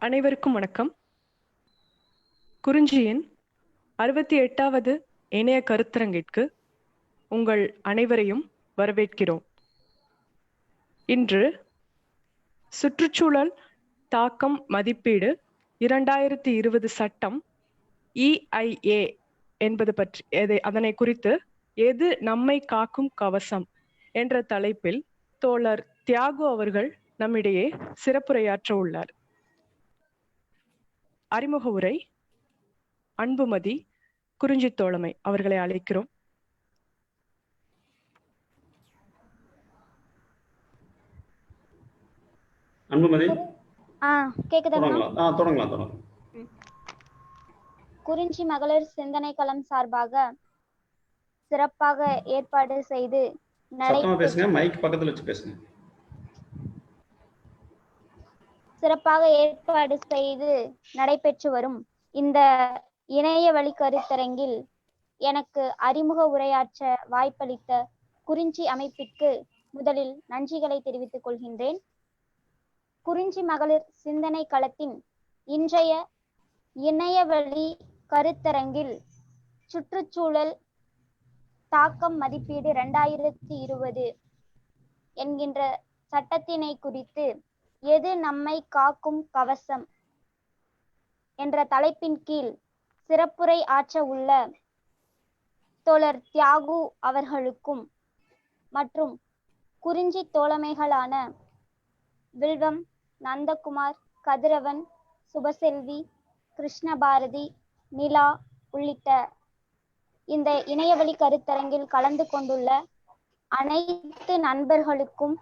அனைவருக்கும் வணக்கம். குறிஞ்சியின் 68வது இணைய கருத்தரங்கிற்கு உங்கள் அனைவரையும் வரவேற்கிறோம். இன்று சுற்றுச்சூழல் தாக்கம் மதிப்பீடு 2020 சட்டம் EIA என்பது பற்றி அதனை குறித்து எது நம்மை காக்கும் கவசம் என்ற தலைப்பில் தோழர் தியாகு அவர்கள் நம்மிடையே சிறப்புரையாற்ற உள்ளார். அறிமுக உரை அன்புமதி குறிஞ்சி தோழமை அவர்களை அழைக்கிறோம். அன்புமதி கேக்குதா? தொடங்கலாம். குறிஞ்சி மகளிர் சிந்தனை களம் சார்பாக சிறப்பாக ஏற்பாடு செய்து மைக் பக்கத்துல வச்சு பேசுங்க. சிறப்பாக ஏற்பாடு செய்து நடைபெற்று வரும் இந்த இணைய வழி கருத்தரங்கில் எனக்கு அறிமுக உரையாற்ற வாய்ப்பளித்த குறிஞ்சி அமைப்பிற்கு முதலில் நன்றிகளை தெரிவித்துக் கொள்கின்றேன். குறிஞ்சி மகளிர் சிந்தனை களத்தின் இன்றைய இணையவழி கருத்தரங்கில் சுற்றுச்சூழல் தாக்கம் மதிப்பீடு 2020 என்கின்ற சட்டத்தினை குறித்து எது நம்மை காக்கும் கவசம் என்ற தலைப்பின் கீழ் சிறப்புரை ஆற்ற உள்ள தோழர் தியாகு அவர்களுக்கும் மற்றும் குறிஞ்சி தோழமைகளான வில்வம், நந்தகுமார், கதிரவன், சுபசெல்வி, கிருஷ்ணபாரதி, நிலா உள்ளிட்ட இந்த இணையவழி கருத்தரங்கில் கலந்து கொண்டுள்ள அனைத்து நண்பர்களுக்கும்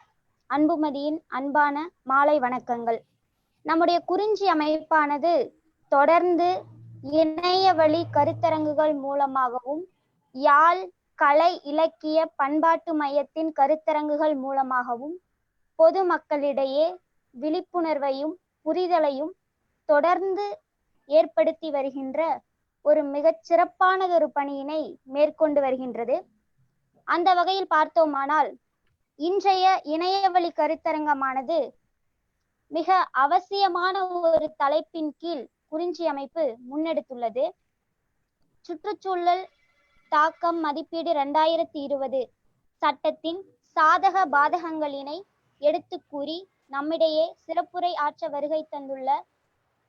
அன்புமதியின் அன்பான மாலை வணக்கங்கள். நம்முடைய குறிஞ்சி அமைப்பானது தொடர்ந்து இணையவழி கருத்தரங்குகள் மூலமாகவும் யாழ் கலை இலக்கிய பண்பாட்டு மையத்தின் கருத்தரங்குகள் மூலமாகவும் பொதுமக்களிடையே விழிப்புணர்வையும் புரிதலையும் தொடர்ந்து ஏற்படுத்தி வருகின்ற ஒரு மிகச் சிறப்பானதொரு பணியினை மேற்கொண்டு வருகின்றது. அந்த வகையில் பார்த்தோமானால் இன்றைய இணையவழி கருத்தரங்கமானது மிக அவசியமான ஒரு தலைப்பின் கீழ் குறிஞ்சி அமைப்பு முன்னெடுத்துள்ளது. சுற்றுச்சூழல் தாக்கம் மதிப்பீடு 2020 சட்டத்தின் சாதக பாதகங்களினை எடுத்து கூறி நம்மிடையே சிறப்புரை ஆற்ற வருகை தந்துள்ள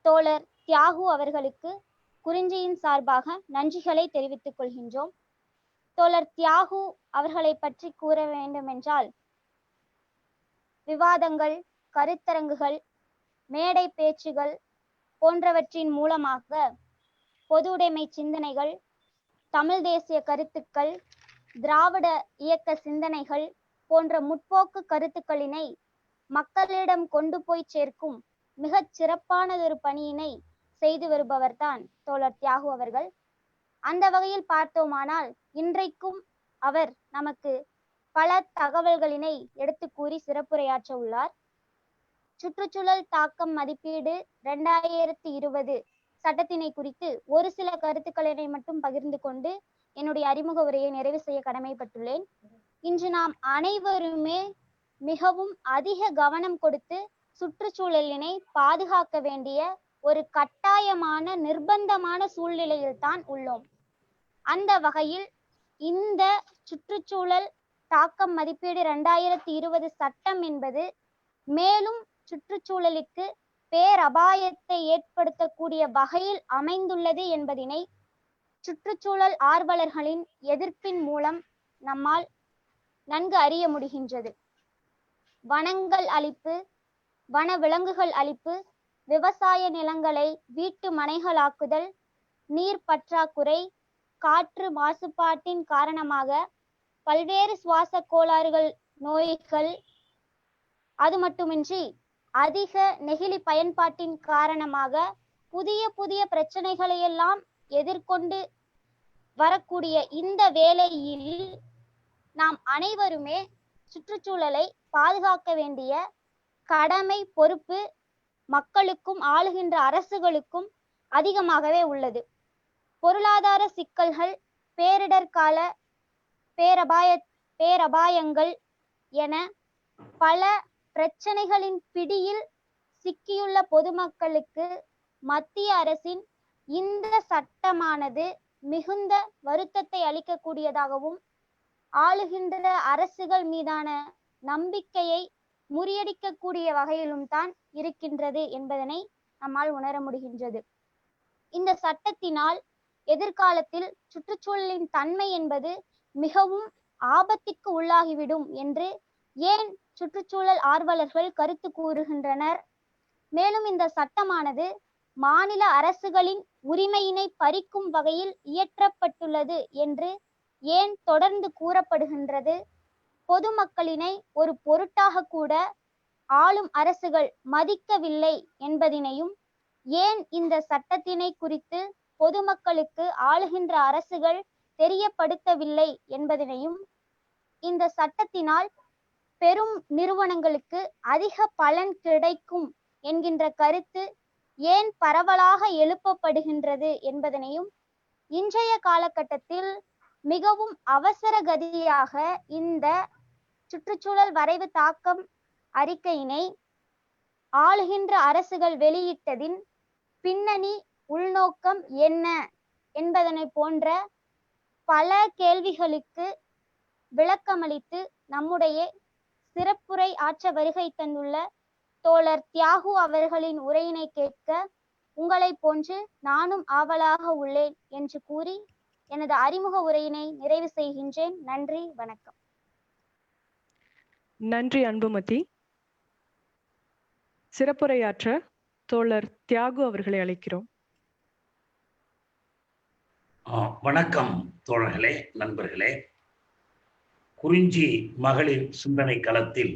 தோழர் தியாகு அவர்களுக்கு குறிஞ்சியின் சார்பாக நன்றிகளை தெரிவித்துக் கொள்கின்றோம். தோழர் தியாகு அவர்களை பற்றி கூற வேண்டுமென்றால் விவாதங்கள், கருத்தரங்குகள், மேடை பேச்சுகள் போன்றவற்றின் மூலமாக பொது உடைமை சிந்தனைகள், தமிழ் தேசிய கருத்துக்கள், திராவிட இயக்க சிந்தனைகள் போன்ற முற்போக்கு கருத்துக்களினை மக்களிடம் கொண்டு போய் சேர்க்கும் மிகச் சிறப்பானதொரு பணியினை செய்து வருபவர்தான் தோழர் தியாகு அவர்கள். அந்த வகையில் பார்த்தோமானால் இன்றைக்கும் அவர் நமக்கு பல தகவல்களினை எடுத்து கூறி சிறப்புரையாற்ற உள்ளார். சுற்றுச்சூழல் தாக்கம் மதிப்பீடு 2020 சட்டத்தினை குறித்து ஒரு சில கருத்துக்களினை மட்டும் பகிர்ந்து கொண்டு என்னுடைய அறிமுக உரையை நிறைவு செய்ய கடமைப்பட்டுள்ளேன். இன்று நாம் அனைவருமே மிகவும் அதிக கவனம் கொடுத்து சுற்றுச்சூழலினை பாதுகாக்க வேண்டிய ஒரு கட்டாயமான நிர்பந்தமான சூழ்நிலையில் தான் உள்ளோம். அந்த வகையில் இந்த சுற்றுச்சூழல் தாக்கம் மதிப்பீடு 2020 சட்டம் என்பது மேலும் சுற்றுச்சூழலுக்கு பேரபாயத்தை ஏற்படுத்தக்கூடிய வகையில் அமைந்துள்ளது என்பதினை சுற்றுச்சூழல் ஆர்வலர்களின் எதிர்ப்பின் மூலம் நம்மால் நன்கு அறிய முடிகின்றது. வனங்கள் அழிப்பு, வன விலங்குகள் அழிப்பு, விவசாய நிலங்களை வீட்டு மனைகளாக்குதல், நீர் பற்றாக்குறை, காற்று மாசுபாட்டின் காரணமாக பல்வேறு சுவாச கோளாறுகள், நோய்கள், அது மட்டுமின்றி அதிக நெகிழி பயன்பாட்டின் காரணமாக புதிய புதிய பிரச்சனைகளை எல்லாம் எதிர்கொண்டு வரக்கூடிய இந்த வேளையில் நாம் அனைவருமே சுற்றுச்சூழலை பாதுகாக்க வேண்டிய கடமை பொறுப்பு மக்களுக்கும் ஆளுகின்ற அரசுகளுக்கும் அதிகமாகவே உள்ளது. பொருளாதார சிக்கல்கள், பேரிடர் கால பேரபாயங்கள் என பல பிரச்சனைகளின் பிடியில் சிக்கியுள்ள பொதுமக்களுக்கு மத்திய அரசின் இந்த சட்டமானது மிகுந்த வருத்தத்தை அளிக்கக்கூடியதாகவும் ஆளுகின்ற அரசுகள் மீதான நம்பிக்கையை முறியடிக்கக்கூடிய வகையிலும் தான் இருக்கின்றது என்பதனை நம்மால் உணர முடிகின்றது. இந்த சட்டத்தினால் எதிர்காலத்தில் சுற்றுச்சூழலின் தன்மை என்பது மிகவும் ஆபத்திற்கு உள்ளாகிவிடும் என்று ஏன் சுற்றுச்சூழல் ஆர்வலர்கள் கருத்து கூறுகின்றனர்? மேலும் இந்த சட்டமானது மாநில அரசுகளின் உரிமையினை பறிக்கும் வகையில் இயற்றப்பட்டுள்ளது என்று ஏன் தொடர்ந்து கூறப்படுகின்றது? பொதுமக்களினை ஒரு பொருட்டாக கூட ஆளும் அரசுகள் மதிக்கவில்லை என்பதனையும், ஏன் இந்த சட்டத்தினை குறித்து பொதுமக்களுக்கு ஆளுகின்ற அரசுகள் தெரியப்படுத்தவில்லை என்பதனையும், இந்த சட்டத்தினால் பெரும் நிறுவனங்களுக்கு அதிக பலன் கிடைக்கும் என்கின்ற கருத்து ஏன் பரவலாக எழுப்பப்படுகின்றது என்பதனையும், இன்றைய காலகட்டத்தில் மிகவும் அவசர கதியாக இந்த சுற்றுச்சூழல் வரைவு தாக்கம் அறிக்கையினை ஆளுகின்ற அரசுகள் வெளியிட்டதின் பின்னணி உள்நோக்கம் என்ன என்பதனை போன்ற பல கேள்விகளுக்கு விளக்கமளித்து நம்முடைய சிறப்புரை ஆற்ற வருகை தந்துள்ள தோழர் தியாகு அவர்களின் உரையினை கேட்க உங்களை போன்று நானும் ஆவலாக உள்ளேன் என்று கூறி எனது அறிமுக உரையினை நிறைவு செய்கின்றேன். நன்றி, வணக்கம். நன்றி அன்புமதி. சிறப்புரையாற்ற தோழர் தியாகு அவர்களை அழைக்கிறோம். வணக்கம் தோழர்களே, நண்பர்களே. குறிஞ்சி மகளிர் சிந்தனை களத்தில்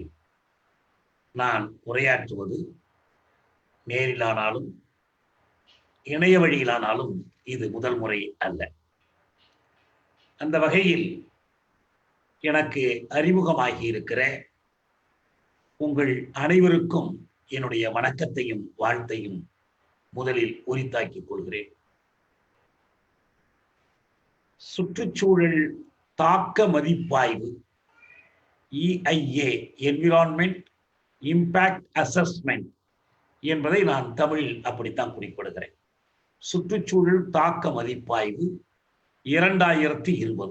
நான் உரையாற்றுவது நேரிலானாலும் இணைய வழியிலானாலும் இது முதல் முறை அல்ல. அந்த வகையில் எனக்கு அறிமுகமாகி இருக்கிற உங்கள் அனைவருக்கும் என்னுடைய வணக்கத்தையும் வாழ்த்தையும் முதலில் உரித்தாக்கிக் கொள்கிறேன். சுற்றுச்சூழல் தாக்க மதிப்பாய்வு EIA என்விரான்மெண்ட் இம்பாக்ட் அசஸ்மெண்ட் என்பதை நான் தமிழில் அப்படித்தான் குறிப்பிடுகிறேன். சுற்றுச்சூழல் தாக்க மதிப்பாய்வு 2020.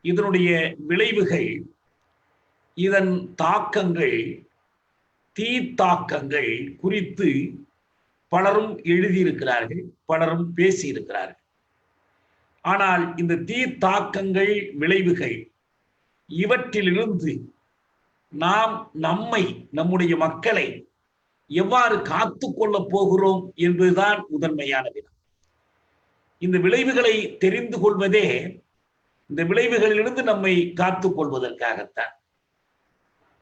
இதனுடைய விளைவுகள், இதன் தாக்கங்கள், தீத்தாக்கங்கள் குறித்து பலரும் எழுதியிருக்கிறார்கள், பலரும் பேசியிருக்கிறார்கள். ஆனால் இந்த தீத்தாக்கங்கள், விளைவுகள் இவற்றிலிருந்து நாம் நம்முடைய மக்களை எவ்வாறு காத்து கொள்ளப் போகிறோம் என்பதுதான் முதன்மையான வினா. இந்த விளைவுகளை தெரிந்து கொள்வதே இந்த விளைவுகளிலிருந்து நம்மை காத்துக் கொள்வதற்காகத்தான்.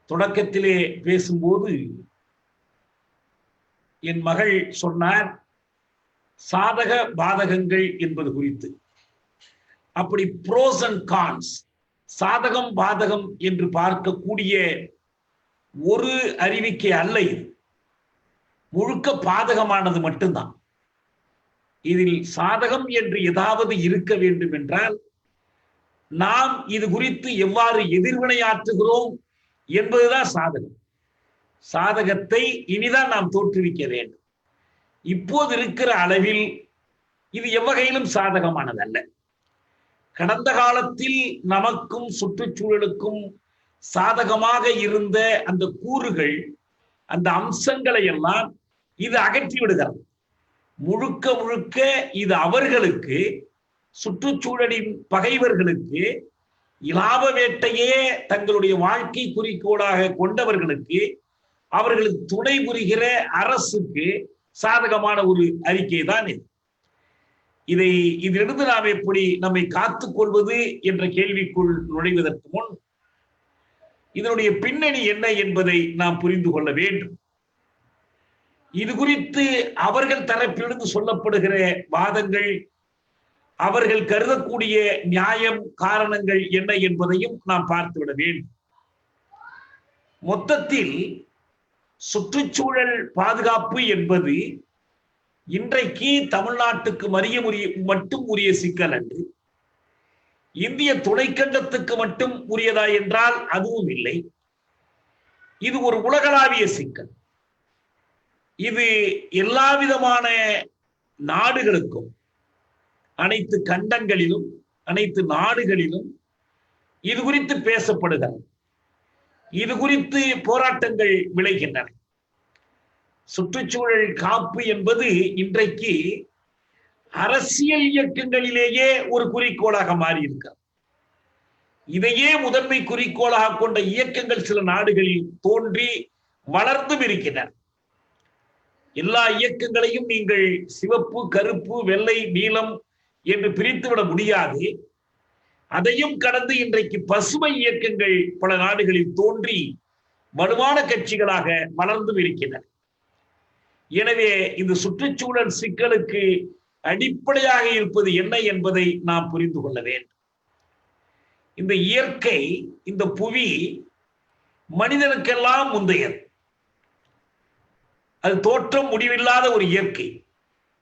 தொடக்கத்திலே பேசும்போது என் மகள் சொன்னார் சாதக பாதகங்கள் என்பது குறித்து. அப்படி ப்ரோஸ் அண்ட் கான்ஸ், சாதகம் பாதகம் என்று பார்க்கக்கூடிய ஒரு அறிவிக்கை அல்ல இது. முழுக்க பாதகமானது மட்டும்தான். இதில் சாதகம் என்று ஏதாவது இருக்க வேண்டும் என்றால் நாம் இது குறித்து எவ்வாறு எதிர்வினையாற்றுகிறோம் என்பதுதான் சாதகம். சாதகத்தை இனிதான் நாம் தோற்றுவிக்க வேண்டும். இப்போது இருக்கிற அளவில் இது எவ்வகையிலும் சாதகமானதல்ல. கடந்த காலத்தில் நமக்கும் சுற்றுச்சூழலுக்கும் சாதகமாக இருந்த அந்த கூறுகள், அந்த அம்சங்களை எல்லாம் இது அகற்றி விடுகிறது. முழுக்க முழுக்க இது அவர்களுக்கு, சுற்றுச்சூழலின் பகைவர்களுக்கு, இலாப வேட்டையே தங்களுடைய வாழ்க்கை குறிக்கோளாக கொண்டவர்களுக்கு, அவர்களுக்கு துணை புரிகிற அரசுக்கு சாதகமான ஒரு அறிக்கை தான் இது. இதிலிருந்து நாம் எப்படி நம்மை காத்துக் கொள்வது என்ற கேள்விக்குள் நுழைவதற்கு முன் இதனுடைய பின்னணி என்ன என்பதை நாம் புரிந்து கொள்ள வேண்டும். இது குறித்து அவர்கள் தரப்பிலிருந்து சொல்லப்படுகிற வாதங்கள், அவர்கள் கருதக்கூடிய நியாயம், காரணங்கள் என்ன என்பதையும் நாம் பார்த்துவிட வேண்டும். மொத்தத்தில் சுற்றுச்சூழல் பாதுகாப்பு என்பது இன்றைக்கு தமிழ்நாட்டுக்கு மட்டும் உரிய சிக்கல் அன்று, இந்திய துணைக்கண்டத்துக்கு மட்டும் உரியதா என்றால் அதுவும் இல்லை. இது ஒரு உலகளாவிய சிக்கல். இது எல்லா விதமான நாடுகளுக்கும், அனைத்து கண்டங்களிலும், அனைத்து நாடுகளிலும் இது குறித்து பேசப்படுகிறது. இது குறித்து போராட்டங்கள் விளைகின்றன. சுற்றுச்சூழல் காப்பு என்பது இன்றைக்கு அரசியல் இயக்கங்களிலேயே ஒரு குறிக்கோளாக மாறி இருக்கிறது. இதையே முதன்மை குறிக்கோளாக கொண்ட இயக்கங்கள் சில நாடுகளில் தோன்றி வளர்ந்தும் இருக்கின்றன. எல்லா இயக்கங்களையும் நீங்கள் சிவப்பு, கருப்பு, வெள்ளை, நீலம் என்று பிரித்துவிட முடியாது. அதையும் கடந்து இன்றைக்கு பசுமை இயக்கங்கள் பல நாடுகளில் தோன்றி வலுவான கட்சிகளாக வளர்ந்தும் இருக்கின்றன. எனவே இந்த சுற்றுச்சூழல் சிக்கலுக்கு அடிப்படையாக இருப்பது என்ன என்பதை நாம் புரிந்து கொள்ள வேண்டும். இந்த இயற்கை, இந்த புவி மனிதனுக்கெல்லாம் முந்தையது. அது தோற்றம் முடிவில்லாத ஒரு இயற்கை.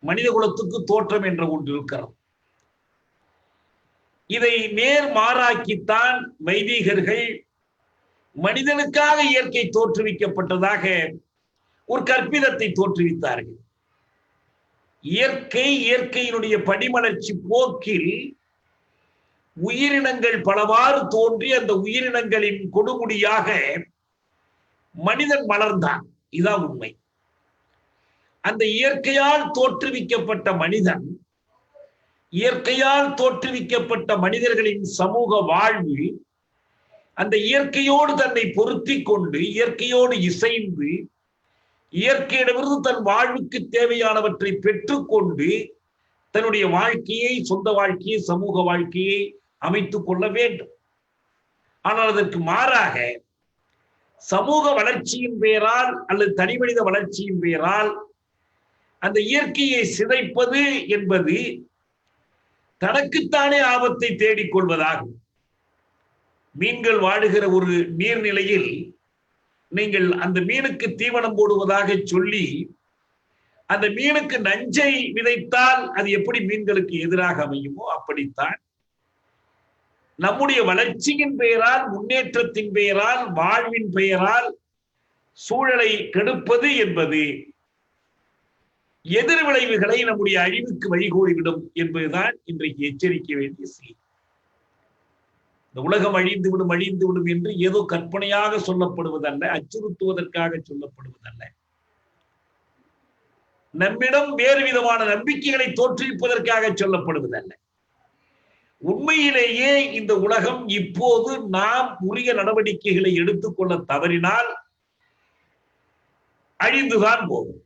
மனித குலத்துக்கு தோற்றம் என்ற ஒன்று இருக்கிறது. இதை நேர்மாறாக்கித்தான் வைதிகர்கள் மனிதனுக்காக இயற்கை தோற்றுவிக்கப்பட்டதாக ஒரு கற்பிதத்தை தோற்றுவித்தார்கள். இயற்கையினுடைய படிமலர்ச்சி போக்கில் உயிரினங்கள் பலவாறு தோன்றி அந்த உயிரினங்களின் கொடுமுடியாக மனிதன் மலர்ந்தான். இதான் உண்மை. அந்த இயற்கையால் தோற்றுவிக்கப்பட்ட மனிதன், இயற்கையால் தோற்றுவிக்கப்பட்ட மனிதர்களின் சமூக வாழ்வு அந்த இயற்கையோடு தன்னை பொருத்தி கொண்டு, இயற்கையோடு இசைந்து, இயற்கையிடமிருந்து தன் வாழ்வுக்கு தேவையானவற்றை பெற்றுக்கொண்டு தன்னுடைய வாழ்க்கையை, சொந்த வாழ்க்கையை, சமூக வாழ்க்கையை அமைத்துக் கொள்ள வேண்டும். ஆனால் அதற்கு மாறாக சமூக வளர்ச்சியின் பெயரால் அல்லது தனிமனித வளர்ச்சியின் பெயரால் அந்த இயற்கையை சிதைப்பது என்பது தனக்குத்தானே ஆபத்தை தேடிக்கொள்வதாகும். மீன்கள் வாழுகிற ஒரு நீர்நிலையில் நீங்கள் அந்த மீனுக்கு தீவனம் போடுவதாக சொல்லி அந்த மீனுக்கு நஞ்சை விதைத்தால் அது எப்படி மீன்களுக்கு எதிராக அமையுமோ அப்படித்தான் நம்முடைய வளர்ச்சியின் பெயரால், முன்னேற்றத்தின் பெயரால், வாழ்வின் பெயரால் சூழலை கெடுப்பது என்பது எதிர் விளைவுகளை நம்முடைய அழிவுக்கு வழிகோடிவிடும் என்பதுதான் இன்றைக்கு எச்சரிக்க வேண்டிய செய்தி. இந்த உலகம் அழிந்து விடும் என்று ஏதோ கற்பனையாக சொல்லப்படுவதல்ல, அச்சுறுத்துவதற்காக சொல்லப்படுவதல்ல. நம்மிடம் வேறு விதமான நம்பிக்கைகளை தோற்றுவிப்பதற்காக சொல்லப்படுவதல்ல. உண்மையிலேயே இந்த உலகம் இப்போது நாம் உரிய நடவடிக்கைகளை எடுத்துக்கொள்ள தவறினால் அழிந்துதான் போகும்.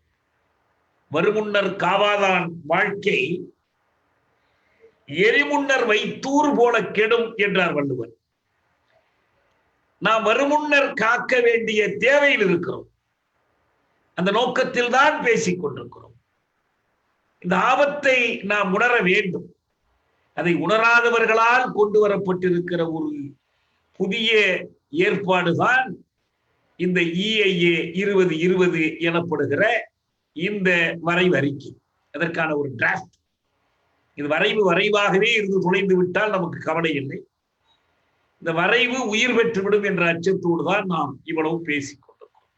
வருமுன்னர் காவாதான் வாழ்க்கை எரிமுன்னர் வைத்தூர் போல கெடும் என்றார் வள்ளுவர். நாம் வருமுன்னர் காக்க வேண்டிய தேவையில் இருக்கிறோம். அந்த நோக்கத்தில் தான் பேசிக் கொண்டிருக்கிறோம். இந்த ஆபத்தை நாம் உணர வேண்டும். அதை உணராதவர்களால் கொண்டு வரப்பட்டிருக்கிற ஒரு புதிய ஏற்பாடுதான் இந்த EIA 2020 எனப்படுகிற இந்த வரைவு அறிக்கை. அதற்கான ஒரு டிராஃப்ட். இது வரைவாகவே இருந்து நுழைந்து விட்டால் நமக்கு கவலை இல்லை. இந்த வரைவு உயிர் பெற்றுவிடும் என்ற அச்சத்தோடு தான் நாம் இவ்வளவு பேசிக் கொண்டிருக்கிறோம்.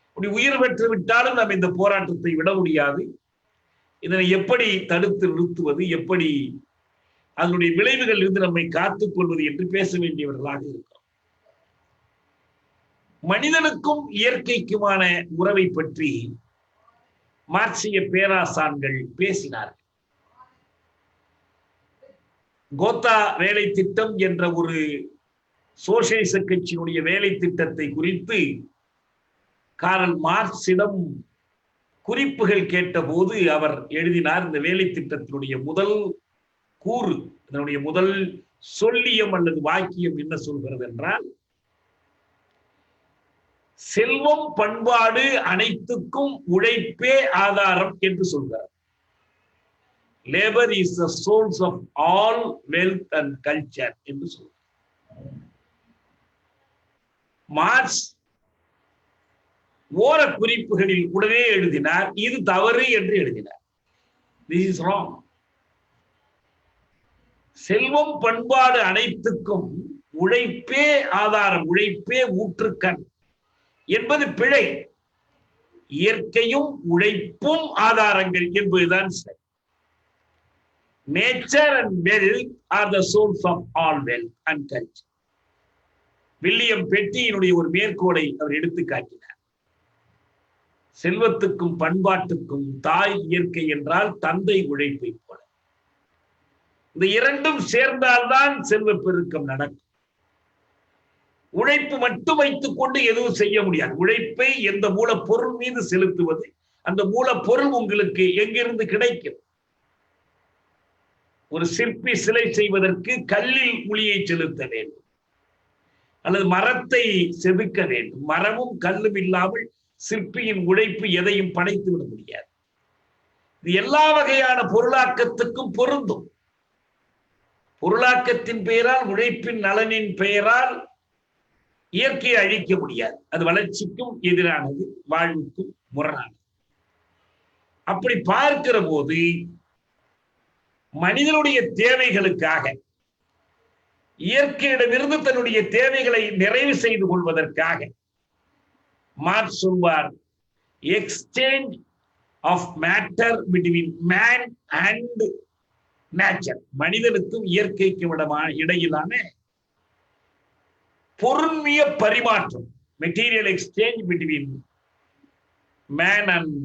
அப்படி உயிர் பெற்று விட்டாலும் நாம் இந்த போராட்டத்தை விட முடியாது. இதனை எப்படி தடுத்து நிறுத்துவது, எப்படி அதனுடைய விளைவுகள் இருந்து நம்மை காத்துக் கொள்வது என்று பேச வேண்டியவர்களாக இருக்கிறோம். மனிதனுக்கும் இயற்கைக்குமான உறவை பற்றி மார்க்சிய பேராசான்கள் பேசினார்கள். கோத்தா வேலை திட்டம் என்ற ஒரு சோசியலிச கட்சியினுடைய வேலை திட்டத்தை குறித்து காரல் மார்க்சிடம் குறிப்புகள் கேட்ட போது அவர் எழுதினார். இந்த வேலை திட்டத்தினுடைய முதல் கூறு, இதனுடைய முதல் சொல்லியம் அல்லது வாக்கியம் என்ன சொல்கிறது என்றால், செல்வம் பண்பாடு அனைத்துக்கும் உழைப்பே ஆதாரம் என்று சொல்கிறார். Labour is the source of all wealth and culture என்று சொல்கிறார். மார்க்ஸ் ஓர குறிப்புகளில் உடனே எழுதினார், இது தவறு என்று எழுதினார். This is wrong. செல்வம் பண்பாடு அனைத்துக்கும் உழைப்பே ஆதாரம், உழைப்பே ஊற்றுக்கண் என்பது பிழை. இயற்கையும் உழைப்பும் ஆதாரங்கள் என்பதுதான் சரி. Nature and wealth are the source of all wealth and culture. William பெட்டியினுடைய ஒரு மேற்கோளை அவர் எடுத்து காட்டினார். செல்வத்துக்கும் பண்பாட்டுக்கும் தாய் இயற்கை என்றால் தந்தை உழைப்பை போல. இந்த இரண்டும் சேர்ந்தால்தான் செல்வ பெருக்கம் நடக்கும். உழைப்பு மட்டும் வைத்துக் கொண்டு எதுவும் செய்ய முடியாது. உழைப்பை எந்த மூலப்பொருள் மீது செலுத்துவது, அந்த மூலப்பொருள் உங்களுக்கு எங்கிருந்து கிடைக்கும்? ஒரு சிற்பி சிலை செய்வதற்கு கல்லில் உளியை செலுத்த வேண்டும், அல்லது மரத்தை செதுக்க வேண்டும். மரமும் கல்லும் இல்லாமல் சிற்பியின் உழைப்பு எதையும் படைத்து விட முடியாது. இது எல்லா வகையான பொருளாக்கத்துக்கும் பொருந்தும். பொருளாக்கத்தின் பெயரால், உழைப்பின் நலனின் பெயரால் இயற்கையை அழிக்க முடியாது. அது வளர்ச்சிக்கும் எதிரானது, வாழ்வுக்கும் முரணானது. அப்படி பார்க்கிற போது மனிதனுடைய தேவைகளுக்காக, இயற்கையிடமிருந்து தன்னுடைய தேவைகளை நிறைவு செய்து கொள்வதற்காக மார்க்ஸ் சொல்வார், exchange of matter between man and nature. மனிதனுக்கும் இயற்கைக்கும் இடையிலான பொருண்மைய பரிமாற்றம், material exchange between man and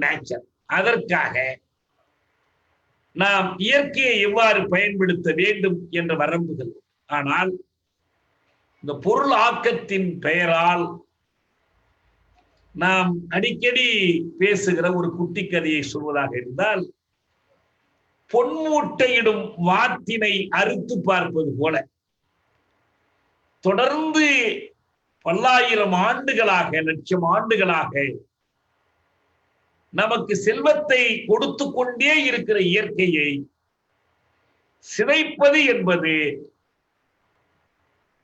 nature. அதற்காக நாம் இயற்கையை எவ்வாறு பயன்படுத்த வேண்டும் என்ற வரம்புகள். ஆனால் இந்த பொருள் ஆக்கத்தின் பெயரால் நாம் அடிக்கடி பேசுகிற ஒரு குட்டி கதையை சொல்வதாக இருந்தால், பொன்மூட்டையிடும் வாத்தினை அறுத்து பார்ப்பது போல தொடர்ந்து பல்லாயிரம் ஆண்டுகளாக, லட்சம் ஆண்டுகளாக நமக்கு செல்வத்தை கொடுத்து கொண்டே இருக்கிற இயற்கையை சிதைப்பது என்பது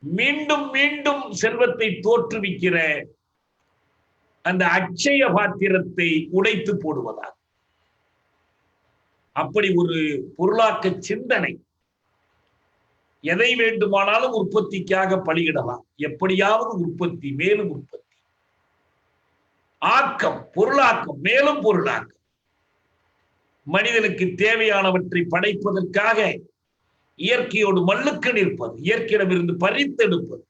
மீண்டும் மீண்டும் செல்வத்தை தோற்றுவிக்கிற அந்த அட்சய பாத்திரத்தை உடைத்து போடுவதால். அப்படி ஒரு பொருளாக்க சிந்தனை எதை வேண்டுமானாலும் உற்பத்திக்காக பலியிடலாம். எப்படியாவது உற்பத்தி, மேலும் உற்பத்தி, ஆக்கம், பொருளாக்கம், மேலும் பொருளாக்கம். மனிதனுக்கு தேவையானவற்றை படைப்பதற்காக இயற்கையோடு மல்லுக்கு நிற்பது, இயற்கையிடமிருந்து பறித்தெடுப்பது,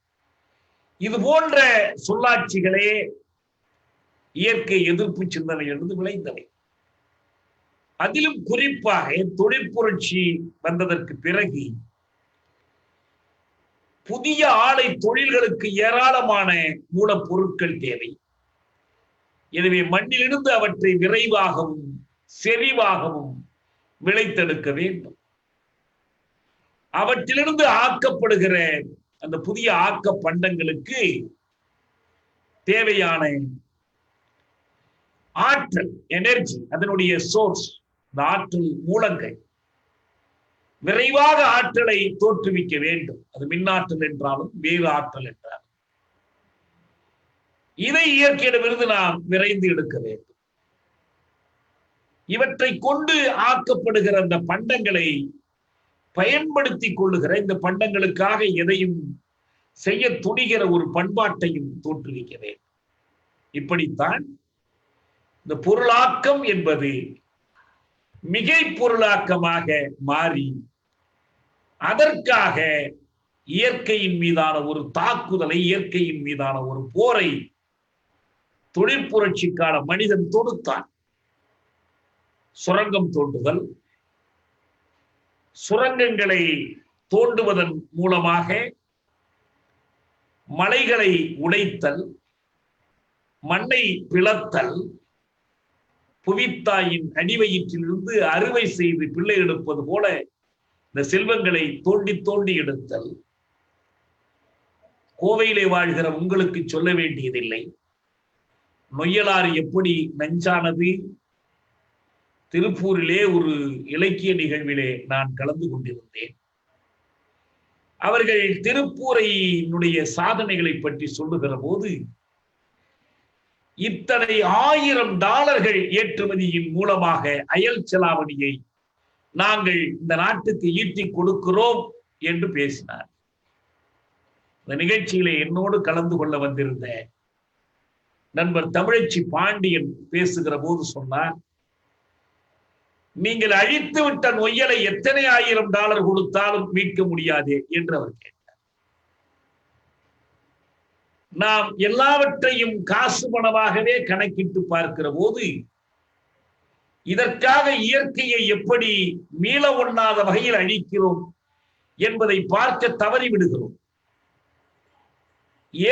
இது போன்ற சொல்லாட்சிகளே இயற்கை எதிர்ப்பு சிந்தனையிலிருந்து விளைந்தவை. அதிலும் குறிப்பாக தொழிற்புரட்சி வந்ததற்கு பிறகு புதிய ஆலை தொழில்களுக்கு ஏராளமான மூலப்பொருட்கள் தேவை. எனவே மண்ணிலிருந்து அவற்றை விரைவாகவும் செறிவாகவும் விளைத்தெடுக்க வேண்டும். அவற்றிலிருந்து ஆக்கப்படுகிற அந்த புதிய ஆக்க பண்டங்களுக்கு தேவையான ஆற்றல், எனர்ஜி, அதனுடைய சோர்ஸ், இந்த ஆற்றல் மூலங்கள், விரைவாக ஆற்றலை தோற்றுவிக்க வேண்டும். அது மின்னாற்றல் என்றாலும் வேறு ஆற்றல் என்றாலும் இதை இயற்கையிடமிருந்து நாம் விரைந்து எடுக்க வேண்டும். இவற்றை கொண்டு ஆக்கப்படுகிற அந்த பண்டங்களை பயன்படுத்திக் கொள்ளுகிற, இந்த பண்டங்களுக்காக எதையும் செய்ய துணிகிற ஒரு பண்பாட்டையும் தோற்றுவிக்க வேண்டும். இப்படித்தான் இந்த பொருளாக்கம் என்பது மிகை பொருளாக்கமாக மாறி, அதற்காக இயற்கையின் மீதான ஒரு தாக்குதலை, இயற்கையின் மீதான ஒரு போரை தொழிற்புரட்சிக்கான மனிதன் தொடுத்தான். சுரங்கம் தோண்டுதல், சுரங்கங்களை தோண்டுவதன் மூலமாக மலைகளை உடைத்தல், மண்ணை பிளத்தல், புவித்தாயின் அடிவயிற்றிலிருந்து அறுவை செய்து பிள்ளை எடுப்பது போல இந்த செல்வங்களை தோண்டி தோண்டி எடுத்தல். கோவையிலே வாழ்கிற உங்களுக்கு சொல்ல வேண்டியதில்லை, நொய்யலாறு எப்படி நஞ்சானது. திருப்பூரிலே ஒரு இலக்கிய நிகழ்விலே நான் கலந்து கொண்டிருந்தேன். அவர்கள் திருப்பூரையினுடைய சாதனைகளை பற்றி சொல்லுகிற போது, இத்தனை $1000 ஏற்றுமதியின் மூலமாக அயல் செலாவணியை நாங்கள் இந்த நாட்டுக்கு ஈட்டி கொடுக்கிறோம் என்று பேசினார். இந்த நிகழ்ச்சியிலே என்னோடு கலந்து கொள்ள வந்திருந்த நண்பர் தமிழச்சி பாண்டியன் பேசுகிற போது சொன்னார், நீங்கள் அழித்து விட்ட நொய்யலை எத்தனை $1000 கொடுத்தாலும் மீட்க முடியாது என்று அவர் கேட்டார். நாம் எல்லாவற்றையும் காசு பணமாகவே கணக்கிட்டு பார்க்கிற போது இதற்காக இயற்கையை எப்படி மீள ஒண்ணாத வகையில் அழிக்கிறோம் என்பதை பார்க்க தவறிவிடுகிறோம்.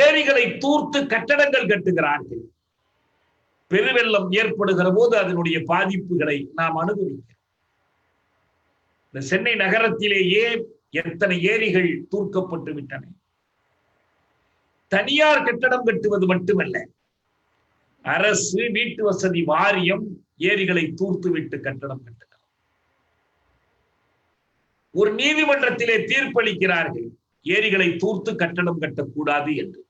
ஏரிகளை தூர்த்து கட்டடங்கள் கட்டுகிறார்கள். பெருவெள்ளம் ஏற்படுகிற போது அதனுடைய பாதிப்புகளை நாம் அனுபவிக்கிறோம். இந்த சென்னை நகரத்திலேயே எத்தனை ஏரிகள் தூர்க்கப்பட்டு விட்டன. தனியார் கட்டடம் கட்டுவது மட்டுமல்ல, அரசு வீட்டு வசதி வாரியம் ஏரிகளை தூர்த்து விட்டு கட்டடம் கட்டுகிறது. ஒரு நீதிமன்றத்திலே தீர்ப்பளிக்கிறார்கள், ஏரிகளை தூர்த்து கட்டடம் கட்டக்கூடாது என்று.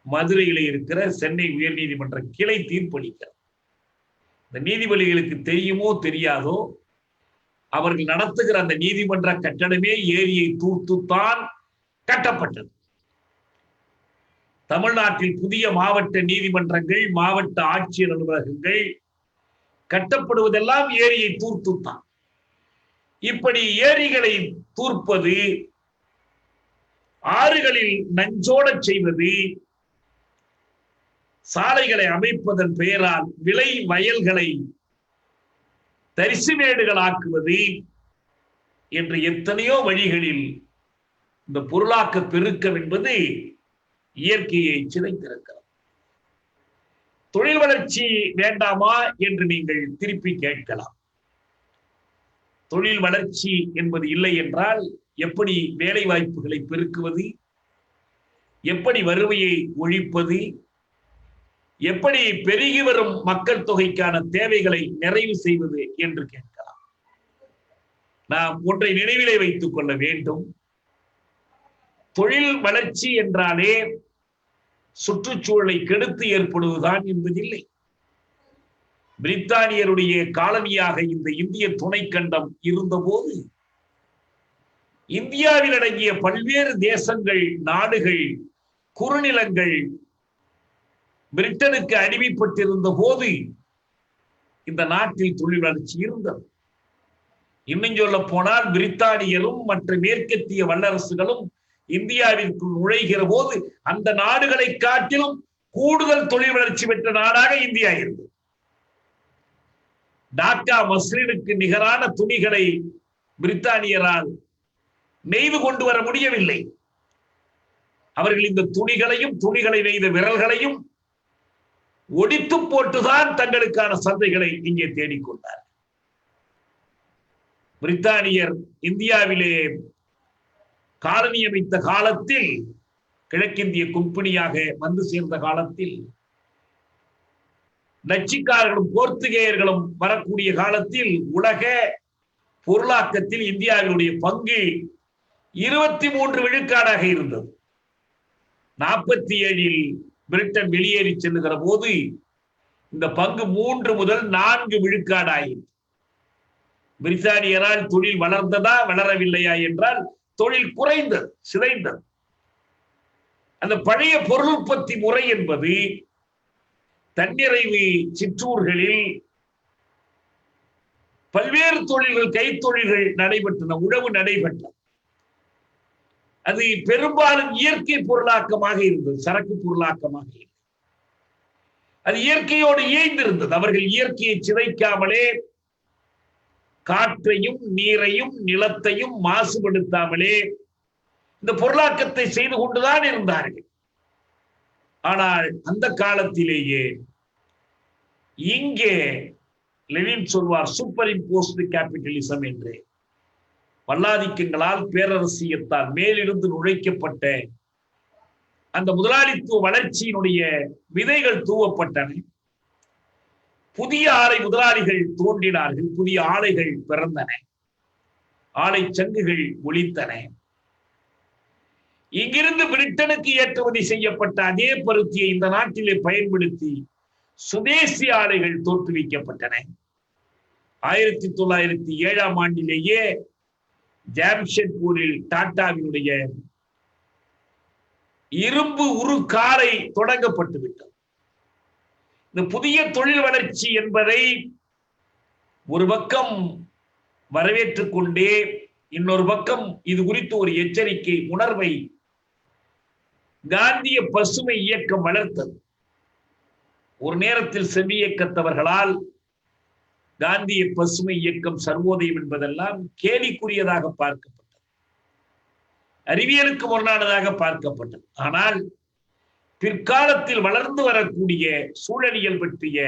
மதுரையில இருக்கிற சென்னை உயர் நீதிமன்ற கிளை தீர்ப்பளிக்கிறார். இந்த நீதிபதிகளுக்கு தெரியுமோ தெரியாதோ, அவர்கள் நடத்துகிற அந்த நீதிமன்ற கட்டடமே ஏரியை தூர்த்துத்தான் கட்டப்பட்டது. தமிழ்நாட்டில் புதிய மாவட்ட நீதிமன்றங்கள், மாவட்ட ஆட்சியர் அலுவலகங்கள் கட்டப்படுவதெல்லாம் ஏரியை தூர்த்துத்தான். இப்படி ஏரிகளை தூர்ப்பது, ஆறுகளில் நஞ்சோட செய்வது, சாலைகளை அமைப்பதன் பெயரால் விளை வயல்களை தரிசுமேடுகளாக்குவது என்று எத்தனையோ வழிகளில் இந்த பொருளாக்க பெருக்கம் என்பது இயற்கையை சிதைத்திருக்கிறது. தொழில் வளர்ச்சி வேண்டாமா என்று நீங்கள் திருப்பி கேட்கலாம். தொழில் வளர்ச்சி என்பது இல்லை என்றால் எப்படி வேலை வாய்ப்புகளை பெருக்குவது, எப்படி வறுமையை ஒழிப்பது, எப்படி பெருகி வரும் மக்கள் தொகைக்கான தேவைகளை நிறைவு செய்வது என்று கேட்கலாம். நாம் ஒன்றை நினைவிலே வைத்துக் கொள்ள வேண்டும். தொழில் வளர்ச்சி என்றாலே சுற்றுச்சூழலை கெடுத்து ஏற்படுவதுதான் என்பதில்லை. பிரித்தானியருடைய காலனியாக இந்த இந்திய துணைக்கண்டம் இருந்தபோது இந்தியாவில் அடங்கிய பல்வேறு தேசங்கள், நாடுகள், குறுநிலங்கள் பிரிட்டனுக்கு அடிமைப்பட்டிருந்த போது இந்த நாட்டில் தொழில் வளர்ச்சி இருந்தது. இன்னும் சொல்ல போனால் பிரித்தானியரும் மற்ற மேற்கத்திய வல்லரசுகளும் இந்தியாவிற்கு நுழைகிற போது அந்த நாடுகளை காட்டிலும் கூடுதல் தொழில் வளர்ச்சி பெற்ற நாடாக இந்தியா இருந்தது. டாக்கா மஸ்லினுக்கு நிகரான துணிகளை பிரித்தானியரால் நெய்து கொண்டு வர முடியவில்லை. அவர்கள் இந்த துணிகளையும், துணிகளை நெய்த விரல்களையும் ஒடித்து போட்டுதான் தங்களுக்கான சந்தைகளை இங்கே தேடிக்கொண்டார். பிரித்தானியர் இந்தியாவிலே காலனி அமைத்த காலத்தில், கிழக்கிந்திய கம்பெனியாக வந்து சேர்ந்த காலத்தில், டச்சுக்காரர்களும் போர்த்துகேயர்களும் வரக்கூடிய காலத்தில் உலக பொருளாக்கத்தில் இந்தியாவினுடைய பங்கு 23 விழுக்காடாக இருந்தது. 47 பிரிட்டன் வெளியேறி செல்லுகிற போது இந்த பங்கு 3 முதல் 4 விழுக்காடாயிற்று. பிரித்தானியரால் தொழில் வளர்ந்ததா வளரவில்லையா என்றால் தொழில் குறைந்தது, சிதைந்தது. அந்த பழைய பொருள் உற்பத்தி முறை என்பது தன்னிறைவு சிற்றூர்களில் பல்வேறு தொழில்கள், கைத்தொழில்கள் நடைபெற்றன, உழவு நடைபெற்ற. அது பெரும்பாலும் இயற்கை பொருளாக்கமாக இருந்தது, சரக்கு பொருளாக்கமாக இருந்தது. அது இயற்கையோடு இயைந்திருந்தது. அவர்கள் இயற்கையை சிதைக்காமலே, காற்றையும் நீரையும் நிலத்தையும் மாசுபடுத்தாமலே இந்த பொருளாக்கத்தை செய்து கொண்டுதான் இருந்தார்கள். ஆனால் அந்த காலத்திலேயே இங்கே லெனின் சொல்வார் சூப்பர் இம்போஸ்டு கேபிட்டலிசம் என்று. வல்லாதிக்கங்களால், பேரரசியத்தால் மேலிருந்து நுழைக்கப்பட்ட அந்த முதலாளித்துவ வளர்ச்சியினுடைய விதைகள் தூவப்பட்டன. புதிய ஆலை முதலாளிகள் தோன்றினார்கள், புதிய ஆலைகள் பிறந்தன, ஆலை சங்குகள் ஒலித்தன. இங்கிருந்து பிரிட்டனுக்கு ஏற்றுமதி செய்யப்பட்ட அதே பருத்தியை இந்த நாட்டிலே பயன்படுத்தி சுதேசி ஆலைகள் தோற்றுவிக்கப்பட்டன. 1907ஆம் ஆண்டிலேயே ஜாம்ஷெட்பூரில் டாட்டாவினுடைய இரும்பு உரு காலை தொடங்கப்பட்டு விட்டது. இந்த புதிய தொழில் வளர்ச்சி என்பதை ஒரு பக்கம் வரவேற்றுக் கொண்டே இன்னொரு பக்கம் இது குறித்து ஒரு எச்சரிக்கை உணர்வை காந்திய பசுமை இயக்கம் வளர்த்தது. ஒரு நேரத்தில் செவ்வியக்கத்தவர்களால் காந்திய பசுமை இயக்கம் சர்வோதயம் என்பதெல்லாம் கேலிக்குரியதாக பார்க்கப்பட்டது, அறிவியலுக்கு முரணானதாக பார்க்கப்பட்டது. ஆனால் பிற்காலத்தில் வளர்ந்து வரக்கூடிய சூழலியல் பற்றிய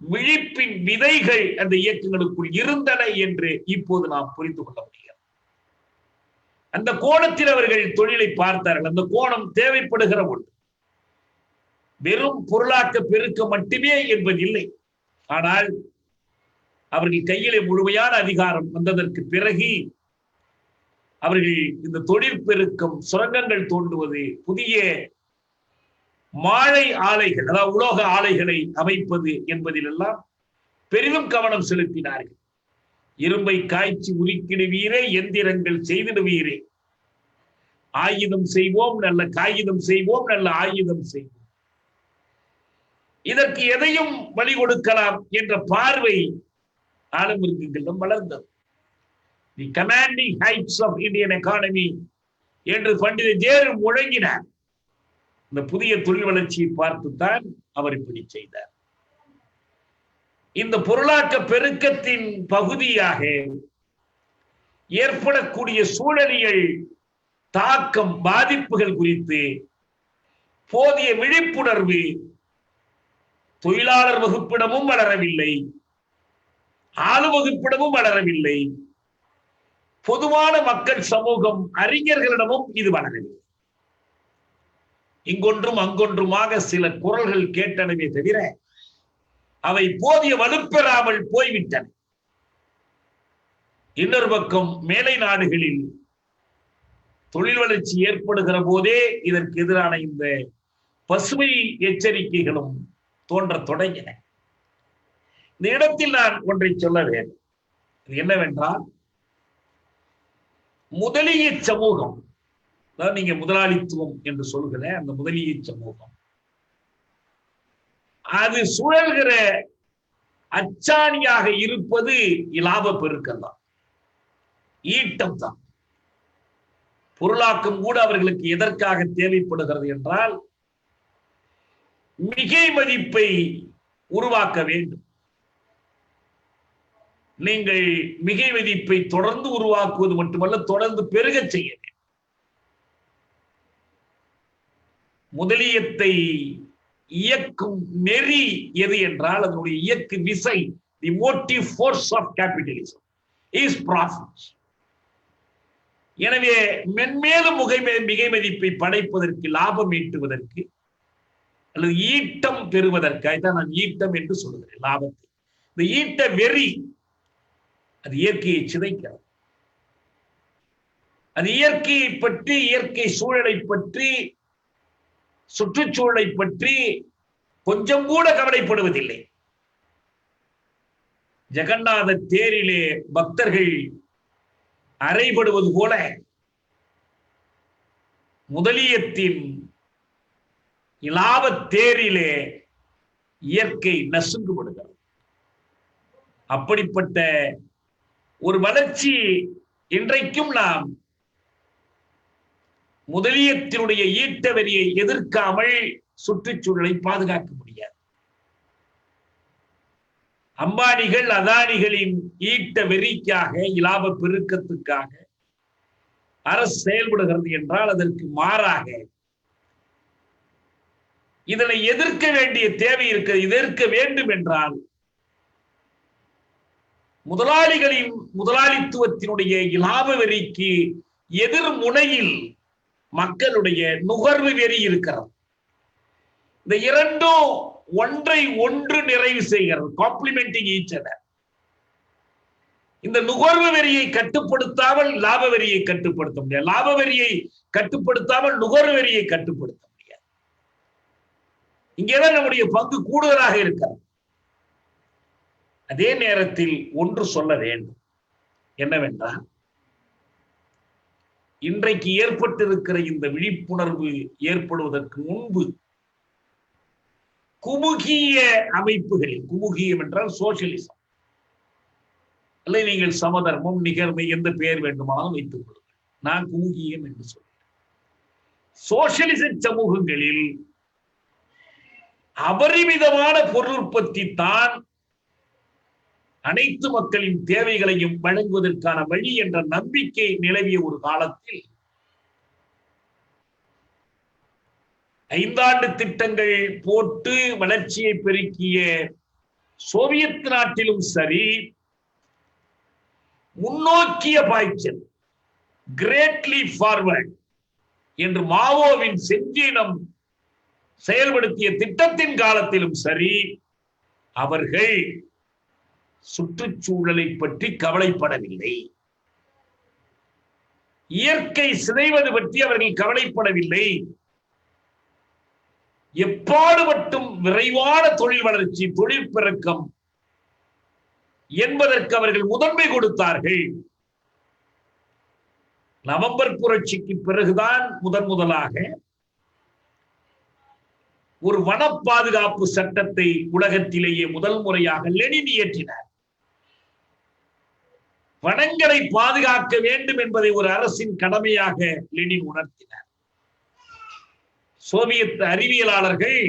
விழிப்பின் விதைகள் அந்த இயக்கங்களுக்குள் இருந்தன என்று இப்போது நாம் புரிந்து கொள்ள முடியும். அந்த கோணத்தில் அவர்கள் தொழிலை பார்த்தார்கள். அந்த கோணம் தேவைப்படுகிற ஒன்று. வெறும் பொருளாக்க பெருக்க மட்டுமே என்பதில்லை. ஆனால் அவர்கள் கையிலே முழுமையான அதிகாரம் வந்ததற்கு பிறகு அவர்கள் இந்த தொழில் பெருக்கம், சுரங்கங்கள் தோண்டுவது, புதிய மாழை ஆலைகள், அதாவது உலோக ஆலைகளை அமைப்பது என்பதிலெல்லாம் பெரிதும் கவனம் செலுத்தினார்கள். இரும்பை காய்ச்சி உருக்கிடுவீரே, எந்திரங்கள் செய்திடுவீரே, ஆயுதம் செய்வோம், நல்ல காகிதம் செய்வோம், நல்ல ஆயுதம் செய்வோம். இதற்கு எதையும் வழி கொடுக்கலாம் என்ற பார்வை ஆளுமிருகங்களிடம் வளர்ந்தது. The commanding heights of Indian economy என்று பண்டித ஜேரு முழங்கினார். இந்த புதிய தொழில் வளர்ச்சியை பார்த்துத்தான் அவர் இப்படி செய்தார். இந்த பொருளாக்க பெருக்கத்தின் பகுதியாக ஏற்படக்கூடிய சூழலியல் தாக்கம், பாதிப்புகள் குறித்து போதிய விழிப்புணர்வு தொழிலாளர் வகுப்பிடமும் வளரவில்லை, ஆளு வகுப்பிடமும் வளரவில்லை, பொதுவான மக்கள் சமூகம், அறிஞர்களிடமும் இது வளரவில்லை. இங்கொன்றும் அங்கொன்றுமாக சில குரல்கள் கேட்டனவே தவிர அவை போதிய வலுப்பெறாமல் போய்விட்டன. இன்னொரு பக்கம் மேலை நாடுகளில் தொழில் வளர்ச்சி ஏற்படுகிற போதே இதற்கு எதிரான இந்த பசுமை எச்சரிக்கைகளும் தோன்ற தொடங்கின. இந்த இடத்தில் நான் ஒன்றை சொல்ல வேண்டும். இது என்னவென்றால், முதலிய சமூகம், அதாவது நீங்க முதலாளித்துவம் என்று சொல்கிற அந்த முதலிய சமூகம், அது சுழல்கிற அச்சாணியாக இருப்பது லாப பெருக்கம் தான், ஈட்டம் தான். பொருளாக்கம் கூட அவர்களுக்கு எதற்காக தேவைப்படுகிறது என்றால், மிகை மதிப்பை உருவாக்க வேண்டும். நீங்கள் மிகை மதிப்பை தொடர்ந்து உருவாக்குவது மட்டுமல்ல, தொடர்ந்து பெருக செய்ய வேண்டும். முதலியத்தை இயக்கும் நெறி எது என்றால், அதனுடைய இயக்கு விசை, the motive force of capitalism is profit. எனவே மென்மேலும் மிகை மதிப்பை படைப்பதற்கு, லாபம் ஈட்டுவதற்கு அல்லது ஈட்டம் பெறுவதற்காக நான் ஈட்டம் என்று சொல்லுகிறேன். லாபத்தை, இந்த ஈட்ட வெறி அது இயற்கையை சிதைக்கிறது. அது இயற்கையை பற்றி, இயற்கை சூழலை பற்றி, சுற்றுச்சூழலை பற்றி கொஞ்சம் கூட கவலைப்படுவதில்லை. ஜெகநாத தேரிலே பக்தர்கள் அறைபடுவது போல முதலியத்தின் இலாப தேரிலே இயற்கை நசுங்குபடுகிறது. அப்படிப்பட்ட ஒரு வளர்ச்சி இன்றைக்கும் நாம் முதலியத்தினுடைய ஈட்ட வெறியை எதிர்க்காமல் சுற்றுச்சூழலை பாதுகாக்க முடியாது. அம்பானிகள், அதானிகளின் ஈட்ட வெறிக்காக, இலாப பெருக்கத்துக்காக அரசு செயல்படுகிறது என்றால், அதற்கு மாறாக இதனை எதிர்க்க வேண்டிய தேவை இருக்கிறது. எதிர்க்க வேண்டும் என்றால் முதலாளிகளின் முதலாளித்துவத்தினுடைய இலாப வெறிக்கு எதிர் முனையில் மக்களுடைய நுகர்வு வெறி இருக்கிறது. இந்த இரண்டும் ஒன்றை ஒன்று நிறைவு செய்கிறது, காம்ப்ளிமெண்டிங் ஈச் அதர். இந்த நுகர்வு வெறியை கட்டுப்படுத்தாமல் லாப வெறியை கட்டுப்படுத்த முடியாது, லாப வெறியை கட்டுப்படுத்தாமல் நுகர்வு வெறியை கட்டுப்படுத்த முடியாது. இங்கேதான் நம்முடைய பங்கு கூடுதலாக இருக்கிறது. அதே நேரத்தில் ஒன்று சொல்ல வேண்டும், என்னவென்றால், இன்றைக்கு ஏற்பட்டிருக்கிற இந்த விழிப்புணர்வு ஏற்படுவதற்கு முன்பு குமுகிய அமைப்புகளில், குமுகியம் என்றால் சோசியலிசம், அல்ல நீங்கள் சமதர்மம், நிகர்மை, எந்த பெயர் வேண்டுமானாலும் வைத்துக் கொள்ளுங்கள், நான் குமுகியம் என்று சொல்றேன். சோசியலிச சமூகங்களில் அபரிமிதமான பொருள் உற்பத்தி தான் அனைத்து மக்களின் தேவைகளையும் வழங்குவதற்கான வழி என்ற நம்பிக்கை நிலவிய ஒரு காலத்தில் 5 ஆண்டு திட்டங்கள் போட்டு வளர்ச்சியை பெருக்கிய சோவியத் நாட்டிலும் சரி, முன்னோக்கிய பாய்ச்சல், கிரேட்லி ஃபார்வர்ட் என்று மாவோவின் செஞ்சீனம் செயல்படுத்திய திட்டத்தின் காலத்திலும் சரி, அவர்கள் சுற்றுச்சூழலை பற்றி கவலைப்படவில்லை. இயற்கை சிதைவது பற்றி அவர்கள் கவலைப்படவில்லை. எப்பாடுபட்டும் விரைவான தொழில் வளர்ச்சி, தொழில் பெருக்கம் என்பதற்கு அவர்கள் முதன்மை கொடுத்தார்கள். நவம்பர் புரட்சிக்கு பிறகுதான் முதலாக ஒரு வன பாதுகாப்பு சட்டத்தை உலகத்திலேயே முதல் முறையாக லெனின் இயற்றினார். வனங்களை பாதுகாக்க வேண்டும் என்பதை ஒரு அரசின் கடமையாக லெனின் உணர்த்தினார். சோவியத் அறிவியலாளர்கள்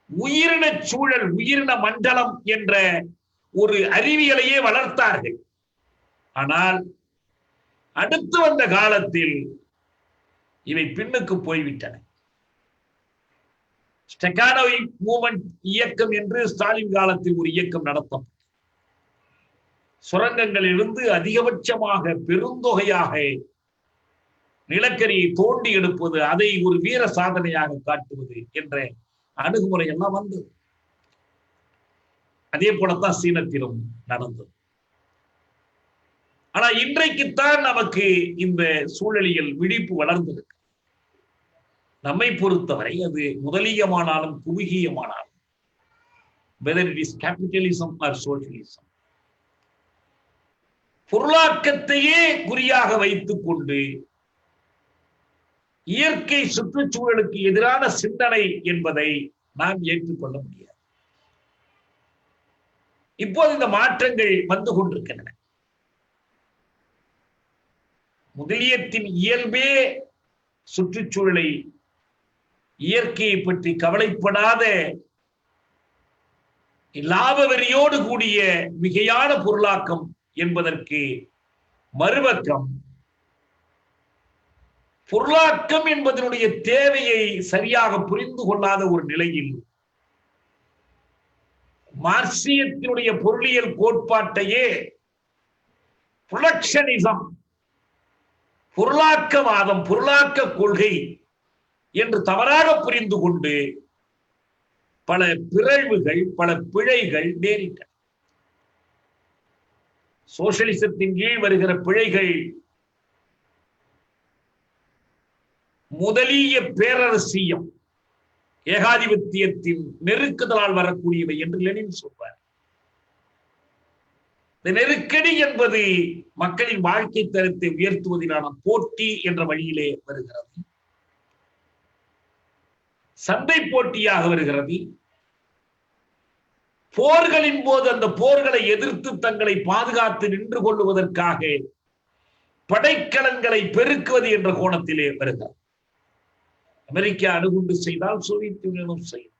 உயிரின சூழல், உயிரின மண்டலம் என்ற ஒரு அறிவியலையே வளர்த்தார்கள். ஆனால் அடுத்து வந்த காலத்தில் இவை பின்னுக்கு போய்விட்டன. ஸ்டெகானோவிக் மூவ்மெண்ட் இயக்கம் என்று ஸ்டாலின் காலத்தில் ஒரு இயக்கம் நடத்தப்பட்டது. சுரங்கங்களிலிருந்து அதிகபட்சமாக பெருந்தொகையாக நிலக்கரியை தோண்டி எடுப்பது, அதை ஒரு வீர சாதனையாக காட்டுவது என்ற அணுகுமுறை எல்லாம் வந்தது. அதே போலத்தான் சீனத்திலும் நடந்தது. ஆனா இன்றைக்குத்தான் நமக்கு இந்த சூழலியல் விழிப்பு வளர்ந்திருக்கு. நம்மை பொறுத்தவரை அது முதலியமானாலும் குறுகியமானாலும், whether it is capitalism or socialism, பொருளாக்கத்தையே குறியாக வைத்துக் கொண்டு இயற்கை சுற்றுச்சூழலுக்கு எதிரான சிந்தனை என்பதை நாம் ஏற்றுக்கொள்ள முடியாது. இப்போது இந்த மாற்றங்கள் வந்து கொண்டிருக்கின்றன. முதலியத்தின் இயல்பே சுற்றுச்சூழலை, இயற்கையை பற்றி கவலைப்படாத லாப வெறியோடு கூடிய மிகையான பொருளாக்கம் என்பதற்கு மறுபக்கம் பொருளாக்கம் என்பதனுடைய தேவையை சரியாக புரிந்து கொள்ளாத ஒரு நிலையில் மார்க்சியத்தினுடைய பொருளியல் கோட்பாட்டையே புரொடக்ஷனிசம், பொருளாக்கவாதம், பொருளாக்க கொள்கை என்று தவறாக புரிந்து கொண்டு பல பிறழ்வுகள், பல பிழைகள் நேரிட்டன. சோசியலிசத்தின் கீழ் வருகிற பிழைகள் முதலிய பேரரசியம், ஏகாதிபத்தியத்தின் நெருக்குதலால் வரக்கூடியவை என்று லெனின் சொல்வார். இந்த நெருக்கடி என்பது மக்களின் வாழ்க்கை தரத்தை உயர்த்துவதிலான போட்டி என்ற வழியிலே வருகிறது, சந்தை போட்டியாக வருகிறது. போர்களின் போது அந்த போர்களை எதிர்த்து தங்களை பாதுகாத்து நின்று கொள்வதற்காக படைக்கலன்களை பெருக்குவது என்ற கோணத்திலே வருகிறது. அமெரிக்கா அணுகுண்டு செய்தால் சோவியத் யூனியனும் செய்யும்.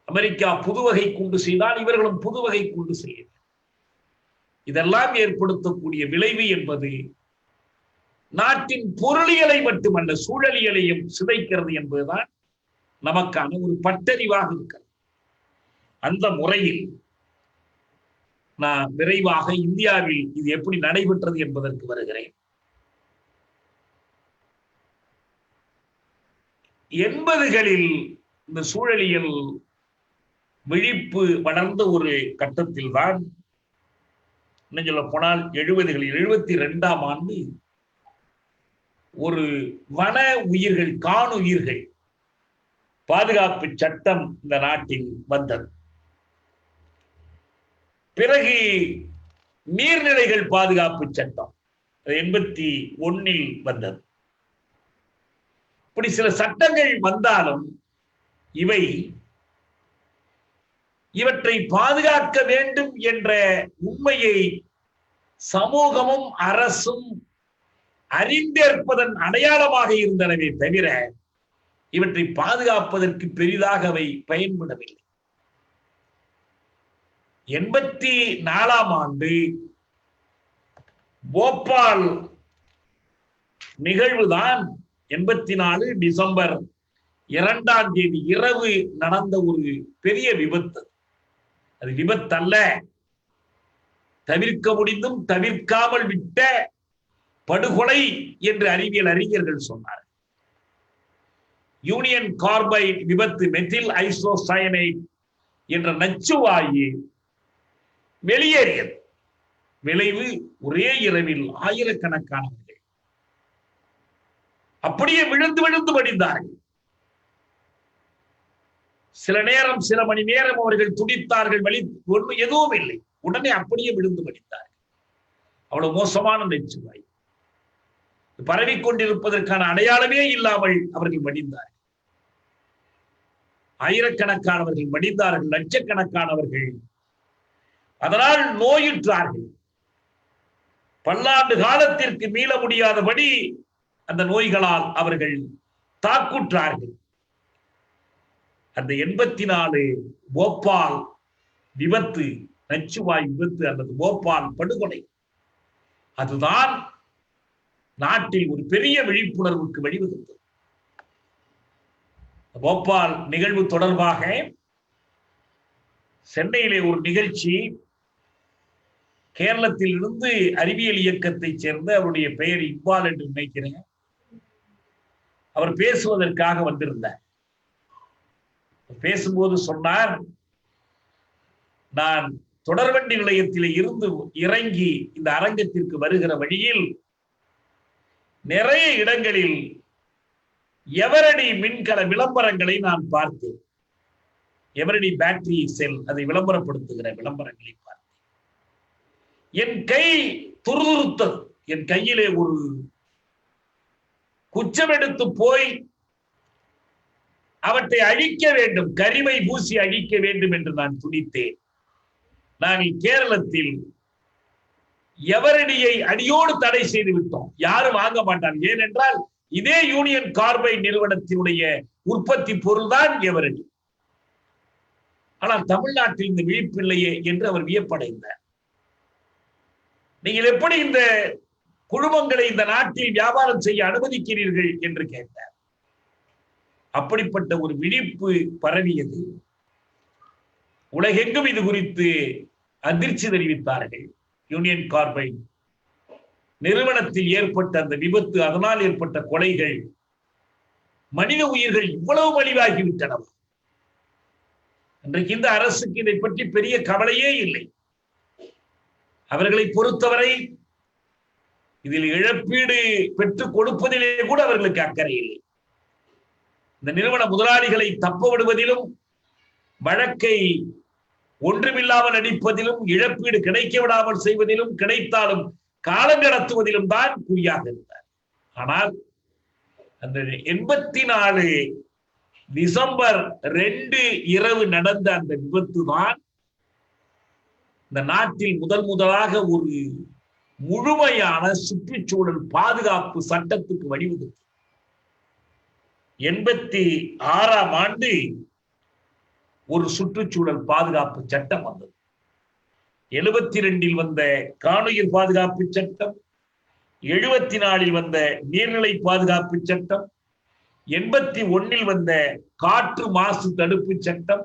அமெரிக்கா புதுவகை குண்டு செய்தால் இவர்களும் புதுவகை குண்டு செய்யும். இதெல்லாம் ஏற்படுத்தக்கூடிய விளைவு என்பது நாட்டின் பொருளியலை மட்டுமல்ல, சூழலியலையும் சிதைக்கிறது என்பதுதான் நமக்கான ஒரு பட்டறிவாக இருக்கிறது. அந்த முறையில் நான் விரைவாக இந்தியாவில் இது எப்படி நடைபெற்றது என்பதற்கு வருகிறேன். 80களில் இந்த சூழலியல் விழிப்பு வளர்ந்த ஒரு கட்டத்தில் தான், இன்னும் சொல்ல போனால் 70களில் 72ஆம் ஆண்டு ஒரு வன உயிர்கள், காணுயிர்கள் பாதுகாப்பு சட்டம் இந்த நாட்டில் வந்தது. பிறகு நீர்நிலைகள் பாதுகாப்பு சட்டம் 81இல் வந்தது. இப்படி சில சட்டங்கள் வந்தாலும் இவற்றை பாதுகாக்க வேண்டும் என்ற உண்மையை சமூகமும் அரசும் அறிந்தேற்பதன் அடையாளமாக இருந்தனவே தவிர இவற்றை பாதுகாப்பதற்கு பெரிதாக அவை பயன்படவில்லை. 84ஆம் ஆண்டு போபால் நிகழ்வுதான் 84 டிசம்பர் 2ஆம் தேதி இரவு நடந்த ஒரு பெரிய விபத்து. அது விபத்தல்ல, தவிர்க்க முடிந்தும் தவிர்க்காமல் விட்ட படுகொலை என்று அறிவியல் அறிஞர்கள் சொன்னார். யூனியன் கார்பைட் விபத்து, மெத்தில் ஐசோசயனைட் என்ற நச்சுவாயு வெளியேறியது. விளைவு ஒரே இரவில் ஆயிரக்கணக்கானவர்கள் அப்படியே விழுந்து விழுந்து மடிந்தார்கள். சில நேரம், சில மணி நேரம் அவர்கள் துடித்தார்கள், வலி ஒன்றும் எதுவும் இல்லை, உடனே அப்படியே விழுந்து மடித்தார்கள். அவ்வளவு மோசமான நச்சுவாயு பரவிக்கொண்டிருப்பதற்கான அடையாளமே இல்லாமல் அவர்கள் மடிந்தார்கள். ஆயிரக்கணக்கானவர்கள் மடிந்தார்கள், லட்சக்கணக்கானவர்கள் அதனால் நோயுற்றார்கள். பல்லாண்டு காலத்திற்கு மீள முடியாதபடி அந்த நோய்களால் அவர்கள் தாக்குற்றார்கள். அந்த 84 போபால் விபத்து, நச்சுவாய் விபத்து அல்லது போபால் படுகொலை, அதுதான் நாட்டில் ஒரு பெரிய விழிப்புணர்வுக்கு வழிவகுத்தது. போபால் நிகழ்வு தொடர்பாக சென்னையிலே ஒரு நிகழ்ச்சி, கேரளத்தில் இருந்து அறிவியல் இயக்கத்தை சேர்ந்த, அவருடைய பெயர் இக்பால் என்று நினைக்கிறேன், அவர் பேசுவதற்காக வந்திருந்தார். பேசும்போது சொன்னார், நான் தொடர்வண்டி நிலையத்திலே இருந்து இறங்கி இந்த அரங்கத்திற்கு வருகிற வழியில் நிறைய இடங்களில் எவரடி மின்கல விளம்பரங்களை நான் பார்த்தேன். எவரடி பேட்டரி செல், அதை விளம்பரப்படுத்துகிற விளம்பரங்களை பார்த்தேன். என் கை துருதுருத்தது. என் கையிலே ஒரு குச்சம் எடுத்து போய் அவற்றை அழிக்க வேண்டும், கரிமை பூசி அழிக்க வேண்டும் என்று நான் துடித்தேன். நாங்கள் கேரளத்தில் எவரடியை அடியோடு தடை செய்து விட்டோம். யாரும் வாங்க மாட்டாங்க. ஏனென்றால் இதே யூனியன் கார்பைட் நிறுவனத்தினுடைய உற்பத்தி பொருள் தான் எவரடி. ஆனால் தமிழ்நாட்டில் இந்த விழிப்பில்லையே என்று அவர் வியப்படைந்தார். நீங்கள் எப்படி இந்த குழுமங்களை இந்த நாட்டில் வியாபாரம் செய்ய அனுமதிக்கிறீர்கள் என்று கேட்டார். அப்படிப்பட்ட ஒரு விழிப்பு பரவியது. உலகெங்கும் இது குறித்து அதிர்ச்சி தெரிவித்தார்கள். யூனியன் கார்பைட் நிறுவனத்தில் ஏற்பட்ட அந்த விபத்து, அதனால் ஏற்பட்ட கொலைகள், மனித உயிர்கள் இவ்வளவு மலிவாகிவிட்டன. இன்றைக்கு இந்த அரசுக்கு இதை பற்றி பெரிய கவலையே இல்லை. அவர்களை பொறுத்தவரை இதில் இழப்பீடு பெற்றுக் கொடுப்பதிலே கூட அவர்களுக்கு அக்கறை இல்லை. இந்த நிறுவன முதலாளிகளை தப்ப விடுவதிலும், வழக்கை ஒன்றுமில்லாமல் நடிப்பதிலும், இழப்பீடு கிடைக்க விடாமல் செய்வதிலும், கிடைத்தாலும் காலம் கடத்துவதிலும் தான் குறியாக இருந்தார். ஆனால் அந்த 84 டிசம்பர் 2 இரவு நடந்த அந்த விபத்து தான் இந்த நாட்டில் முதலாக ஒரு முழுமையான சுற்றுச்சூழல் பாதுகாப்பு சட்டத்துக்கு வழிவகுத்தது. 86ஆம் ஆண்டு ஒரு சுற்றுச்சூழல் பாதுகாப்பு சட்டம் வந்தது. 72 வந்த காணுயிர் பாதுகாப்பு சட்டம், 74 வந்த நீர்நிலை பாதுகாப்பு சட்டம், 81 வந்த காற்று மாசு தடுப்பு சட்டம்,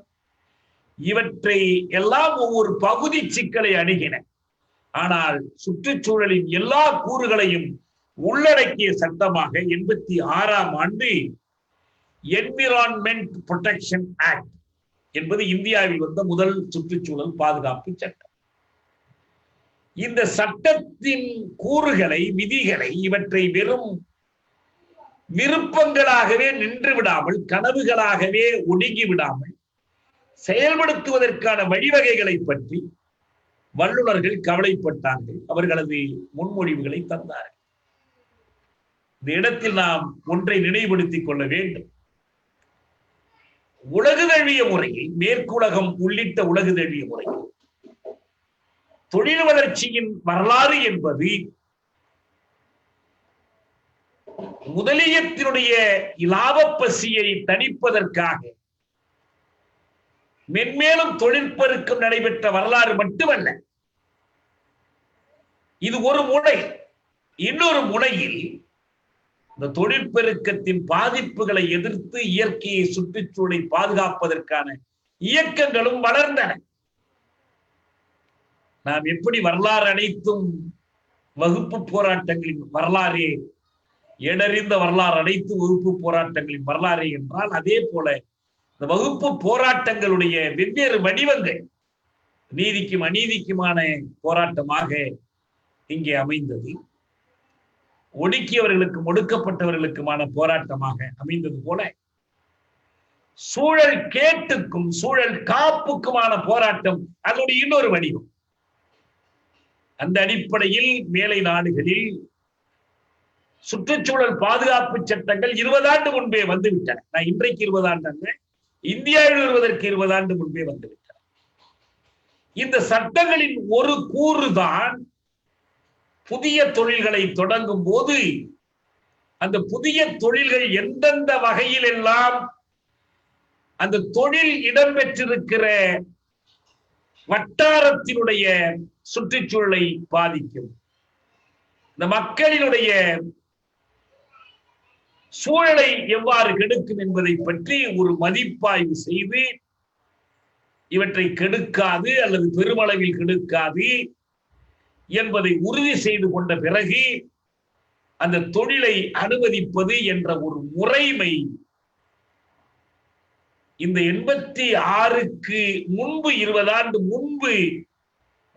இவற்றை எல்லாம் ஒவ்வொரு பகுதி சிக்கலை அணுகின. ஆனால் சுற்றுச்சூழலின் எல்லா கூறுகளையும் உள்ளடக்கிய சட்டமாக 86ஆம் ஆண்டு என்விரான்மெண்ட் புரொடெக்ஷன் ஆக்ட் என்பது இந்தியாவில் வந்த முதல் சுற்றுச்சூழல் பாதுகாப்பு சட்டம். இந்த சட்டத்தின் கூறுகளை, விதிகளை, இவற்றை வெறும் விருப்பங்களாகவே நின்று விடாமல், கனவுகளாகவே ஒடுங்கி விடாமல் செயல்படுத்துவதற்கான வழிவகைகளை பற்றி வல்லுநர்கள் கவலைப்பட்டார்கள். அவர்களது முன்மொழிவுகளை தந்தார்கள். இந்த இடத்தில் நாம் ஒன்றை நினைவுபடுத்திக் கொள்ள வேண்டும். உலகு தழுவிய முறையில், மேற்குலகம் உள்ளிட்ட உலகு தழுவிய முறையில் தொழில் வளர்ச்சியின் வரலாறு என்பது முதலியத்தினுடைய இலாபப் பசியை தணிப்பதற்காக மென்மேலும் தொழிற்பெருக்கம் நடைபெற்ற வரலாறு மட்டுமல்ல. இது ஒரு முனை. இன்னொரு முனையில் இந்த தொழிற்பெருக்கத்தின் பாதிப்புகளை எதிர்த்து இயற்கையை, சுற்றுச்சூழலை பாதுகாப்பதற்கான இயக்கங்களும் வளர்ந்தன. நாம் எப்படி வரலாறு அனைத்தும் வகுப்பு போராட்டங்களின் வரலாறே, எடறிந்த வரலாறு அனைத்து வகுப்பு போராட்டங்களின் வரலாறு என்றால், அதே போல இந்த வகுப்பு போராட்டங்களுடைய வெவ்வேறு வடிவங்கள் நீதிக்கும் அநீதிக்குமான போராட்டமாக இங்கே அமைந்தது. ஒடுக்கியவர்களுக்கும் ஒடுக்கப்பட்டவர்களுக்குமான போராட்டமாக அமைந்தது போல சூழல் கேட்டுக்கும் சூழல் காப்புக்குமான போராட்டம் அதனுடைய இன்னொரு வடிவம். அந்த அடிப்படையில் மேலை நாடுகளில் சுற்றுச்சூழல் பாதுகாப்பு சட்டங்கள் 20 ஆண்டு முன்பே வந்துவிட்டன. நான் இன்றைக்கு 20 ஆண்டு அல்ல, இந்தியாவில் வருவதற்கு 20 ஆண்டு முன்பே வந்துவிட்டன. இந்த சட்டங்களின் ஒரு கூறுதான் புதிய தொழில்களை தொடங்கும் போது அந்த புதிய தொழில்கள் எந்தெந்த வகையில் எல்லாம் அந்த தொழில் இடம்பெற்றிருக்கிற வட்டாரத்தினுடைய சுற்றுச்சூழலை பாதிக்கும், இந்த மக்களினுடைய சூழலை எவ்வாறு கெடுக்கும் என்பதை பற்றி ஒரு மதிப்பாய்வு செய்து இவற்றை கெடுக்காது அல்லது பெருமளவில் கெடுக்காது என்பதை உறுதி செய்து கொண்ட பிறகு அந்த தொழிலை அனுமதிப்பது என்ற ஒரு முறைமை இந்த 86க்கு முன்பு, 20 ஆண்டு முன்பு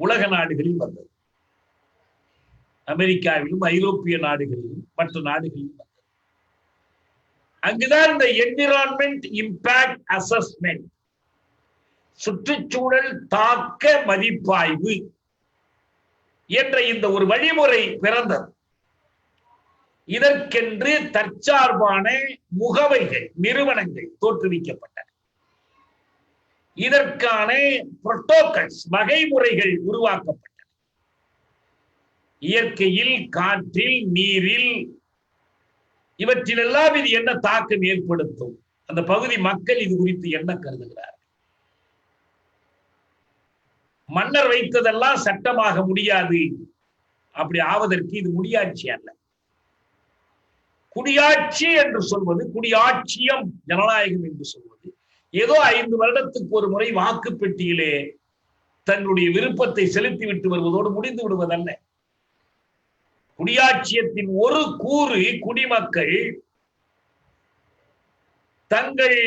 உலக நாடுகளில் வந்தது. அமெரிக்காவிலும் ஐரோப்பிய நாடுகளிலும் மற்ற நாடுகளிலும் வந்தது. அங்குதான் இந்த என்விரான்மெண்ட் இம்பாக்ட் அசஸ்மெண்ட், சுற்றுச்சூழல் தாக்க மதிப்பாய்வு என்ற இந்த ஒரு வழிமுறை பிறந்தது. இதற்கென்று தற்சார்பான முகமைகள், நிறுவனங்கள் தோற்றுவிக்கப்பட்டன. இதற்கான புரோட்டோகால்ஸ், வகைமுறைகள் உருவாக்கப்பட்டன. இயற்கையில், காற்றில், நீரில், இவற்றிலெல்லாம் இது என்ன தாக்கம் ஏற்படுத்தும், அந்த பகுதி மக்கள் இது குறித்து என்ன கருதுகிறார். மன்னர் வைத்ததெல்லாம் சட்டமாக முடியாது, அப்படி ஆவதற்கு இது முடியாட்சி அல்ல. குடியாட்சி என்று சொல்வது, குடியாட்சியம், ஜனநாயகம் என்று சொல்வது ஏதோ 5 வருடத்துக்கு ஒரு முறை வாக்கு பெட்டியிலே தன்னுடைய விருப்பத்தை செலுத்திவிட்டு வருவதோடு முடிந்து விடுவதல்ல. குடியாட்சியத்தின் ஒரு கூறு குடிமக்கள் தங்கள்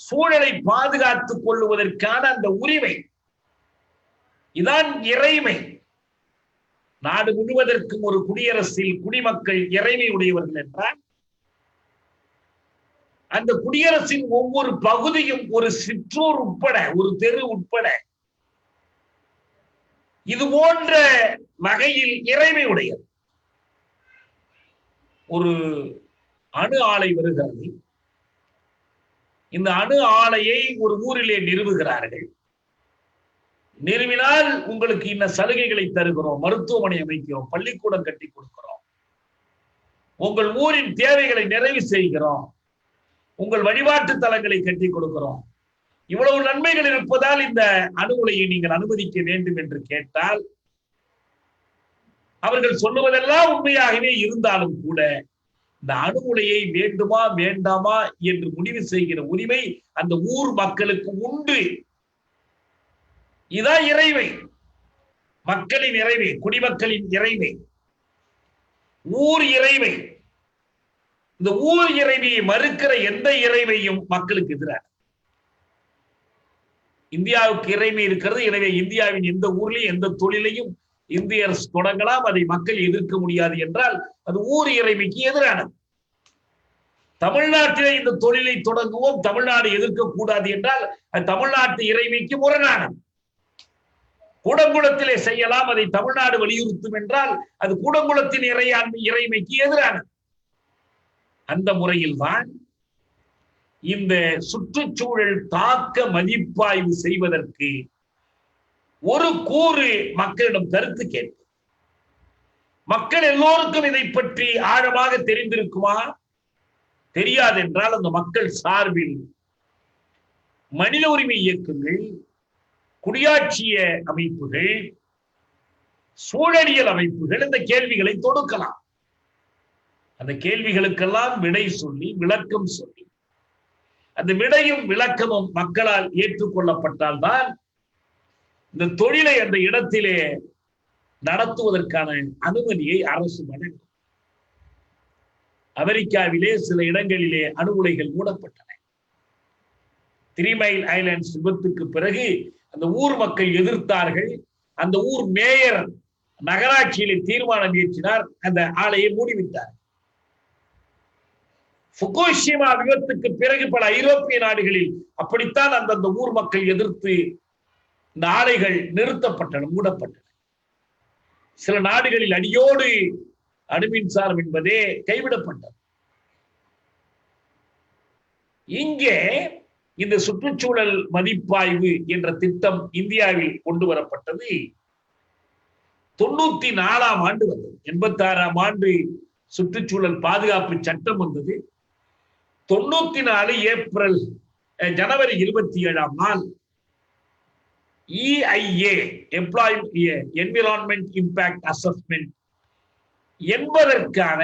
சூழலை பாதுகாத்துக் கொள்வதற்கான அந்த உரிமை. இதான் இறைமை. நாடு முழுவதற்கும் ஒரு குடியரசில் குடிமக்கள் இறைமை உடையவர்கள் என்றால் அந்த குடியரசின் ஒவ்வொரு பகுதியும், ஒரு சிற்றூர் உட்பட, ஒரு தெரு உட்பட, இது போன்ற வகையில் இறைமை உடையது. ஒரு அணு ஆலை வருகிறது. இந்த அணு ஆலையை ஒரு ஊரிலே நிறுவுகிறார்கள். நிறுவினால் உங்களுக்கு இன்ன சலுகைகளை தருகிறோம், மருத்துவமனை அமைக்கிறோம், பள்ளிக்கூடம் கட்டி கொடுக்கிறோம், உங்கள் ஊரின் தேவைகளை நிறைவு செய்கிறோம், உங்கள் வழிபாட்டு தலங்களை கட்டி கொடுக்கிறோம், இவ்வளவு நன்மைகள் இருப்பதால் இந்த அணு உலையை நீங்கள் அனுமதிக்க வேண்டும் என்று கேட்டால் அவர்கள் சொல்லுவதெல்லாம் உண்மையாகவே இருந்தாலும் கூட இந்த அணு உலையை வேண்டுமா வேண்டாமா என்று முடிவு செய்கிற உரிமை அந்த ஊர் மக்களுக்கு உண்டு. இதான் இறைமை, மக்களின் இறைமை, குடிமக்களின் இறைமை, ஊர் இறைமை. இந்த ஊர் இறைமையை மறுக்கிற எந்த இறைமையும் மக்களுக்கு எதிராக. இந்தியாவுக்கு இறைமை இருக்கிறது, எனவே இந்தியாவின் எந்த ஊர்லையும் எந்த தொழிலையும் இந்திய அரசு தொடங்கலாம், அதை மக்கள் எதிர்க்க முடியாது என்றால் அது ஊர் இறைமைக்கு எதிரானது. தமிழ்நாட்டிலே இந்த தொழிலை தொடங்குவோம், தமிழ்நாடு எதிர்க்க கூடாது என்றால் அது தமிழ்நாட்டு இறைமைக்கு முரணானது. கூடங்குளத்திலே செய்யலாம், அதை தமிழ்நாடு வலியுறுத்தும் என்றால் அது கூடங்குளத்தின் இறைமைக்கு எதிரானது. அந்த முறையில் தான் இந்த சுற்றுச்சூழல் தாக்க மதிப்பாய்வு செய்வதற்கு ஒரு கூறு மக்களிடம் கருத்து கேட்பது. மக்கள் எல்லோருக்கும் இதை பற்றி ஆழமாக தெரிந்திருக்குமா? தெரியாது என்றால் அந்த மக்கள் சார்பில் மனித உரிமை இயக்கங்கள், குடியாட்சிய அமைப்புகள், சூழலியல் அமைப்புகள் இந்த கேள்விகளை தொடுக்கலாம். அந்த கேள்விகளுக்கெல்லாம் விடை சொல்லி விளக்கம் சொல்லி அந்த விடையும் விளக்கமும் மக்களால் ஏற்றுக்கொள்ளப்பட்டால்தான் இந்த தொழிலை அந்த இடத்திலே நடத்துவதற்கான அனுமதியை அரசு வழங்கும். அமெரிக்காவிலே சில இடங்களிலே அணு உலைகள் மூடப்பட்டன. 3 மைல் ஐலண்ட்ஸ் விபத்துக்கு பிறகு அந்த ஊர் மக்கள் எதிர்த்தார்கள். அந்த ஊர் மேயர் நகராட்சியிலே தீர்மானம் இயற்றினார், அந்த ஆலையை மூடிவிட்டார். ஃபுகுஷிமா விபத்துக்கு பிறகு பல ஐரோப்பிய நாடுகளில் அப்படித்தான் அந்தந்த ஊர் மக்கள் எதிர்த்து இந்த ஆலைகள் நிறுத்தப்பட்டன, மூடப்பட்டன. சில நாடுகளில் அடியோடு அணுமின்சாரம் என்பதே கைவிடப்பட்டது. இங்கே இந்த சுற்றுச்சூழல் மதிப்பாய்வு என்ற திட்டம் இந்தியாவில் கொண்டு வரப்பட்டது 94ஆம் ஆண்டு வந்தது. 86ஆம் ஆண்டு சுற்றுச்சூழல் பாதுகாப்பு சட்டம் வந்தது. 94 ஜனவரி 27ஆம் நாள் EIA என்விரான்மெண்ட் இம்பாக்ட் அசஸ்மெண்ட் என்பதற்கான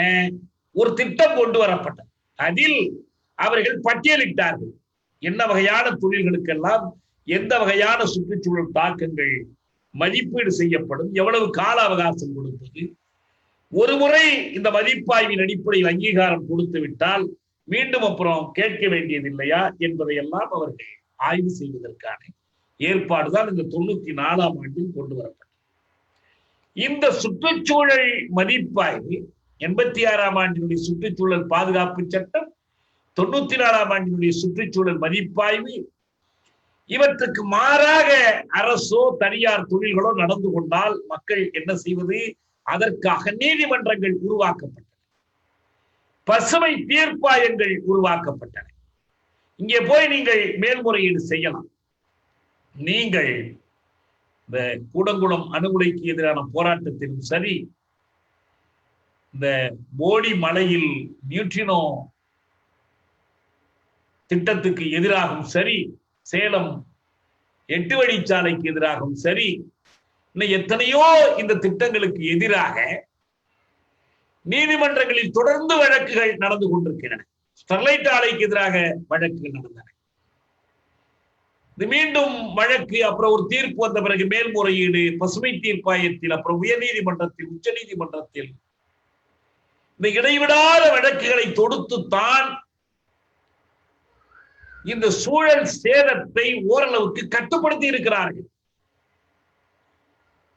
ஒரு திட்டம் கொண்டு வரப்பட்டது. அதில் அவர்கள் பட்டியலிட்டார்கள் என்ன வகையான தொழில்களுக்கெல்லாம் எந்த வகையான சுற்றுச்சூழல் தாக்கங்கள் மதிப்பீடு செய்யப்படும், எவ்வளவு கால அவகாசம் கொடுப்பது, ஒரு முறை இந்த மதிப்பாய்வின் அடிப்படையில் அங்கீகாரம் கொடுத்து விட்டால் மீண்டும் அப்புறம் கேட்க வேண்டியதில்லையா என்பதையெல்லாம் அவர்கள் ஆய்வு செய்வதற்கான ஏற்பாடுதான் இந்த 94ஆம் ஆண்டில் கொண்டு வரப்பட்டது. இந்த சுற்றுச்சூழல் மதிப்பாய்வு 86ஆம் ஆண்டினுடைய சுற்றுச்சூழல் பாதுகாப்பு சட்டம், 94ஆம் ஆண்டினுடைய சுற்றுச்சூழல் மதிப்பாய்வு, இவற்றுக்கு மாறாக அரசோ தனியார் தொழில்களோ நடந்து கொண்டால் மக்கள் என்ன செய்வது? அதற்காக நீதிமன்றங்கள் உருவாக்கப்பட்டன, பசுமை தீர்ப்பாயங்கள் உருவாக்கப்பட்டன. இங்கே போய் நீங்கள் மேல்முறையீடு செய்யலாம். நீங்கள் இந்த கூடங்குளம் அணு உலைக்கு எதிரான போராட்டத்திலும் சரி, இந்த போடி மலையில் நியூட்ரினோ திட்டத்துக்கு எதிராகவும் சரி, சேலம் 8 வழிச்சாலைக்கு எதிராகவும் சரி, இன்னும் எத்தனையோ இந்த திட்டங்களுக்கு எதிராக நீதிமன்றங்களில் தொடர்ந்து வழக்குகள் நடந்து கொண்டிருக்கின்றன. ஸ்டெர்லைட் ஆலைக்கு எதிராக வழக்குகள் நடந்தன. மீண்டும் வழக்கு, அப்புறம் ஒரு தீர்ப்பு வந்த பிறகு மேல்முறையீடு, பசுமை தீர்ப்பாயத்தில், அப்புறம் உயர் நீதிமன்றத்தில், உச்ச நீதிமன்றத்தில், இந்த இடைவிடாத வழக்குகளை தொடுத்துத்தான் இந்த சூழல் சேதத்தை ஓரளவுக்கு கட்டுப்படுத்தி இருக்கிறார்கள்.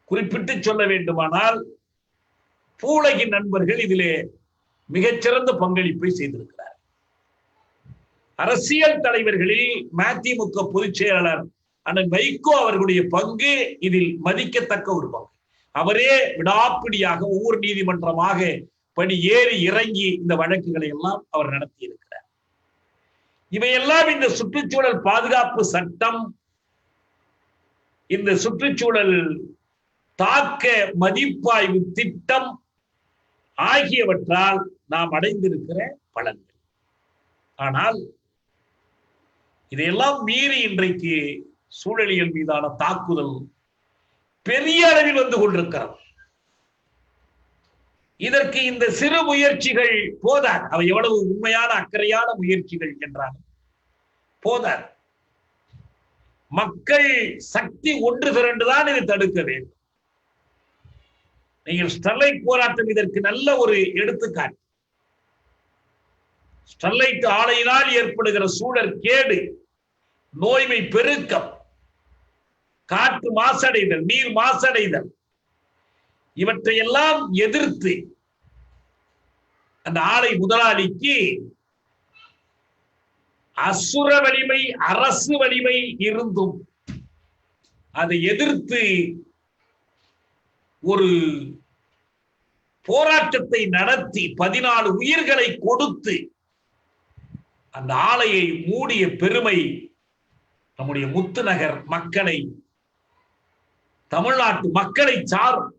குறிப்பிட்டு சொல்ல வேண்டுமானால் பூலகின் நண்பர்கள் இதிலே மிகச்சிறந்த பங்களிப்பை செய்திருக்கிறார். அரசியல் தலைவர்களில் மதிமுக பொதுச் செயலாளர் அண்ணன் வைகோ அவர்களுடைய பங்கு இதில் மதிக்கத்தக்க ஒரு பங்கு. அவரே விடாப்பிடியாக ஒவ்வொரு நீதிமன்றமாக படி ஏறி இறங்கி இந்த வழக்குகளை எல்லாம் அவர் நடத்தி இருக்கிறார். இவையெல்லாம் இந்த சுற்றுச்சூழல் பாதுகாப்பு சட்டம், இந்த சுற்றுச்சூழல் தாக்க மதிப்பாய்வு திட்டம் ஆகியவற்றால் நாம் அடைந்திருக்கிற பலன்கள். ஆனால் இதையெல்லாம் மீறி இன்றைக்கு சூழலியல் மீதான தாக்குதல் பெரிய அளவில் வந்து கொண்டிருக்கிறது. இதற்கு இந்த சிறு முயற்சிகள் போதாது. அவை எவ்வளவு உண்மையான அக்கறையான முயற்சிகள் என்றாலும் போதாது. மக்கள் சக்தி ஒன்று திரண்டுதான் இதை தடுக்க வேண்டும். நீங்கள் ஸ்டெர்லைட் போராட்டம் இதற்கு நல்ல ஒரு எடுத்துக்காட்டு. ஸ்டெர்லைட் ஆலையினால் ஏற்படுகிற சூழல் கேடு, நோய்மை பெருக்கம், காற்று மாசடைதல், நீர் மாசடைதல், இவற்றையெல்லாம் எதிர்த்து அந்த ஆலை முதலாளிக்கு அசுர வலிமை, அரசு வலிமை இருந்தும் அதை எதிர்த்து ஒரு போராட்டத்தை நடத்தி 14 உயிர்களை கொடுத்து அந்த ஆலையை மூடிய பெருமை நம்முடைய முத்துநகர் மக்களை, தமிழ்நாட்டு மக்களை சாரும்.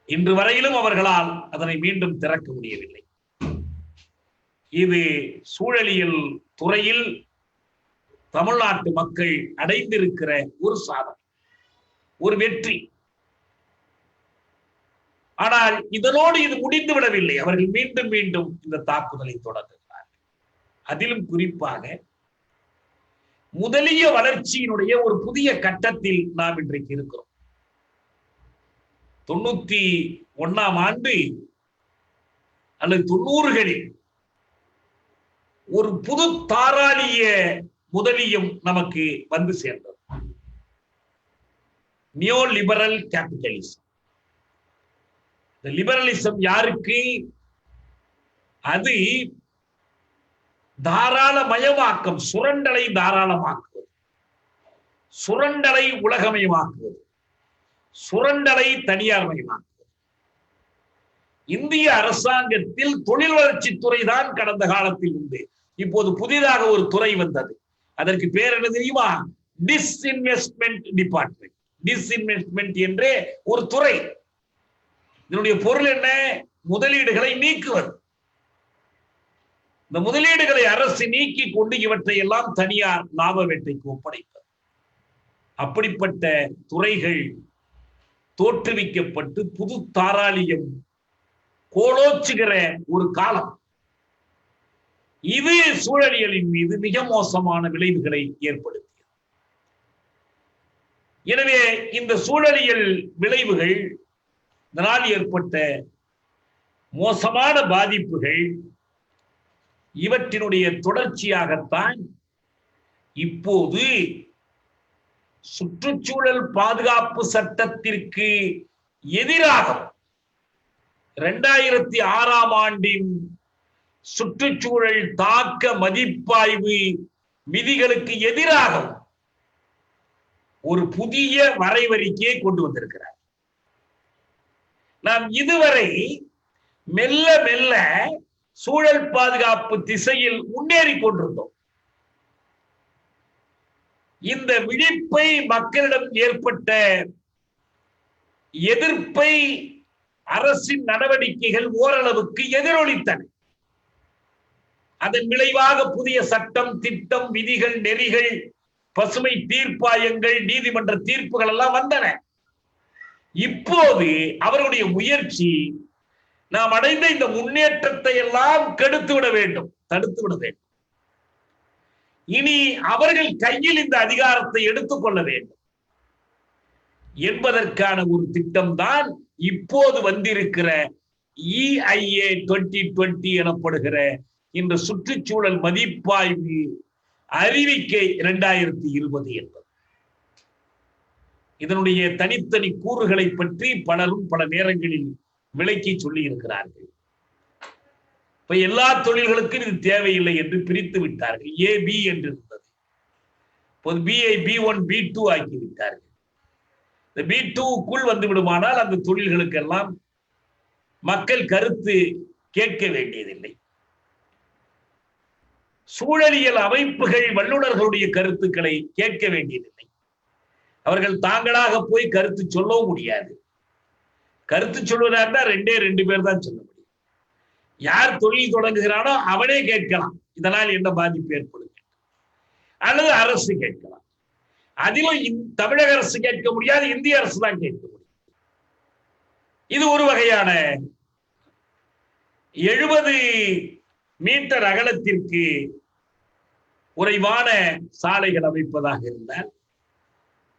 இன்று வரையிலும் அவர்களால் அதனை மீண்டும் திறக்க முடியவில்லை. இது சூழலியல் துறையில் தமிழ்நாட்டு மக்கள் அடைந்திருக்கிற ஒரு சாதனை, ஒரு வெற்றி. ஆனால் இதனோடு இது முடிந்து விடவில்லை. அவர்கள் மீண்டும் மீண்டும் இந்த தாக்குதலை தொடர்கிறார்கள். அதிலும் குறிப்பாக முதலிய வளர்ச்சியினுடைய ஒரு புதிய கட்டத்தில் நாம் இன்றைக்கு இருக்கிறோம். 91ஆம் ஆண்டு அல்லது 90களில் ஒரு புது தாராளிய முதலியம் நமக்கு வந்து சேர்ந்தது. Neo liberal capitalism. இந்த லிபரலிசம் யாருக்கு? அது தாராளமயமாக்கம், சுரண்டலை தாராளமாக்குவது, சுரண்டலை உலகமயமாக்குவது, சுரண்டலை தனியார்மயமாக்குவது. இந்திய அரசாங்கத்தில் தொழில் வளர்ச்சி துறை தான் கடந்த காலத்தில் உண்டு. இப்போது புதிதாக ஒரு துறை வந்தது. அதற்கு பேர் என்ன தெரியுமா? Disinvestment department. டிஸ்இன்வெஸ்ட்மெண்ட் என்றே ஒரு துறை. இதனுடைய பொருள் என்ன? முதலீடுகளை நீக்குவது. இந்த முதலீடுகளை அரசு நீக்கி கொண்டு இவற்றை எல்லாம் தனியார் லாப வேட்டைக்கு ஒப்படைப்பது. அப்படிப்பட்ட துறைகள் தோற்றுவிக்கப்பட்டு புது தாராளியம் கோலோச்சுகிற ஒரு காலம் இது. சூழலியலின் மீது மிக மோசமான விளைவுகளை ஏற்படுத்தியது. எனவே இந்த சூழலியல் விளைவுகள், இதனால் ஏற்பட்ட மோசமான பாதிப்புகள், இவற்றினுடைய தொடர்ச்சியாகத்தான் இப்போது சுற்றுச்சூழல் பாதுகாப்பு சட்டத்திற்கு எதிராக 2006ஆம் ஆண்டின் சுற்றுச்சூழல் தாக்க மதிப்பாய்வு விதிகளுக்கு எதிராக ஒரு புதிய வரைவறிக்கையை கொண்டு வந்திருக்கிறார். நாம் இதுவரை மெல்ல மெல்ல சூழல் பாதுகாப்பு திசையில் முன்னேறி கொண்டிருந்தோம். இந்த விழிப்பை, மக்களிடம் ஏற்பட்ட எதிர்ப்பை அரசின் நடவடிக்கைகள் ஓரளவுக்கு எதிரொலித்தன. அதன் விளைவாக புதிய சட்டம், திட்டம், விதிகள், நெறிகள், பசுமை தீர்ப்பாயங்கள், நீதிமன்ற தீர்ப்புகள் எல்லாம் வந்தன. இப்போது அவருடைய முயற்சி நாம் அடைந்த இந்த முன்னேற்றத்தை எல்லாம் கெடுத்து விட வேண்டும், தடுத்து விட வேண்டும். இனி அவர்கள் கையில் இந்த அதிகாரத்தை எடுத்துக்கொள்ள வேண்டும் என்பதற்கான ஒரு திட்டம் தான் இப்போது வந்திருக்கிற EIA 2020 எனப்படுகிற இந்த சுற்றுச்சூழல் மதிப்பாய்வு அறிவிக்கை 2020 என்பது. இதனுடைய தனித்தனி கூறுகளை பற்றி பலரும் பல நேரங்களில் விளக்கி சொல்லி இருக்கிறார்கள். இப்ப எல்லா தொழில்களுக்கும் இது தேவையில்லை என்று பிரித்து விட்டார்கள். AB என்று இருந்தது, இப்போது BI B1 B2 ஆக்கிவிட்டார்கள். இந்த B2க்குள் வந்து விடுமானால் அந்த தொழில்களுக்கெல்லாம் மக்கள் கருத்து கேட்க வேண்டியதில்லை. சூழலியல் அமைப்புகள் வல்லுநர்களுடைய கருத்துக்களை கேட்க வேண்டியதில்லை. அவர்கள் தாங்களாக போய் கருத்து சொல்லவும் முடியாது. கருத்து சொல்வதா இருந்தா 2 பேர் தான் சொல்ல முடியும். யார் தொழில் தொடங்குகிறானோ அவனே கேட்கலாம், இதனால் என்ன பாதிப்பு ஏற்படும், அல்லது அரசு கேட்கலாம். அதிலும் தமிழக அரசு கேட்க முடியாது, இந்திய அரசு தான் கேட்க முடியும். இது ஒரு வகையான 70 மீட்டர் அகலத்திற்கு குறைவான சாலைகள் அமைப்பதாக இருந்தால்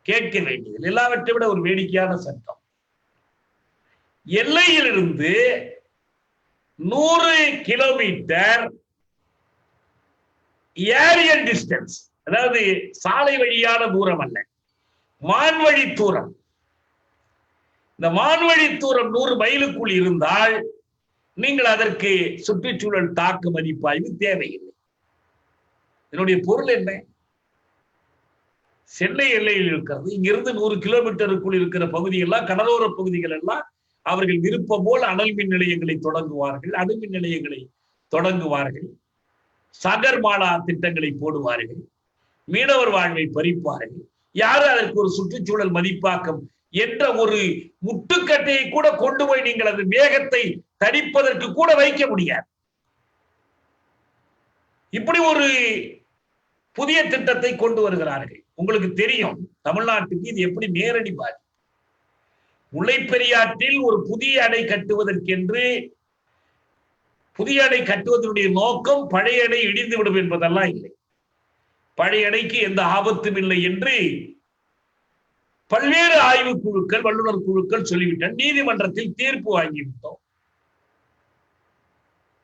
கேட்க வேண்டியது. எல்லாவற்றை விட ஒரு வேடிக்கையான சட்டம், எல்லையிலிருந்து 100 கிலோமீட்டர் ஏரியல் டிஸ்டன்ஸ், அதாவது சாலை வழியான தூரம் அல்ல, மான்வழி தூரம். இந்த மான்வழி தூரம் 100 மைலுக்குள் இருந்தால் நீங்கள் அதற்கு சுற்றுச்சூழல் தாக்க மதிப்பாய்வு தேவையில்லை. இதனுடைய பொருள் என்ன? சென்னை எல்லையில் இருக்கிறது, இங்கிருந்து 100 கிலோமீட்டருக்குள் இருக்கிற பகுதியெல்லாம், கடலோர பகுதிகள் எல்லாம் அவர்கள் விருப்பம் போல் அனல் மின் நிலையங்களை தொடங்குவார்கள், அணுமின் நிலையங்களை தொடங்குவார்கள். சகர்மாலா திட்டங்களை போடுவார்கள், மீனவர் வாழ்வை பறிப்பார்கள். யாரும் அதற்கு ஒரு சுற்றுச்சூழல் மதிப்பாக்கம் என்ற ஒரு முட்டுக்கட்டையை கூட கொண்டு போய் நீங்கள் அது வேகத்தை தடிப்பதற்கு கூட வைக்க முடியாது. இப்படி ஒரு புதிய திட்டத்தை கொண்டு வருகிறார்கள். உங்களுக்கு தெரியும் தமிழ்நாட்டுக்கு இது எப்படி நேரடி பாதி. முல்லைப்பெரியாற்றில் ஒரு புதிய அணை கட்டுவதற்கென்று, புதிய அணை கட்டுவதனுடைய நோக்கம் பழைய அணை இடிந்துவிடும் என்பதெல்லாம் இல்லை. பழைய அணைக்கு எந்த ஆபத்தும் இல்லை என்று பல்வேறு ஆய்வு குழுக்கள், வல்லுநர் குழுக்கள் சொல்லிவிட்டார். நீதிமன்றத்தில் தீர்ப்பு வாங்கிவிட்டோம்.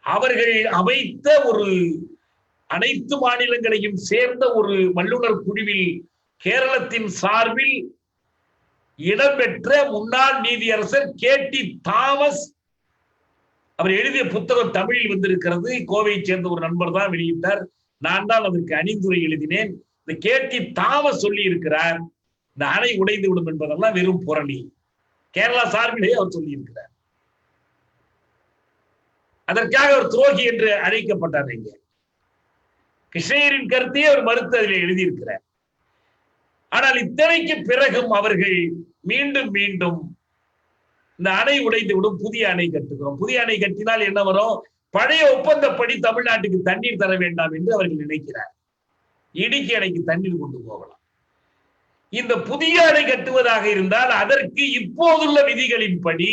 அவர்கள் அமைத்த ஒரு அனைத்து மாநிலங்களையும் சேர்ந்த ஒரு வல்லுநர் குழுவில் கேரளத்தின் சார்பில் இடம்பெற்ற முன்னாள் நீதியரசர் KT தாமஸ், அவர் எழுதிய புத்தகம் தமிழில் வந்திருக்கிறது. கோவையை சேர்ந்த ஒரு நண்பர் தான் வெளியிட்டார். நான் தான் அதற்கு அணிந்துரை எழுதினேன். இந்த KT தாமஸ் சொல்லி இருக்கிறார், இந்த அணை உடைந்து விடும் என்பதெல்லாம் வெறும் புரணி. கேரளா சார்பிலே அவர் சொல்லி இருக்கிறார். அதற்காக அவர் துரோகி என்று அழைக்கப்பட்டார். இங்க கிருஷ்ணகிரியின் கருத்தையே அவர் மறுத்து அதில் எழுதியிருக்கிறார். ஆனால் இத்தனைக்கு பிறகும் அவர்கள் மீண்டும் மீண்டும் இந்த அணை உடைந்து விடும், புதிய அணை கட்டுகிறோம். புதிய அணை கட்டினால் என்ன வரும்? பழைய ஒப்பந்தப்படி தமிழ்நாட்டுக்கு தண்ணீர் தர வேண்டாம் என்று அவர்கள் நினைக்கிறார். இடுக்கி அணைக்கு தண்ணீர் கொண்டு போகலாம். இந்த புதிய அணை கட்டுவதாக இருந்தால் அதற்கு இப்போதுள்ள விதிகளின்படி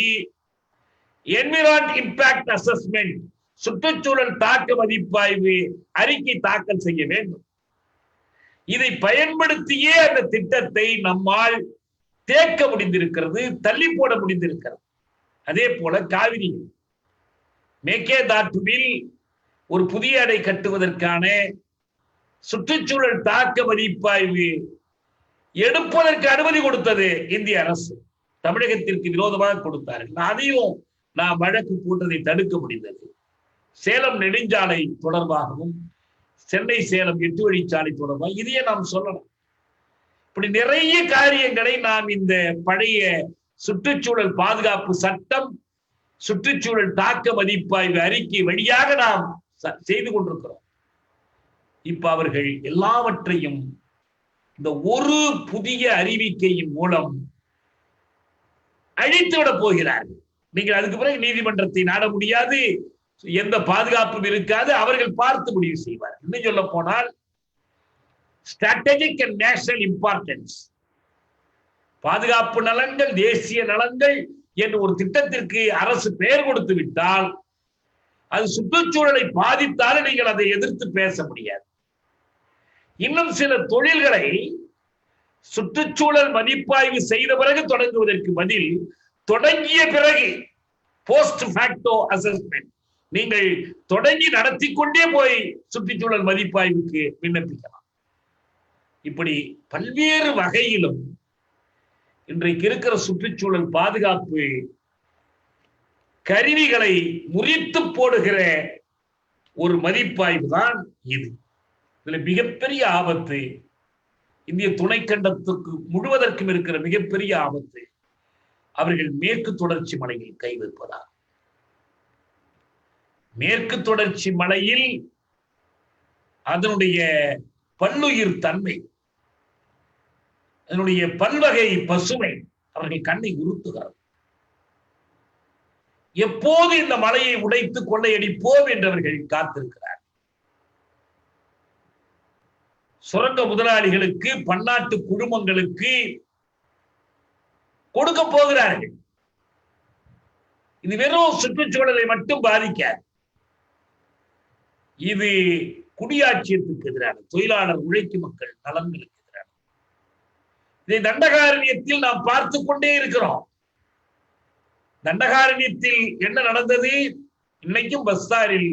என்விரான்மென்ட் இம்பாக்ட் அசஸ்மெண்ட், சுற்றுச்சூழல் தாக்க மதிப்பாய்வு அறிக்கை தாக்கல் செய்ய வேண்டும். இதை பயன்படுத்தியே அந்த திட்டத்தை நம்மால் தேக்க முடிந்திருக்கிறது, தள்ளி போட முடிந்திருக்கிறது. அதே போல காவிரி மேகேதாட்டுவில் ஒரு புதிய அணை கட்டுவதற்கான சுற்றுச்சூழல் தாக்க மதிப்பாய்வு எடுப்பதற்கு அனுமதி கொடுத்தது இந்திய அரசு. தமிழகத்திற்கு விரோதமாக கொடுத்தார்கள். அதையும் நான் வழக்கு போட்டதை தடுக்க முடிந்தது. சேலம் நெடுஞ்சாலை தொடர்பாகவும் சென்னை சேலம் 8 வழிச்சாலை தொடர்பாக இதையே நாம் சொல்லலாம். இப்படி நிறைய காரியங்களை நாம் இந்த பழைய சுற்றுச்சூழல் பாதுகாப்பு சட்டம், சுற்றுச்சூழல் தாக்க மதிப்பாய்வு அறிக்கை வழியாக நாம் செய்து கொண்டிருக்கிறோம். இப்ப அவர்கள் எல்லாவற்றையும் இந்த ஒரு புதிய அறிவிக்கையின் மூலம் அழித்துவிட போகிறார்கள். நீங்கள் அதுக்கு பிறகு நீதிமன்றத்தை நாட முடியாது, எந்த பாதுகாப்பும் இருக்காது. அவர்கள் பார்த்து முடிவு செய்வார். இன்னும் சொல்ல போனால் ஸ்ட்ராட்டஜிக் அண்ட் நேஷனல் இம்பார்ட்டன்ஸ், பாதுகாப்பு நலன்கள், தேசிய நலன்கள் என்று ஒரு திட்டத்திற்கு அரசு பெயர் கொடுத்து விட்டால் அது சுற்றுச்சூழலை பாதித்தாலும் நீங்கள் அதை எதிர்த்து பேச முடியாது. இன்னும் சில தொழில்களை சுற்றுச்சூழல் மதிப்பாய்வு செய்த பிறகு தொடங்குவதற்கு பதில் தொடங்கிய பிறகு போஸ்ட் ஃபேக்டோ அசஸ்மெண்ட், நீங்கள் தொடங்கி நடத்தி கொண்டே போய் சுற்றுச்சூழல் மதிப்பாய்வுக்கு விண்ணப்பிக்கலாம். இப்படி பல்வேறு வகையிலும் இன்றைக்கு இருக்கிற சுற்றுச்சூழல் பாதுகாப்பு கருவிகளை முறித்து போடுகிற ஒரு மதிப்பாய்வு தான் இது. இதுல மிகப்பெரிய ஆபத்து, இந்திய துணைக்கண்டத்துக்கு முழுவதற்கும் இருக்கிற மிகப்பெரிய ஆபத்து அவர்கள் மேற்கு தொடர்ச்சி மலையில் கை வைப்பதா. மேற்கு தொடர்ச்சி மலையில் அதனுடைய பல்லுயிர் தன்மை, அதனுடைய பல்வகை பசுமை அவர்கள் கண்ணை உறுத்துகிறார். எப்போது இந்த மலையை உடைத்து கொள்ளையடிப்போம் என்றவர்கள் காத்திருக்கிறார். சுரங்க முதலாளிகளுக்கு, பன்னாட்டு குழுமங்களுக்கு கொடுக்க போகிறார்கள். இது வெறும் சுற்றுச்சூழலை மட்டும் பாதிக்காது. இது குடியாட்சியத்துக்கு எதிரான, தொழிலாளர் உழைக்கும் மக்கள் நலன்களுக்கு எதிரான. இதை தண்டகாரண்யத்தில் நாம் பார்த்து கொண்டே இருக்கிறோம். தண்டகாரண்யத்தில் என்ன நடந்தது? இன்னைக்கும் பஸ்தாரில்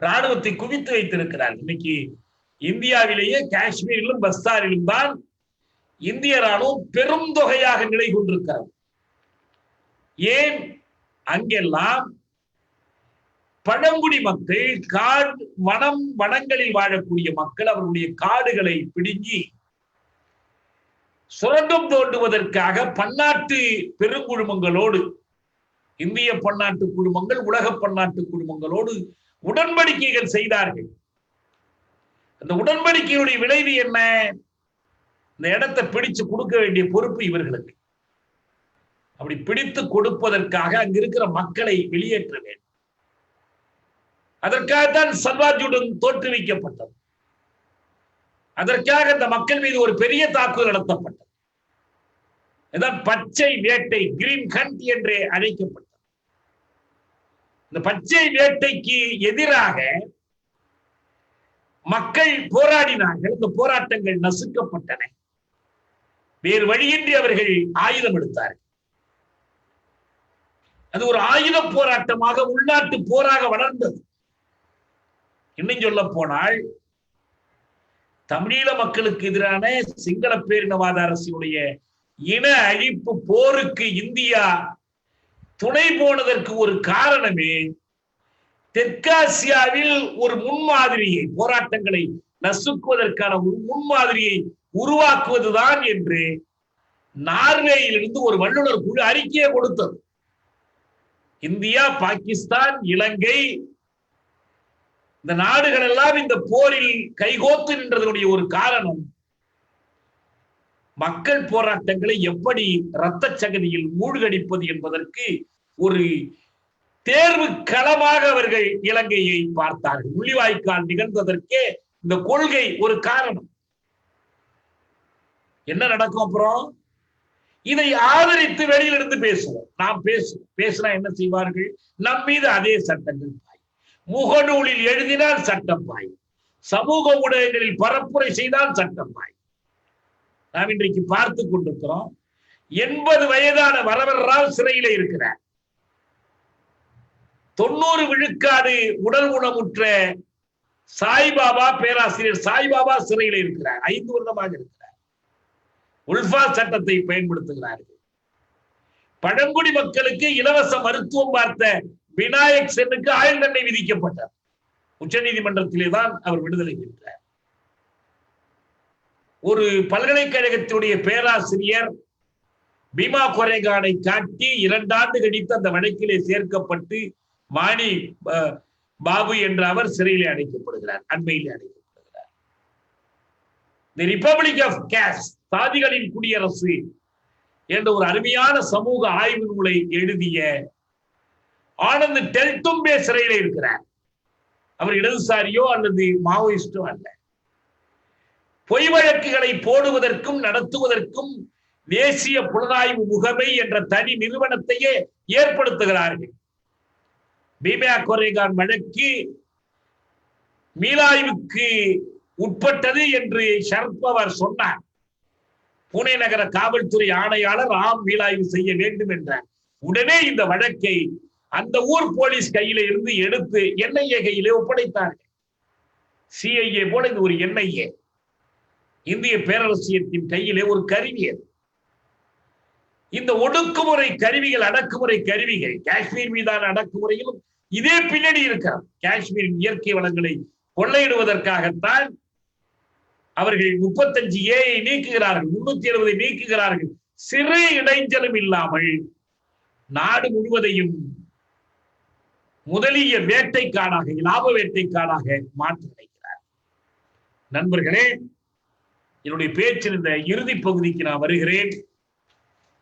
ராணுவத்தை குவித்து வைத்திருக்கிறார். இன்னைக்கு இந்தியாவிலேயே காஷ்மீரிலும் பஸ்தாரிலும் தான் இந்திய ராணுவம் பெரும் தொகையாக நிலை கொண்டிருக்கிறது. ஏன்? அங்கெல்லாம் பழங்குடி மக்கள், காடு வனங்களில் வாழக்கூடிய மக்கள் அவர்களுடைய காடுகளை பிடுங்கி சுரங்கம் தோண்டுவதற்காக பன்னாட்டு பெருங்குழுமங்களோடு, இந்திய பன்னாட்டு குழுமங்கள், உலக பன்னாட்டு குழுமங்களோடு உடன்படிக்கைகள் செய்தார்கள். அந்த உடன்படிக்கையுடைய விளைவு என்ன? இந்த இடத்தை பிடிச்சு கொடுக்க வேண்டிய பொறுப்பு இவர்களுக்கு. அப்படி பிடித்து கொடுப்பதற்காக அங்க இருக்கிற மக்களை வெளியேற்ற வேண்டும். அதற்காகத்தான் சல்வாஜுடன் தோற்றுவிக்கப்பட்டது. அதற்காக அந்த மக்கள் மீது ஒரு பெரிய தாக்குதல் நடத்தப்பட்டது. இதான் பச்சை வேட்டை, கிரீன் ஹண்ட் என்றே அழைக்கப்பட்டது. இந்த பச்சை வேட்டைக்கு எதிராக மக்கள் போராடினார்கள். இந்த போராட்டங்கள் நசுக்கப்பட்டன. வேறு வழியின்றி அவர்கள் ஆயுதம் எடுத்தார்கள். அது ஒரு ஆயுத போராட்டமாக, உள்நாட்டு போராக வளர்ந்தது. இன்னும் சொல்ல போனால், தமிழீழ மக்களுக்கு எதிரான சிங்கள பேரினவாத அரசினுடைய இன அழிப்பு போருக்கு இந்தியா துணை போனதற்கு ஒரு காரணமே தெற்காசியாவில் ஒரு முன்மாதிரியை, போராட்டங்களை நசுக்குவதற்கான ஒரு முன்மாதிரியை உருவாக்குவதுதான் என்று நார்வேயிலிருந்து ஒரு வல்லுநர் குழு அறிக்கையை கொடுத்தது. இந்தியா, பாகிஸ்தான், இலங்கை இந்த நாடுகள் எல்லாம் இந்த போரில் கைகோத்து நின்றதனுடைய ஒரு காரணம் மக்கள் போராட்டங்களை எப்படி இரத்த சகதியில் மூழ்கடிப்பது என்பதற்கு ஒரு தேர்வு களமாக அவர்கள் இலங்கையை பார்த்தார்கள். முள்ளிவாய்க்கால் நிகழ்ந்ததற்கே இந்த கொள்கை ஒரு காரணம். என்ன நடக்கும் அப்புறம்? இதை ஆதரித்து வெளியிலிருந்து பேசுவோம். நாம் பேசினா என்ன செய்வார்கள்? நம் மீது அதே சட்டங்கள் பாய். முகநூலில் எழுதினால் சட்டம் பாய். சமூக ஊடகங்களில் பரப்புரை செய்தால் சட்டம் பாய். நாம் இன்றைக்கு பார்த்து கொண்டிருக்கிறோம். 80 வயதான வரவர் ராவ் சிறையிலே இருக்கிறார். 90 விழுக்காடு உடல் ஊனமுற்ற சாய்பாபா, பேராசிரியர் சாய்பாபா சிறையில இருக்கிறார். 5 வருடமாக இருக்கிறார். உல்ஃபா சட்டத்தை பயன்படுத்துகிறார்கள். பழங்குடி மக்களுக்கு இலவச மருத்துவம் பார்த்த விநாயக் சென்னுக்கு ஆயுள் தண்டனை விதிக்கப்பட்டார். உச்ச நீதிமன்றத்திலே தான் அவர் விடுதலை பெற்றார். ஒரு பல்கலைக்கழகத்தினுடைய பேராசிரியர் பீமா கொரேகானை காட்டி 2 ஆண்டு கழித்து அந்த வழக்கிலே சேர்க்கப்பட்டு மாணி பாபு என்ற அவர் சிறையிலே அடைக்கப்படுகிறார். அண்மையிலே அடைக்கப்படுகிறார். தி ரிபப்ளிக் ஆஃப் காஸ்ட், சாதிகளின் குடியரசு என்ற ஒரு அருமையான சமூக ஆய்வு நூலை எழுதிய ஆனந்த் டெல்தும்பே சிறையிலே இருக்கிறார். அவர் இடதுசாரியோ அல்லது மாவோயிஸ்டோ அல்ல. பொய் வழக்குகளை போடுவதற்கும் நடத்துவதற்கும் தேசிய புலனாய்வு முகமை என்ற தனி நிறுவனத்தையே ஏற்படுத்துகிறார்கள். பீமா கொரேகான் வழக்கு மீளாய்வுக்கு உட்பட்டது என்று ஷரத் பவார் சொன்னார். புனே நகர காவல்துறை ஆணையாளர் மீளாய்வு செய்ய வேண்டும் என்றார். உடனே இந்த வழக்கை அந்த ஊர் போலீஸ் கையில இருந்து எடுத்து NIA கையிலே ஒப்படைத்தார்கள். CIA போல இது ஒரு NIA, இந்திய பேரரசியத்தின் கையிலே ஒரு கருவி. இந்த ஒடுக்குமுறை கருவிகள், அடக்குமுறை கருவிகள், காஷ்மீர் மீதான அடக்குமுறையிலும் இதே பின்னணி இருக்கிறார். காஷ்மீரின் இயற்கை வளங்களை கொள்ளையிடுவதற்காகத்தான் அவர்கள் 35A நீக்குகிறார்கள், 370 நீக்குகிறார்கள். சிறு இடைஞ்சலும் இல்லாமல் நாடு முழுவதையும் முதலிய வேட்டைக்காடாக, லாப வேட்டைக்காடாக மாற்றி நினைக்கிறார். நண்பர்களே, என்னுடைய பேச்சின் இந்த இறுதி பகுதிக்கு நான் வருகிறேன்.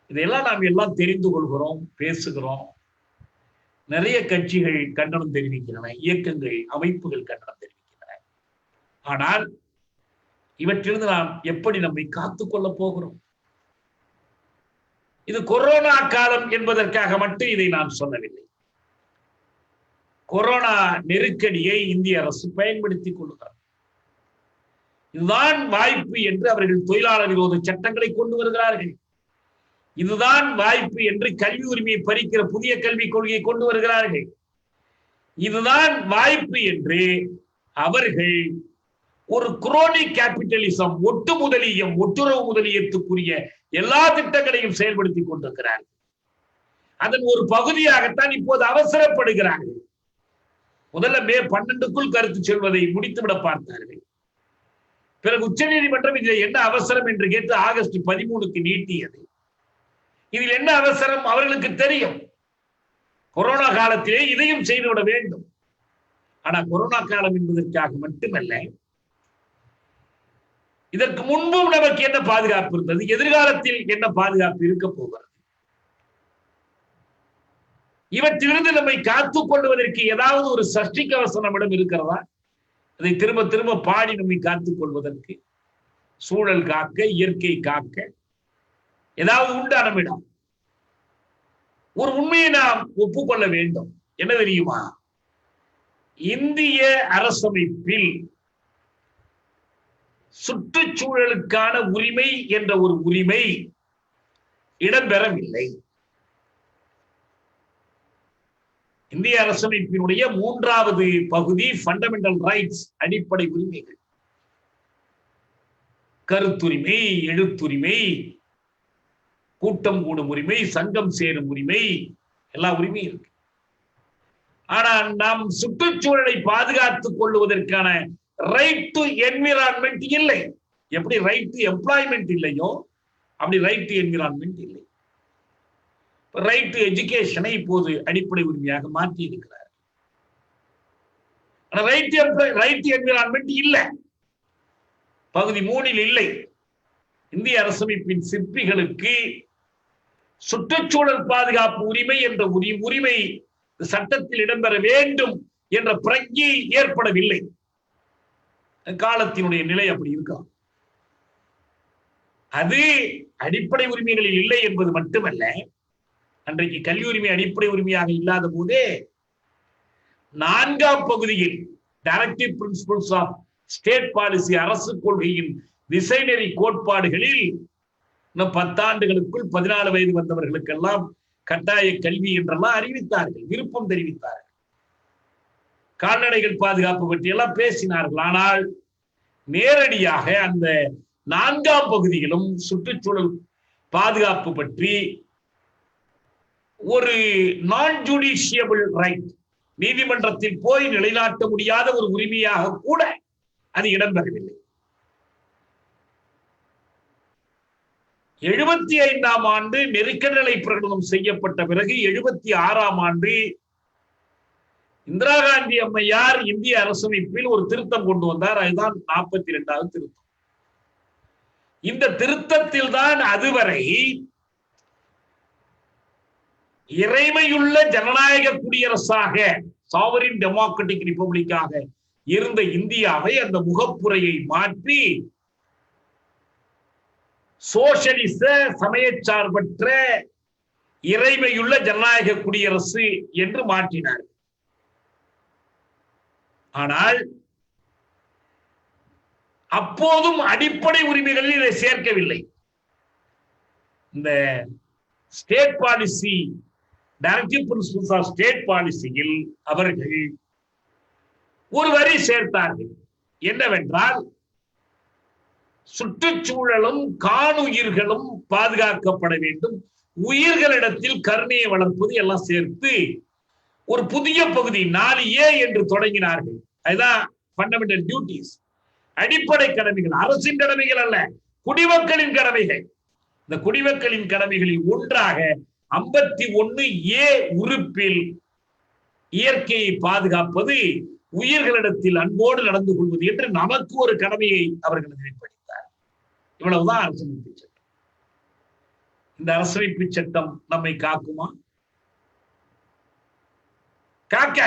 இதையெல்லாம் நாம் எல்லாம் தெரிந்து கொள்கிறோம், பேசுகிறோம். நிறைய கட்சிகள் கண்டனம் தெரிவிக்கின்றன, இயக்கங்கள், அமைப்புகள் கண்டனம் தெரிவிக்கின்றன. ஆனால் இவற்றிலிருந்து நாம் எப்படி நம்மை காத்துக்கொள்ள போகிறோம்? இது கொரோனா காலம் என்பதற்காக மட்டும் இதை நான் சொல்லவில்லை. கொரோனா நெருக்கடியை இந்திய அரசு பயன்படுத்திக் கொள்ளுகிறார். இதுதான் வாய்ப்பு என்று அவர்கள் தொழிலாளர் விரோத சட்டங்களை கொண்டு வருகிறார்கள். இதுதான் வாய்ப்பு என்று கல்வி உரிமையை பறிக்கிற புதிய கல்விக் கொள்கையை கொண்டு வருகிறார்கள். இதுதான் வாய்ப்பு என்று அவர்கள் ஒரு குரோனிக் கேபிட்டலிசம், ஒட்டு முதலியம், ஒட்டுறவு முதலியத்துக்குரிய எல்லா திட்டங்களையும் செயல்படுத்திக் கொண்டிருக்கிறார்கள். அதன் ஒரு பகுதியாகத்தான் இப்போது அவசரப்படுகிறார்கள். முதல்ல மே 12க்குள் கருத்து சொல்வதை முடித்துவிட பார்த்தார்கள். பிறகு உச்ச நீதிமன்றம் இதில் என்ன அவசரம் என்று கேட்டு ஆகஸ்ட் 13க்கு நீட்டியது. இதில் என்ன அவசரம் அவர்களுக்கு தெரியும். கொரோனா காலத்திலே இதையும் செய்துவிட வேண்டும். ஆனா கொரோனா காலம் என்பதற்காக மட்டுமல்ல, இதற்கு முன்பும் நமக்கு என்ன பாதுகாப்பு இருந்தது, எதிர்காலத்தில் என்ன பாதுகாப்பு இருக்க போகிறது, இவற்றிலிருந்து நம்மை காத்துக் கொள்வதற்கு ஏதாவது ஒரு சஷ்டி கவசம் நம்மிடம் இருக்கிறதா? அதை திரும்ப திரும்ப பாடி நம்மை காத்துக் கொள்வதற்கு, சூழல் காக்க, இயற்கை காக்க ஏதாவது உண்டா நம்மிடம்? ஒரு உண்மையை நாம் ஒப்புக்கொள்ள வேண்டும். என்ன தெரியுமா? இந்திய அரசமைப்பில் சுற்றுச்சூழலுக்கான உரிமை என்ற ஒரு உரிமை இடம்பெறவில்லை. இந்திய அரசமைப்பினுடைய 3வது பகுதி ஃபண்டமெண்டல் ரைட்ஸ், அடிப்படை உரிமைகள், கருத்துரிமை, எழுத்துரிமை, கூட்டம் கூடும் உரிமை, சங்கம் சேரும் உரிமை, எல்லா உரிமையும் இருக்கு. ஆனால் நாம் சுற்றுச்சூழலை பாதுகாத்துக் கொள்வதற்கான ரைட் டு என்விரான்மெண்ட் இல்லை. எப்படி ரைட் டு எம்ப்ளாய்மெண்ட் இல்லையோ அப்படி ரைட் டு என்விரான்மெண்ட் இல்லை. ரைட் டு எஜுகேஷனை இப்போது அடிப்படை உரிமையாக மாற்றி இருக்கிறார். ரைட் டு என்விரான்மெண்ட் இல்லை, பகுதி 3 இல்லை. இந்திய அரசமைப்பின் சிற்பிகளுக்கு சுற்றுச்சூழல் பாதுகாப்பு உரிமை என்ற உரிமை சட்டத்தில் இடம்பெற வேண்டும் என்ற பிரஜை ஏற்படவில்லை. காலத்தினுடைய நிலை அப்படி இருக்கலாம். அது அடிப்படை உரிமைகளில் இல்லை என்பது மட்டுமல்ல, அன்றைக்கு கல்வி உரிமை அடிப்படை உரிமையாக இல்லாத போதே 4ஆம் பகுதியில் directive principles of state policy, அரசு கொள்கையின் திசைநெறி கோட்பாடுகளில் இன்னும் 10 ஆண்டுகளுக்குள் 14 வயது வந்தவர்களுக்கெல்லாம் கட்டாய கல்வி என்றெல்லாம் அறிவித்தார்கள், விருப்பம் தெரிவித்தார்கள். கால்நடைகள் பாதுகாப்பு பற்றி எல்லாம் பேசினார்கள். ஆனால் நேரடியாக அந்த 4ஆம் பகுதியிலும் சுற்றுச்சூழல் பாதுகாப்பு பற்றி ஒரு நான் ஜுடிஷியபிள் ரைட், நீதிமன்றத்தில் போய் நிலைநாட்ட முடியாத ஒரு உரிமையாக கூட அது இடம்பெறவில்லை. 75ஆம் ஆண்டு நெருக்கடி நிலை பிரகடனம் செய்யப்பட்ட பிறகு 76ஆம் ஆண்டு இந்திரா காந்தி அம்மையார் இந்திய அரசமைப்பில் ஒரு திருத்தம் கொண்டு வந்தார். அதுதான் 42வது திருத்தம். இந்த திருத்தத்தில் தான் அதுவரை இறைமையுள்ள ஜனநாயக குடியரசாக, சாவரின் டெமோக்ராட்டிக் ரிபப்ளிக்காக இருந்த இந்தியாவை அந்த முகப்புரையை மாற்றி சோசியலிச சமயச்சார்பற்ற இறைமையுள்ள ஜனநாயக குடியரசு என்று மாற்றினார். ஆனால் அப்போதும் அடிப்படை உரிமைகளில் இதை சேர்க்கவில்லை. இந்த state policy, directive principles of state பாலிசியில் அவர்கள் ஒரு வரி சேர்த்தார்கள். என்னவென்றால், சுற்றுச்சூழலும் காணுயிர்களும் பாதுகாக்கப்பட வேண்டும், உயிர்களிடத்தில் கருணையை வளர்ப்பது எல்லாம் சேர்த்து ஒரு புதிய பகுதி 4A என்று தொடங்கினார்கள். அதுதான் ஃபண்டமெண்டல் டியூட்டிஸ், அடிப்படை கடமைகள், அரசின் கடமைகள் அல்ல, குடிமக்களின் கடமைகள். இந்த குடிமக்களின் கடமைகளில் ஒன்றாக 51A உறுப்பில் இயற்கையை பாதுகாப்பது, உயிர்களிடத்தில் அன்போடு நடந்து கொள்வது என்று நமக்கு ஒரு கடமையை அவர்கள் வெளிப்படுத்தார். இவ்வளவுதான் அரசமைப்பு சட்டம். இந்த அரசமைப்பு சட்டம் நம்மை காக்குமா? காக்க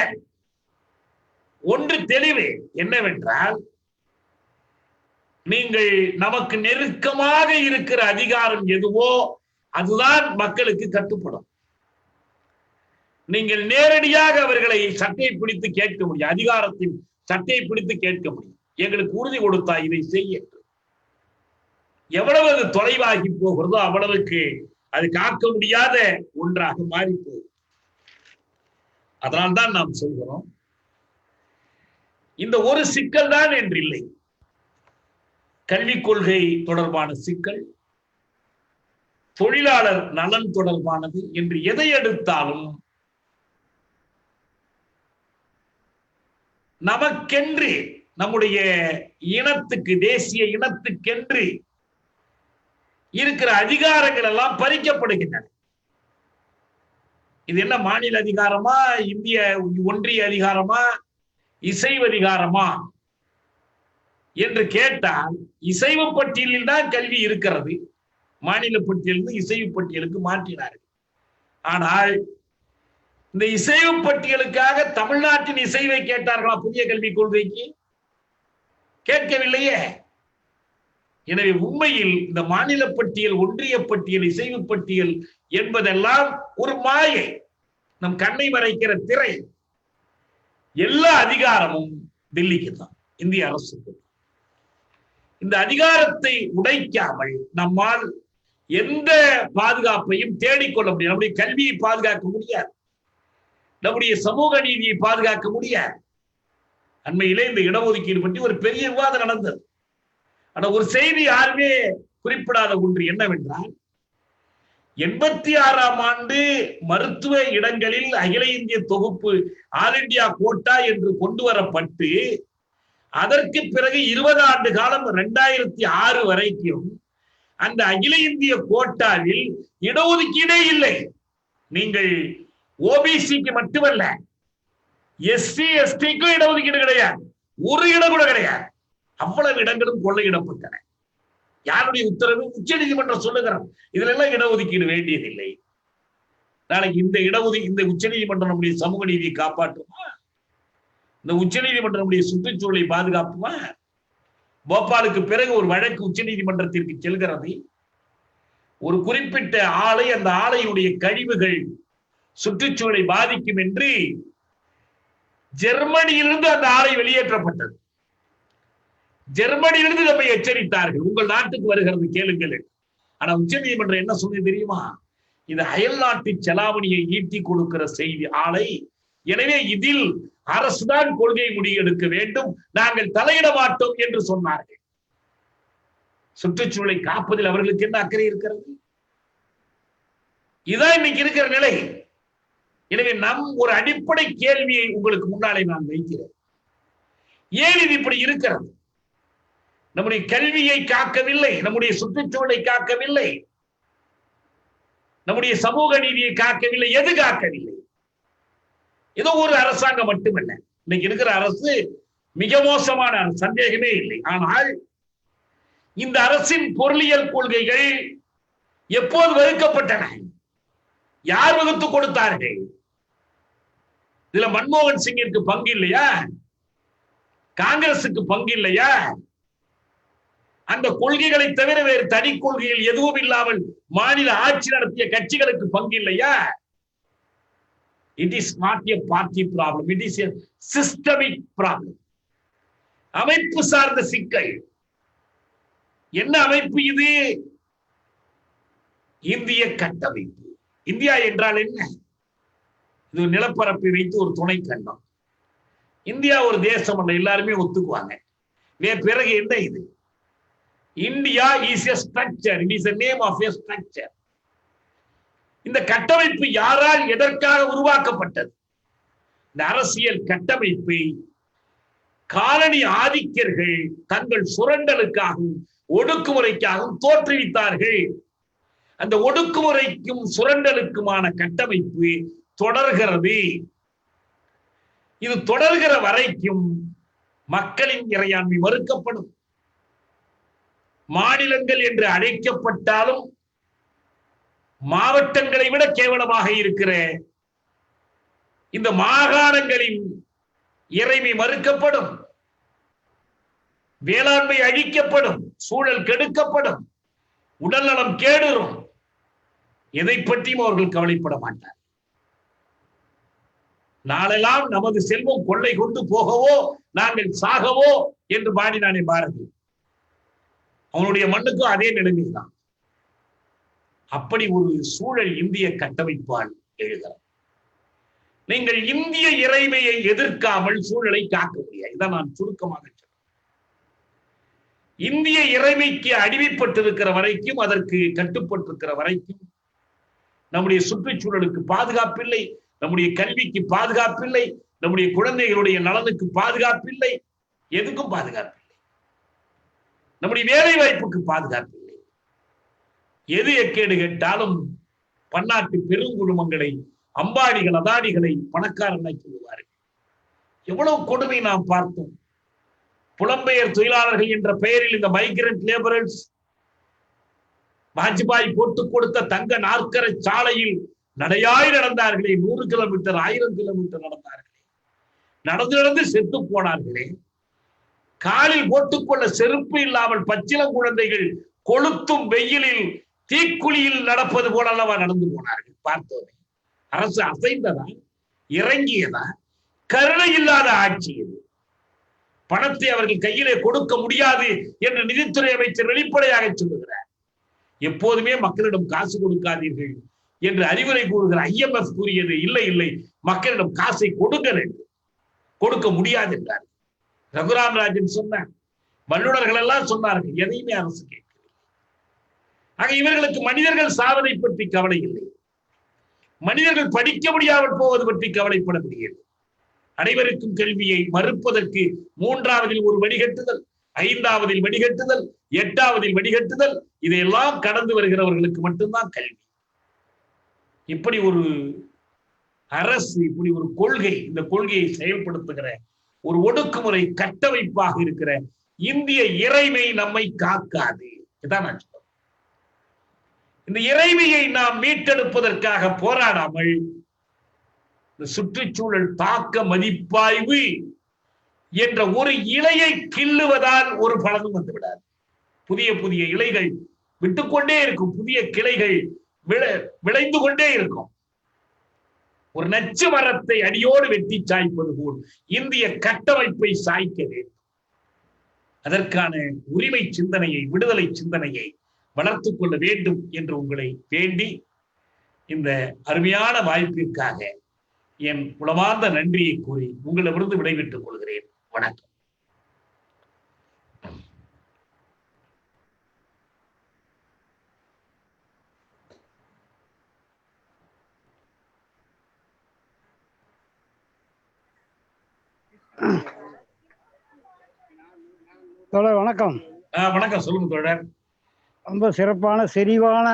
ஒன்று தெளிவு என்னவென்றால், நீங்கள் நமக்கு நெருக்கமாக இருக்கிற அதிகாரம் எதுவோ அதுதான் மக்களுக்கு கட்டுப்படும். நீங்கள் நேரடியாக அவர்களை சட்டை பிடித்து கேட்க முடியும், அதிகாரத்தின் சட்டை பிடித்து கேட்க முடியும். எங்களுக்கு உறுதி கொடுத்தா இதை செய்ய. எவ்வளவு அது தொலைவாகி போகிறதோ அவ்வளவுக்கு அது காக்க முடியாத ஒன்றாக மாறி போகும். அதனால்தான் நாம் சொல்கிறோம், இந்த ஒரு சிக்கல் தான் என்று இல்லை. கல்விக் கொள்கை தொடர்பான சிக்கல், தொழிலாளர் நலன் தொடர்பானது என்று எதை எடுத்தாலும் நமக்கென்று, நம்முடைய இனத்துக்கு, தேசிய இனத்துக்கென்று இருக்கிற அதிகாரங்கள் எல்லாம் பறிக்கப்படுகின்றன. இது என்ன மாநில அதிகாரமா, இந்திய ஒன்றிய அதிகாரமா, இசைவு அதிகாரமா? என்று கேட்டால் இசைவு பட்டியலில் தான் கல்வி இருக்கிறது. மாநில பட்டியலிருந்து இசைவு பட்டியலுக்கு மாற்றினார்கள். ஆனால் இந்த இசைவு பட்டியலுக்காக தமிழ்நாட்டின் இசைவை கேட்டார்களா புதிய கல்விக் கொள்கைக்கு? கேட்கவில்லையே. எனவே உண்மையில் இந்த மாநில பட்டியல், ஒன்றிய பட்டியல், இசைவு பட்டியல் என்பதெல்லாம் ஒரு மாயை, நம் கண்ணை மறைக்கிற திரை. எல்லா அதிகாரமும் டெல்லிக்கு தான், இந்திய அரசுக்கு. இந்த அதிகாரத்தை உடைக்காமல் நம்மால் எந்த பாதுகாப்பையும் தேடிக்கொள்ள முடியாது. நம்முடைய கல்வியை பாதுகாக்க முடியாது, நம்முடைய சமூக நீதியை பாதுகாக்க முடியாது. அண்மையிலே இந்த இடஒதுக்கீடு பற்றி ஒரு பெரிய விவாதம் நடந்தது. ஆனா ஒரு செய்தி யாருமே குறிப்பிடாத ஒன்று என்னவென்றால், 86ஆம் ஆண்டு மருத்துவ இடங்களில் அகில இந்திய தொகுப்பு ஆல் இந்தியா கோட்டா என்று கொண்டு வரப்பட்டு அதற்கு பிறகு 20 ஆண்டு காலம் 2006 வரைக்கும் அந்த அகில இந்திய கோட்டாவில் இடஒதுக்கீடே இல்லை. நீங்கள் ஓபிசிக்கு மட்டுமல்ல, எஸ்சி எஸ்டிக்கும் இடஒதுக்கீடு கிடையாது, ஒரு இடம் கூட கிடையாது. அவ்வளவு இடங்களும் கொள்ளையிடப்பட்டன. யாருடைய உத்தரவு? உச்ச நீதிமன்றம் சொல்லுகிறார், இதுல எல்லாம் இடஒதுக்கீடு வேண்டியதில்லை. நாளைக்கு இந்த உச்ச நீதிமன்றம் நம்முடைய சமூக நீதியை காப்பாற்றுமா? இந்த உச்ச நீதிமன்றம் நம்முடைய சுற்றுச்சூழலை பாதுகாப்புமா? போபாலுக்கு பிறகு ஒரு வழக்கு உச்ச நீதிமன்றத்திற்கு செல்கிறது. ஒரு குறிப்பிட்ட ஆலை, அந்த ஆலையுடைய கழிவுகள் சுற்றுச்சூழலை பாதிக்கும் என்று ஜெர்மனியிலிருந்து அந்த ஆலை வெளியேற்றப்பட்டது. ஜெர்மனியிலிருந்து நம்மை எச்சரித்தார்கள், உங்கள் நாட்டுக்கு வருகிறது கேளுங்கள். ஆனா உச்ச நீதிமன்றம் என்ன சொன்னது தெரியுமா? இது அயல் நாட்டு செலாவணியை ஈட்டி கொடுக்கிற செய்தி ஆலை, எனவே இதில் அரசுதான் கொள்கை முடிவெடுக்க வேண்டும், நாங்கள் தலையிட மாட்டோம் என்று சொன்னார்கள். சுற்றுச்சூழலை காப்பதில் அவர்களுக்கு என்ன அக்கறை இருக்கிறது? இதான் இன்னைக்கு இருக்கிற நிலை. எனவே நம் ஒரு அடிப்படை கேள்வியை உங்களுக்கு முன்னாலே நான் வைக்கிறேன். ஏன் இது இப்படி இருக்கிறது? நம்முடைய கல்வியை காக்கவில்லை, நம்முடைய சுற்றுச்சூழலை காக்கவில்லை, நம்முடைய சமூக நீதியை காக்கவில்லை. எது காக்கவில்லை? ஏதோ ஒரு அரசாங்கம் மட்டுமல்ல, இன்னைக்கு இருக்கிற அரசு மிக மோசமான அரசு, சந்தேகமே இல்லை. ஆனால் இந்த அரசின் பொருளியல் கொள்கைகள் எப்போது வகுக்கப்பட்டன? யார் வகுத்து கொடுத்தார்கள்? இதுல மன்மோகன் சிங்கிற்கு பங்கு இல்லையா? காங்கிரசுக்கு பங்கு இல்லையா? அந்த கொள்கைகளை தவிர வேறு தனி கொள்கைகள் எதுவும் இல்லாமல் மாநில ஆட்சி நடத்திய கட்சிகளுக்கு பங்கு இல்லையா? It is not a party problem, it is a systemic problem. அமைப்பு சார்ந்த சிக்கல். என்ன அமைப்பு இது? இந்திய கட்டமைப்பு. இந்தியா என்றால் என்ன? இது நிலப்பரப்பை வைத்து ஒரு துணை கண்டம். இந்தியா ஒரு தேசம் அல்ல, எல்லாருமே ஒத்துக்குவாங்க. பிறகு என்ன இது? India is a structure, it is a name of a structure. இந்த கட்டமைப்பு யாரால் எதற்காக உருவாக்கப்பட்டது? இந்த அரசியல் கட்டமைப்பை காலனி ஆதிக்கர்கள் தங்கள் சுரண்டலுக்காகவும் ஒடுக்குமுறைக்காகவும் தோற்றுவித்தார்கள். அந்த ஒடுக்குமுறைக்கும் சுரண்டலுக்குமான கட்டமைப்பு தொடர்கிறது. இது தொடர்கிற வரைக்கும் மக்களின் இறையாண்மை மறுக்கப்படும். மாநிலங்கள் என்று அழைக்கப்பட்டாலும் மாவட்டங்களை விட கேவலமாக இருக்கிற இந்த மாகாணங்களின் இறைமை மறுக்கப்படும், வேளாண்மை அழிக்கப்படும், சூழல் கெடுக்கப்படும், உடல்நலம் கேடுறும். எதை பற்றியும் அவர்கள் கவலைப்பட மாட்டார். நாளெல்லாம் நமது செல்வம் கொள்ளை கொண்டு போகவோ நாங்கள் சாகவோ என்று பாடினானே பாரதி, அவனுடைய மண்ணுக்கும் அதே நிலைமைதான். அப்படி ஒரு சூழல் இந்திய கட்டமைப்பால் எழுகிறார். நீங்கள் இந்திய இறைமையை எதிர்க்காமல் சூழலை காக்க முடியாது. இதான் நான் சுருக்கமாக சொல்றேன். இந்திய இறைமைக்கு அடிமைப்பட்டிருக்கிற வரைக்கும், அதற்கு கட்டுப்பட்டிருக்கிற வரைக்கும் நம்முடைய சுற்றுச்சூழலுக்கு பாதுகாப்பில்லை, நம்முடைய கல்விக்கு பாதுகாப்பில்லை, நம்முடைய குழந்தைகளுடைய நலனுக்கு பாதுகாப்பில்லை, எதுக்கும் பாதுகாப்பில்லை. நம்முடைய வேலை வாய்ப்புக்கு பாதுகாப்பில்லை. எது எக்கேடு கேட்டாலும் பன்னாட்டு பெருங்குழுமங்களை, அம்பாடிகள் அதாடிகளை பணக்காரனாய் சொல்லுவார்கள். எவ்வளவு கொடுமை நாம் பார்த்தோம். புலம்பெயர் தொழிலாளர்கள் என்ற பெயரில் இந்த மைக்ரண்ட் லேபரர்ஸ் வாஜ்பாய் போட்டுக் கொடுத்த தங்க நாற்கர சாலையில் நடையாய் நடந்தார்களே, 100 கிலோமீட்டர் 1000 கிலோமீட்டர் நடந்தார்களே, நடந்து செத்து போனார்களே, காலில் போட்டுக்கொள்ள செருப்பு இல்லாமல் பச்சிளம் குழந்தைகள் கொளுத்தும் வெயிலில் தீக்குழியில் நடப்பது போல அல்லவா நடந்து போனார்கள். பார்த்தோமே, அரசு அசைந்ததா, இறங்கியதா? கருணை இல்லாத ஆட்சி இது. பணத்தை அவர்கள் கையிலே கொடுக்க முடியாது என்று நிதித்துறை அமைச்சர் வெளிப்படையாக சொல்லுகிறார். எப்போதுமே மக்களிடம் காசு கொடுக்காதீர்கள் என்று அறிவுரை கூறுகிற IMF கூறியது இல்லை இல்லை, மக்களிடம் காசை கொடுங்கள் என்று. கொடுக்க முடியாது என்றார். ரகுராம் ராஜன் சொன்னார், வல்லுநர்கள் எல்லாம் சொன்னார்கள், எதையுமே அரசு கேட்கவில்லை. ஆக இவர்களுக்கு மனிதர்கள் சாவதை பற்றி கவலை இல்லை, மனிதர்கள் படிக்க முடியாமல் போவது பற்றி கவலைப்பட முடியாது. அனைவருக்கும் கல்வியை மறுப்பதற்கு 3ஆவதில் ஒரு வடிகட்டுதல், 5ஆவதில் வடிகட்டுதல், 8ஆவதில் வடிகட்டுதல், இதையெல்லாம் கடந்து வருகிறவர்களுக்கு மட்டும்தான் கல்வி. இப்படி ஒரு அரசு, இப்படி ஒரு கொள்கை, இந்த கொள்கையை செயல்படுத்துகிற ஒரு ஒடுக்குமுறை கட்டமைப்பாக இருக்கிற இந்திய இறைமை நம்மை காக்காது. இதான் நான் சொல்றேன். இந்த இறைமையை நாம் மீட்டெடுப்பதற்காக போராடாமல் இந்த சுற்றுச்சூழல் தாக்க மதிப்பாய்வு என்ற ஒரு இலையை கிள்ளுவதால் ஒரு பலனும் வந்துவிடாது. புதிய புதிய இலைகள் விட்டுக்கொண்டே இருக்கும், புதிய கிளைகள் விளைந்து கொண்டே இருக்கும். ஒரு நச்சு மரத்தை அடியோடு வெட்டி சாய்ப்பது போல் இந்திய கட்டமைப்பை சாய்க்க வேண்டும். அதற்கான உரிமை சிந்தனையை, விடுதலை சிந்தனையை வளர்த்துக் கொள்ள வேண்டும் என்று உங்களை வேண்டி இந்த அருமையான வாய்ப்பிற்காக என் உளமார்ந்த நன்றியை கூறி உங்களிடமிருந்து விடைபெற்றுக் கொள்கிறேன். வணக்கம். தோழர் வணக்கம். வணக்கம், சொல்லுங்க தோழர். ரொம்ப சிறப்பான செறிவான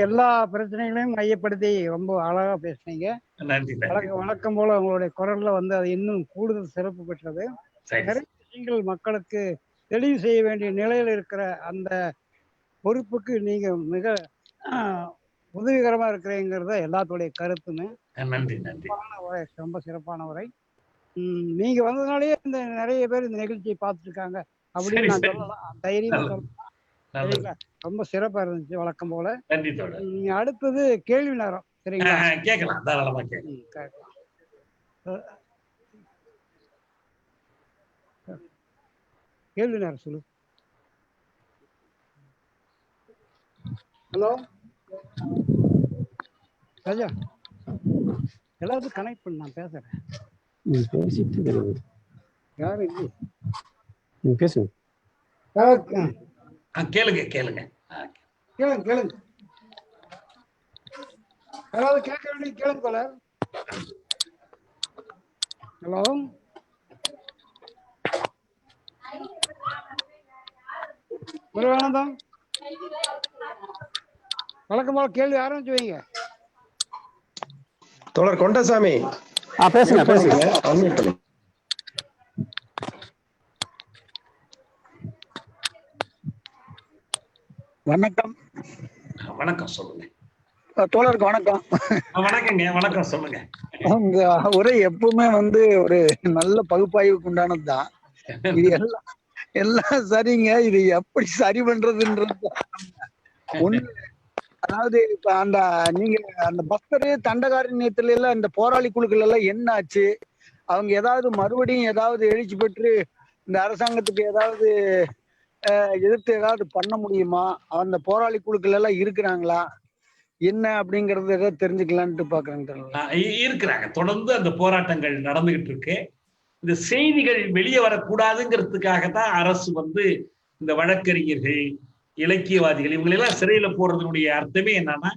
எல்லா பிரச்சனைகளையும் மையப்படுத்தி ரொம்ப அழகா பேசுனீங்க. நன்றி. வணக்கம் போல உங்களுடைய குரல்ல அது இன்னும் கூடுதல் சிறப்பு பெற்றது. நிறைய விஷயங்கள் மக்களுக்கு தெளிவு செய்ய வேண்டிய நிலையில் இருக்கிற அந்த பொறுப்புக்கு நீங்க மிக உதவிகரமா இருக்கிறீங்கிறத எல்லாத்துடைய கருத்துமே. நன்றி நன்றி. ரொம்ப சிறப்பான உரை. நீங்க வந்ததுனாலேயே இந்த நிறைய பேர் இந்த நிகழ்ச்சியை பார்த்துட்டு இருக்காங்க அப்படின்னு நான் சொல்லலாம், தைரியமா சொல்லலாம். ரொம்ப சிறப்பா இருந்துச்சு வழக்கம் போல. நன்றி. நீங்க அடுத்தது கேள்வி நேரம். சரிங்களா? கேட்கலாம், தாராளமா கேட்கலாம். கேள்வி நேரம் சொல்லு. ஹலோ ராஜா, எல்லாத்தையும் கனெக்ட் பண்ண, நான் பேசுறேன். யாரு பேசுங்க. கேளுங்க கேளுங்க கேளுங்க கேளுங்க. யாராவது கேட்க வேண்டிய கேளுங்க போல. ஹலோ, முருகானந்தம், வழக்கம் போல கேள்வி ஆரம்பிச்சு வைங்க. தோழர் கொண்டசாமி பேசுங்க பேசுங்க. வணக்கம். வணக்கம், சொல்லுங்க. தோழருக்கு வணக்கம். வணக்கங்க, வணக்கம், சொல்லுங்க. உங்க உரை எப்பவுமே ஒரு நல்ல பகுப்பாய்வுக்கு உண்டானதுதான். இது எல்லாம் சரிங்க. இது எப்படி சரி பண்றதுன்றது ஒண்ணு. அதாவது இப்ப நீங்க அந்த பக்தரு தண்டகாரண்யத்துல எல்லாம் இந்த போராளி குழுக்கள் எல்லாம் என்ன ஆச்சு? அவங்க ஏதாவது மறுபடியும் ஏதாவது எழுச்சி பெற்று இந்த அரசாங்கத்துக்கு ஏதாவது எதிர்த்து ஏதாவது பண்ண முடியுமா? அந்த போராளி குழுக்கள் எல்லாம் இருக்கிறாங்களா என்ன அப்படிங்கறது ஏதாவது தெரிஞ்சுக்கலான்ட்டு பாக்குறாங்க. இருக்கிறாங்க, தொடர்ந்து அந்த போராட்டங்கள் நடந்துகிட்டு இருக்கு. இந்த செய்திகள் வெளியே வரக்கூடாதுங்கிறதுக்காகத்தான் அரசு இந்த வழக்கறிஞர்கள், இலக்கியவாதிகள் இவங்களெல்லாம் சிறையில போடுறதுடைய அர்த்தமே என்னன்னா,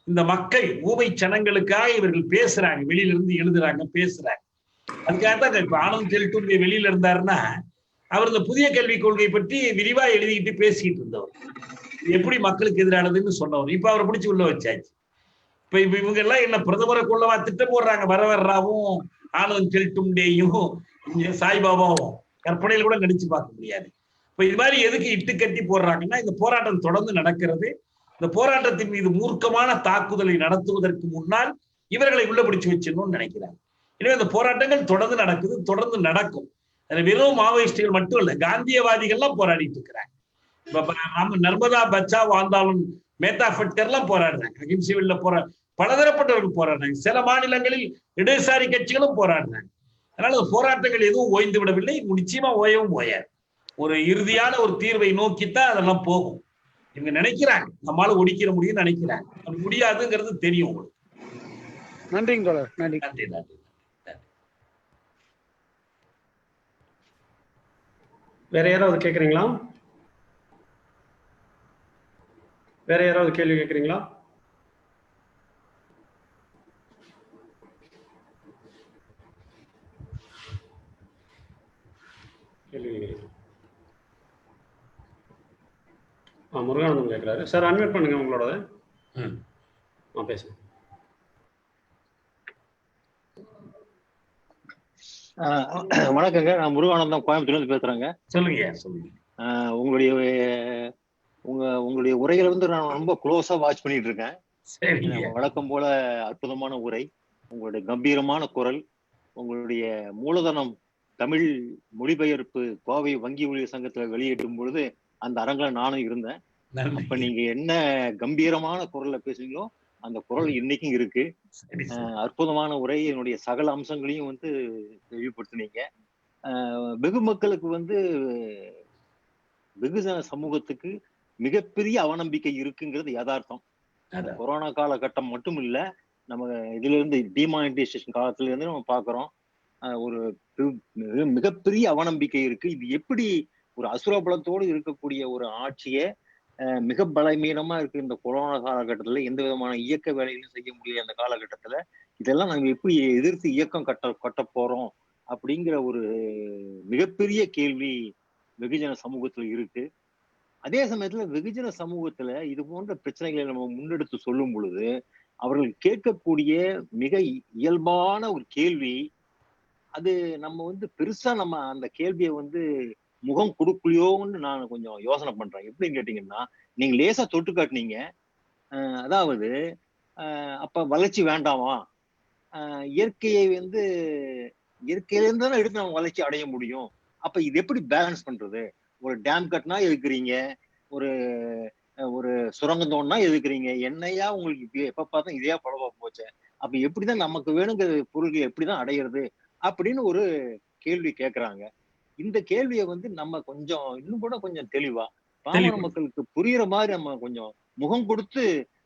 இந்த மக்கள் ஊமை சனங்களுக்காக இவர்கள் பேசுறாங்க, வெளியில இருந்து எழுதுறாங்க, பேசுறாங்க. அதுக்காகத்தான் இப்ப ஆனந்த் செல்டூர் வெளியில இருந்தாருன்னா அவர் இந்த புதிய கல்விக் கொள்கை பற்றி விரிவா எழுதிக்கிட்டு பேசிக்கிட்டு இருந்தவர், எப்படி மக்களுக்கு எதிரானதுன்னு சொன்னவர். இப்ப அவரை பிடிச்சி உள்ள வச்சாச்சு. இப்ப இவங்க எல்லாம் என்ன பிரதமரை கொள்ளவா திட்டம் போடுறாங்க. வரவர்ராவும் ஆனந்த் செல்டுண்டேயும் சாய்பாபாவும் கற்பனையில கூட நடிச்சு பார்க்க முடியாது. இப்ப இது மாதிரி எதுக்கு இட்டு கட்டி போடுறாங்கன்னா, இந்த போராட்டம் தொடர்ந்து நடக்கிறது. இந்த போராட்டத்தின் மீது மூர்க்கமான தாக்குதலை நடத்துவதற்கு முன்னால் இவர்களை உள்ள பிடிச்சு வச்சிடணும்னு நினைக்கிறாங்க. எனவே இந்த போராட்டங்கள் தொடர்ந்து நடக்குது, தொடர்ந்து நடக்கும். வெறும் மாவோயிஸ்டுகள் மட்டும் இல்ல, காந்தியவாதிகள்லாம் போராடிட்டு இருக்கிறாங்க. இப்ப நர்மதா பச்சாவ் ஆந்தாலும் மேத்தா ஃபட்கர் எல்லாம் போராடுறாங்க. அகிம்சையில் பலதரப்பட்டவர்கள் போராடுறாங்க. சில மாநிலங்களில் இடதுசாரி கட்சிகளும் போராடுறாங்க. அதனால போராட்டங்கள் எதுவும் ஓய்ந்து விடவில்லை, நிச்சயமா ஓயவும் ஓயாது. ஒரு இறுதியான ஒரு தீர்வை நோக்கித்தான் அதெல்லாம் போகும். இவங்க நினைக்கிறாங்க நம்மளால ஒடிக்கிற முடியும்னு நினைக்கிறாங்க. அது முடியாதுங்கிறது தெரியும் உங்களுக்கு. நன்றிங்க தோழர். நன்றி. நன்றி நன்றி. வேற யாராவது கேட்குறீங்களா? வேற யாராவது கேள்வி கேட்குறீங்களா? கேள்வி கேட்குறீங்க. முருகானந்தம் கேட்குறாரு. சார் அன்மியூட் பண்ணுங்க உங்களோட. பேசுங்க. வணக்கங்க, நான் முருகானந்தம் கோயம்புத்தூர்ல இருந்து பேசுறேங்க. சொல்லுங்க சொல்லுங்க. உங்களுடைய உரைகளை வந்து நான் ரொம்ப க்ளோஸா வாட்ச் பண்ணிட்டு இருக்கேன். வழக்கம் போல அற்புதமான உரை, உங்களுடைய கம்பீரமான குரல், உங்களுடைய மூலதனம் தமிழ் மொழிபெயர்ப்பு கோவை வங்கி ஊழியர் சங்கத்துல வெளியிட்டும் பொழுது அந்த அரங்குல நானும் இருந்தேன். அப்ப நீங்க என்ன கம்பீரமான குரல்ல பேசுறீங்களோ அந்த குரல் இன்னைக்கும் இருக்கு. அற்புதமான உரை, என்னுடைய சகல அம்சங்களையும் வந்து தெளிவுபடுத்தினீங்க. வெகு மக்களுக்கு வந்து வெகுஜன சமூகத்துக்கு மிகப்பெரிய அவநம்பிக்கை இருக்குங்கிறது யதார்த்தம். கொரோனா காலகட்டம் மட்டும் இல்ல, நம்ம இதுல இருந்து டிமானிட்டைசேஷன் காலத்துல இருந்து நம்ம பாக்குறோம். ஒரு மிகப்பெரிய அவநம்பிக்கை இருக்கு. இது எப்படி ஒரு அசுரபலத்தோடு இருக்கக்கூடிய ஒரு ஆட்சியை மிக பலமீனமா இருக்கு இந்த கொரோனா காலகட்டத்துல, எந்த விதமான இயக்க வேலைகளையும் செய்ய முடியல அந்த காலகட்டத்துல, இதெல்லாம் நம்ம எப்படி எதிர்த்து இயக்கம் கட்ட போறோம் அப்படிங்கிற ஒரு மிகப்பெரிய கேள்வி வெகுஜன சமூகத்துல இருக்கு. அதே சமயத்துல வெகுஜன சமூகத்துல இது போன்ற பிரச்சனைகளை நம்ம முன்னெடுத்து சொல்லும் பொழுது அவர்கள் கேட்கக்கூடிய மிக இயல்பான ஒரு கேள்வி, அது நம்ம வந்து பெருசா நம்ம அந்த கேள்வியை வந்து முகம் கொடுக்கலையோன்னு நான் கொஞ்சம் யோசனை பண்றேன். எப்படின்னு கேட்டீங்கன்னா, நீங்க லேசா தொட்டு காட்டினீங்க. அதாவது அப்ப வளர்ச்சி வேண்டாமா, இயற்கையை வந்து இயற்கையிலேருந்து தானே எடுத்து நம்ம வளர்ச்சி அடைய முடியும். அப்ப இது எப்படி பேலன்ஸ் பண்றது? ஒரு டேம் கட்டினா எதுக்குறீங்க, ஒரு ஒரு சுரங்கம் தோணுனா எதுக்குறீங்க, என்னையா உங்களுக்கு எப்ப பார்த்தா இதே பழவா போச்சு, அப்ப எப்படிதான் நமக்கு வேணுங்கிற பொருள்கள் எப்படிதான் அடையிறது அப்படின்னு ஒரு கேள்வி கேட்கறாங்க. இந்த கேள்வியை வந்து நம்ம கொஞ்சம் இன்னும் கூட கொஞ்சம் தெளிவா பாமர மக்களுக்கு புரியுற மாதிரி நம்ம கொஞ்சம் முகம் கொடுத்து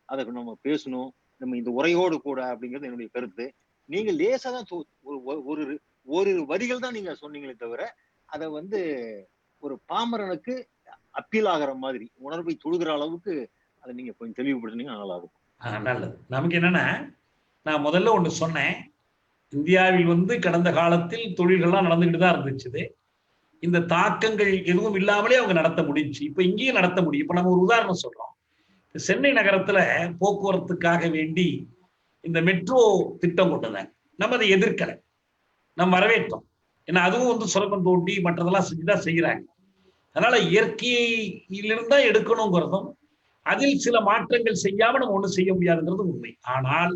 அதை நம்ம பேசணும், நம்ம இந்த உரையோடு கூட அப்படிங்கிறது என்னுடைய கருத்து. நீங்க லேசா தான் ஒரு வரிகள் தான் நீங்க சொன்னீங்களே தவிர அதை வந்து ஒரு பாமரனுக்கு அப்பீல் ஆகிற மாதிரி உணர்வை தொழுகிற அளவுக்கு அதை நீங்க கொஞ்சம் தெளிவுபடுத்தினீங்கன்னா நல்லா இருக்கும். நல்லது. நமக்கு என்னன்னா, நான் முதல்ல ஒண்ணு சொன்னேன், இந்தியாவில் வந்து கடந்த காலத்தில் தொழில்கள்லாம் நடந்துகிட்டு தான் இருந்துச்சு. இந்த தாக்கங்கள் எதுவும் இல்லாமலே அவங்க நடத்த முடிஞ்சு. இப்ப இங்கேயும் நடத்த முடியும். இப்ப நம்ம ஒரு உதாரணம் சொல்றோம். சென்னை நகரத்துல போக்குவரத்துக்காக வேண்டி இந்த மெட்ரோ திட்டம் கொண்டதாங்க. நம்ம அதை எதிர்க்கலை, நம்ம வரவேற்றோம். ஏன்னா அதுவும் வந்து சுரங்கம் தோண்டி மற்றதெல்லாம் செஞ்சுதான் செய்யறாங்க. அதனால இயற்கையிலிருந்தா எடுக்கணுங்கிறதும் அதில் சில மாற்றங்கள் செய்யாம நம்ம ஒண்ணும் செய்ய முடியாதுங்கிறதும் உண்மை. ஆனால்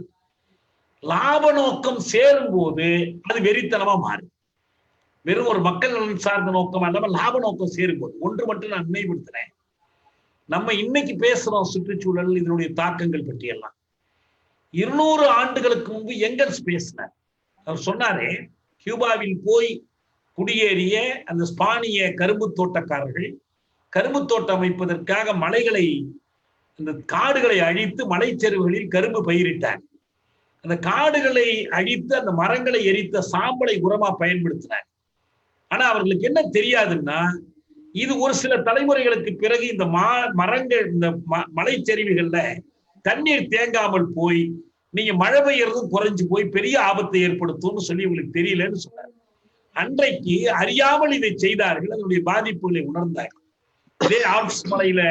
லாப நோக்கம் சேரும் போது அது வெறித்தனமா மாறும். வெறும் ஒரு மக்கள் நலன் சார்ந்த நோக்கம் இல்லாம லாப நோக்கம் சேரும் போது, ஒன்று மட்டும் நான் நினைவுபடுத்துறேன், நம்ம இன்னைக்கு பேசுறோம் சுற்றுச்சூழல் இதனுடைய தாக்கங்கள் பற்றி எல்லாம். 200 ஆண்டுகளுக்கு முன்பு எங்கல்ஸ் பேசினார். அவர் சொன்னாரே, கியூபாவில் போய் குடியேறிய அந்த ஸ்பானிய கரும்பு தோட்டக்காரர்கள் கரும்பு தோட்டம் அமைப்பதற்காக மலைகளை, அந்த காடுகளை அழித்து மலைச்சரிவுகளில் கரும்பு பயிரிட்டார். அந்த காடுகளை அழித்து அந்த மரங்களை எரித்த சாம்பலை உரமா பயன்படுத்தினார். ஆனா அவர்களுக்கு என்ன தெரியாதுன்னா, இது ஒரு சில தலைமுறைகளுக்கு பிறகு இந்த மரங்கள், இந்த மலைச்சரிவுகள்ல தண்ணீர் தேங்காமல் போய் நீங்க மழை பெய்யறதும் குறைஞ்சு போய் பெரிய ஆபத்தை ஏற்படுத்தும்னு சொல்லி உங்களுக்கு தெரியலன்னு சொன்னார். அன்றைக்கு அறியாமல் இதை செய்தார்கள், அதனுடைய பாதிப்புகளை உணர்ந்தார்கள். இதே ஆல்ப்ஸ் மலையில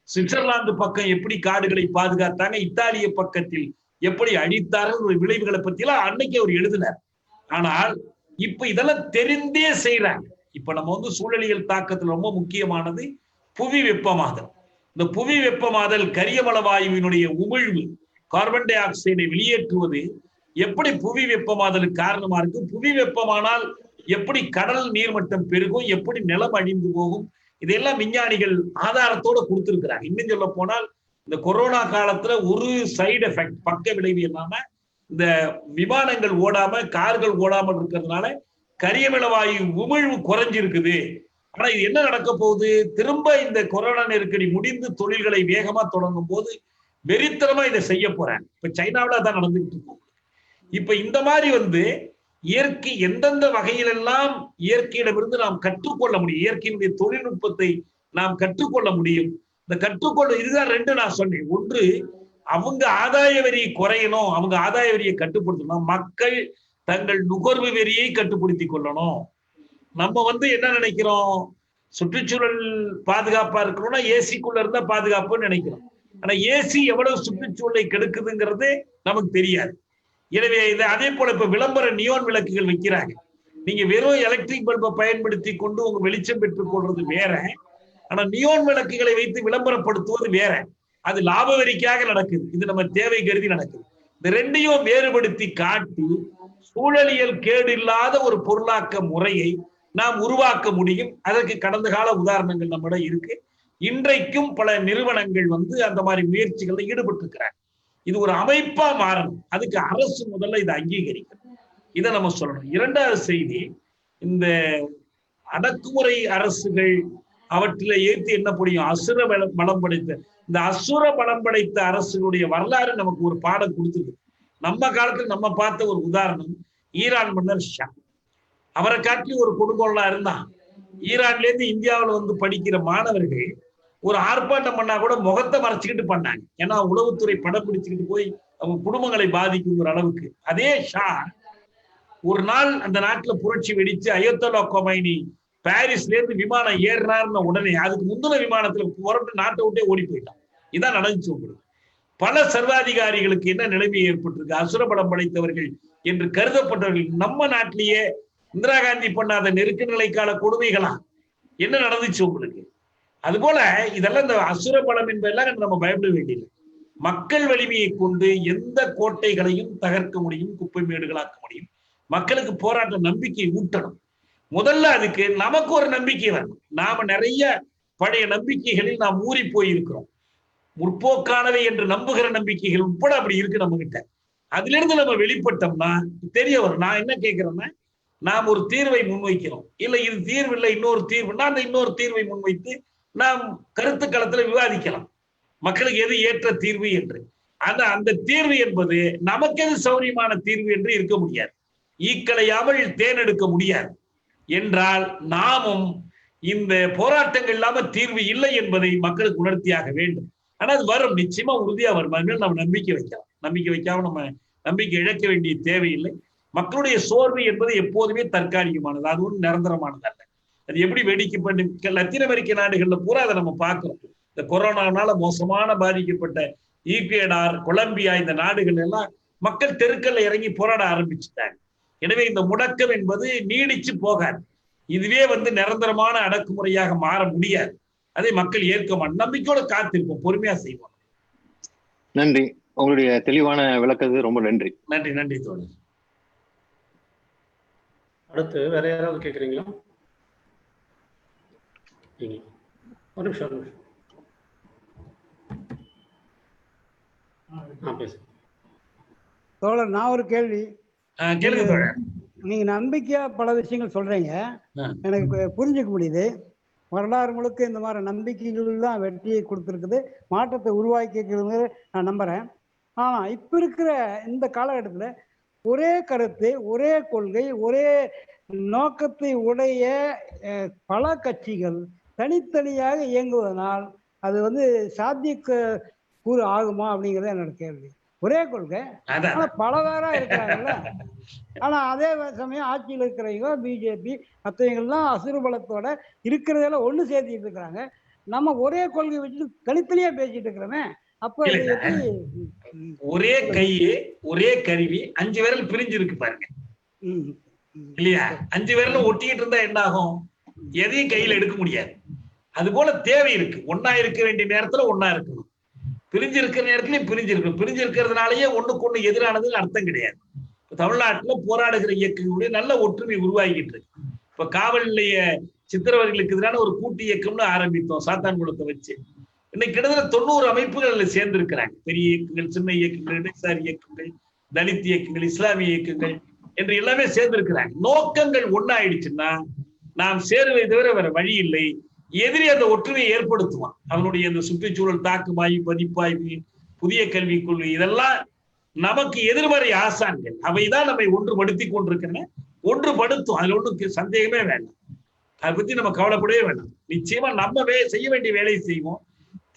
சுவிட்சர்லாந்து பக்கம் எப்படி காடுகளை பாதுகாத்தாங்க, இத்தாலிய பக்கத்தில் எப்படி அழித்தார்கள், விளைவுகளை பத்தி எல்லாம் அன்னைக்கு அவர் எழுதினார். ஆனால் இப்ப இதெல்லாம் தெரிந்தே செய்யறாங்க. இப்ப நம்ம வந்து சூழலியல் தாக்கத்துல ரொம்ப முக்கியமானது புவி வெப்பமாதல். இந்த புவி வெப்பமாதல் கரியமல வாயுவினுடைய உமிழ்வு, கார்பன் டை ஆக்சைடை வெளியேற்றுவது எப்படி புவி வெப்பமாதலுக்கு காரணமா இருக்கு, புவி வெப்பமானால் எப்படி கடல் நீர்மட்டம் பெருகும், எப்படி நிலம் அழிந்து போகும், இதெல்லாம் விஞ்ஞானிகள் ஆதாரத்தோட கொடுத்திருக்கிறாங்க. இன்னும் சொல்ல போனால் இந்த கொரோனா காலத்துல ஒரு சைடு எஃபெக்ட், பக்க விளைவு என்னன்னா, இந்த விமானங்கள் ஓடாம கார்கள் ஓடாமல் இருக்கிறதுனால கரியமில வாயு உமிழ்வு குறைஞ்சிருக்குது. ஆனா இது என்ன நடக்க போகுது, திரும்ப இந்த கொரோனா நெருக்கடி முடிந்து தொழில்களை வேகமா தொடங்கும் போது வெறித்தனமா இதை செய்ய போறாங்க. இப்ப சைனாவில அதான் நடந்துகிட்டு இருக்கும். இப்ப இந்த மாதிரி வந்து இயற்கை எந்தெந்த வகையிலெல்லாம் இயற்கையிடமிருந்து நாம் கற்றுக்கொள்ள முடியும், இயற்கையினுடைய தொழில்நுட்பத்தை நாம் கற்றுக்கொள்ள முடியும். இந்த கற்றுக்கொள்ள இதுதான் ரெண்டு நான் சொன்னேன். ஒன்று, அவங்க ஆதாய வரி குறையணும், அவங்க ஆதாய வரியை கட்டுப்படுத்தணும். மக்கள் தங்கள் நுகர்வு வெறியை கட்டுப்படுத்தி கொள்ளணும். நம்ம வந்து என்ன நினைக்கிறோம், சுற்றுச்சூழல் பாதுகாப்பா இருக்கணும்னா ஏசிக்குள்ள இருந்தா பாதுகாப்புன்னு நினைக்கிறோம். ஆனா ஏசி எவ்வளவு சுற்றுச்சூழலை கெடுக்குதுங்கிறது நமக்கு தெரியாது. எனவே இது அதே போல இப்ப விளம்பர நியோன் விளக்குகள் வைக்கிறாங்க. நீங்க வெறும் எலக்ட்ரிக் பல்பை பயன்படுத்தி கொண்டு உங்க வெளிச்சம் பெற்றுக் கொள்றது வேற, ஆனா நியோன் விளக்குகளை வைத்து விளம்பரப்படுத்துவது வேற. அது லாப வரிக்காக நடக்குது, இது நம்ம தேவை கருதி நடக்குது. இந்த ரெண்டையும் வேறுபடுத்தி காட்டி சூழலியல் கேடு இல்லாத ஒரு பொருளாக்க முறையை நாம் உருவாக்க முடியும். அதற்கு கடந்த கால உதாரணங்கள் நம்மிடம் இருக்கு. இன்றைக்கும் பல நிறுவனங்கள் வந்து அந்த மாதிரி முயற்சிகள்ல ஈடுபட்டு இருக்கிறாங்க. இது ஒரு அமைப்பா மாறணும். அதுக்கு அரசு முதல்ல இதை அங்கீகரிக்கணும். இதை நம்ம சொல்லணும். இரண்டாவது செய்தி, இந்த அடக்குமுறை அரசுகள் அவற்றில ஏற்றி என்ன புரியும், அசுர பலம் படைத்த இந்த அசுர பலம் படைத்த அரசுகளுடைய வரலாறு நமக்கு ஒரு பாடம் கொடுத்துருக்கு. நம்ம காலத்துல நம்ம பார்த்த ஒரு உதாரணம் ஈரான் மன்னர் ஷா. அவரை காட்டி ஒரு கொடுங்கோலா இருந்தான். ஈரான்ல இருந்து இந்தியாவில் வந்து படிக்கிற மாணவர்கள் ஒரு ஆர்ப்பாட்டம் பண்ணா கூட முகத்தை மறைச்சுக்கிட்டு பண்ணாங்க. ஏன்னா உளவுத்துறை படம் பிடிச்சுக்கிட்டு போய் அவங்க குடும்பங்களை பாதிக்கும் ஒரு அளவுக்கு. அதே ஷா ஒரு நாள் அந்த நாட்டுல புரட்சி வெடிச்சு அயோத்தலா கொமைனி பாரிஸ்ல இருந்து விமானம் ஏறினார்னு உடனே அதுக்கு முந்தின விமானத்துல புறப்பட்டு நாட்டை விட்டே ஓடி போயிட்டான். இதான் நடந்துச்சு உங்களுக்கு. பல சர்வாதிகாரிகளுக்கு என்ன நிலைமை ஏற்பட்டிருக்கு, அசுரபலம் படைத்தவர்கள் என்று கருதப்பட்டவர்கள் நம்ம நாட்டிலேயே இந்திரா காந்தி பண்ணாத நெருக்க நிலைக்கால கொடுமைகளா என்ன நடந்துச்சு உங்களுக்கு. அதுபோல இதெல்லாம் இந்த அசுர பலம் என்பதெல்லாம் நம்ம பயப்பட வேண்டியது. மக்கள் வலிமையை கொண்டு எந்த கோட்டைகளையும் தகர்க்க முடியும், குப்பை மேடுகளாக்க முடியும். மக்களுக்கு போராட்ட நம்பிக்கை ஊட்டணும். முதல்ல அதுக்கு நமக்கு ஒரு நம்பிக்கை வரணும். நாம நிறைய பழைய நம்பிக்கைகளில் நாம் ஊறி போயிருக்கிறோம். முற்போக்கானவை என்று நம்புகிற நம்பிக்கைகள் உட்பட அப்படி இருக்கு நம்ம கிட்ட. அதுல இருந்து நம்ம வெளிப்பட்டோம்னா தெரிய வரும். நான் என்ன கேட்கிறேன்னா, நாம் ஒரு தீர்வை முன்வைக்கிறோம், இல்ல இது தீர்வு இல்லை இன்னொரு தீர்வுனா அந்த இன்னொரு தீர்வை முன்வைத்து நாம் கருத்து களத்துல விவாதிக்கலாம், மக்களுக்கு எது ஏற்ற தீர்வு என்று. ஆனா அந்த தீர்வு என்பது நமக்கு எது சௌரியமான தீர்வு என்று இருக்க முடியாது. ஈக்களையாமல் தேர்ந்தெடுக்க முடியாது என்றால் நாமும் இந்த போராட்டங்கள் இல்லாம தீர்வு இல்லை என்பதை மக்களுக்கு உணர்த்தியாக வேண்டும். ஆனா அது வரும், நிச்சயமா உறுதியா வரும். அதுமாதிரி நம்ம நம்பிக்கை வைக்கலாம். நம்பிக்கை வைக்காம நம்ம நம்பிக்கை இழக்க வேண்டிய தேவையில்லை. மக்களுடைய சோர்வு என்பது எப்போதுமே தற்காலிகமானது, அது ஒன்றும் நிரந்தரமானது அல்ல. அது எப்படி வெடிக்க பண்ணி லத்தீன் அமெரிக்க நாடுகள்ல பூரா அதை நம்ம பார்க்கிறோம். இந்த கொரோனானால மோசமான பாதிக்கப்பட்ட ஈக்வேடார், கொலம்பியா இந்த நாடுகள் எல்லாம் மக்கள் தெருக்கல்ல இறங்கி போராட ஆரம்பிச்சுட்டாங்க. எனவே இந்த முடக்கம் என்பது நீடிச்சு போகாது. இதுவே வந்து நிரந்தரமான அடக்குமுறையாக மாற முடியாது. அதை மக்கள் ஏற்க மாட்டோம். நம்பிக்கையோட காத்திருப்போம், பொறுமையா செய்வோம். நன்றி, உங்களுடைய தெளிவான விளக்கத்துக்கு ரொம்ப நன்றி. நன்றி. நன்றி தோழர். அடுத்து வேற யாராவது கேட்குறீங்களா? ஒரு நிமிஷம். பேசு தோழர். நான் ஒரு கேள்வி கேளுங்க தோழர். நீங்க நம்பிக்கையா பல விஷயங்கள் சொல்றீங்க, எனக்கு புரிஞ்சுக்க முடியுது. வரலாறு முழுக்க இந்த மாதிரி நம்பிக்கைகள் தான் வெற்றியை கொடுத்துருக்குது, மாற்றத்தை உருவாக்கிக்கிறது நான் நம்புறேன். ஆனா இப்ப இருக்கிற இந்த காலகட்டத்தில் ஒரே கருத்து, ஒரே கொள்கை, ஒரே நோக்கத்தை உடைய பல கட்சிகள் தனித்தனியாக இயங்குவதனால் அது வந்து சாத்திய கூறு ஆகுமா அப்படிங்கிறது என்னோட கேள்வி. ஒரே கொள்கை ஆனா பலவாரா இருக்கிறாங்கல்ல. ஆனா அதே சமயம் ஆட்சியில் இருக்கிறவங்க பிஜேபி மற்றவங்கெல்லாம் அசுரபலத்தோட இருக்கிறதெல்லாம் ஒண்ணு சேர்த்திட்டு இருக்கிறாங்க. நம்ம ஒரே கொள்கை வச்சுட்டு தனித்தனியா பேசிட்டு இருக்கிறோமே. அப்ப ஒரே கையே ஒரே கருவி 5 விரல் பிரிஞ்சு இருக்கு பாருங்க இல்லையா? 5 விரலும் ஒட்டிக்கிட்டு இருந்தா என்ன ஆகும்? எதையும் கையில எடுக்க முடியாது. அது போல தேவை இருக்கு. ஒன்னா இருக்க வேண்டிய நேரத்துல ஒன்னா இருக்கணும், பிரிஞ்சு இருக்கிற நேரத்திலயும் பிரிஞ்சு இருக்கணும். பிரிஞ்சு இருக்கிறதுனாலயே ஒண்ணுக்கு ஒண்ணு எதிரானதுன்னு அர்த்தம் கிடையாது. தமிழ்நாட்டுல போராடுகிற இயக்கங்களுடைய நல்ல ஒற்றுமை உருவாகிட்டு இருக்கு. இப்ப காவல் நிலைய சித்திரவதைகளுக்கு எதிரான ஒரு கூட்டு இயக்கம்னு ஆரம்பித்தோம் சாத்தான்குளத்தை வச்சு. இன்னைக்கு கிட்டத்தட்ட 90 அமைப்புகள் சேர்ந்து இருக்கிறாங்க. பெரிய இயக்கங்கள், சின்ன இயக்கங்கள், இடதுசாரி இயக்கங்கள், தலித் இயக்கங்கள், இஸ்லாமிய இயக்கங்கள் என்று எல்லாமே சேர்ந்து இருக்கிறாங்க. நோக்கங்கள் ஒன்னாயிடுச்சுன்னா நாம் சேருவதை தவிர வேற வழி இல்லை. எதிரி அந்த ஒற்றுமையை ஏற்படுத்துவான். அவனுடைய இந்த சுற்றுச்சூழல் தாக்குமாய்வு, பதிப்பாய்வு, புதிய கல்விக் கொள்கை, இதெல்லாம் நமக்கு எதிர்மறை ஆசான்கள். அவைதான் நம்மை ஒன்றுபடுத்தி கொண்டிருக்கின்றன. ஒன்றுபடுத்தும், அதுல ஒன்றும் சந்தேகமே வேண்டாம். அதை பத்தி நம்ம கவலைப்படவே வேண்டாம். நிச்சயமா நம்ம செய்ய வேண்டிய வேலையை செய்வோம்.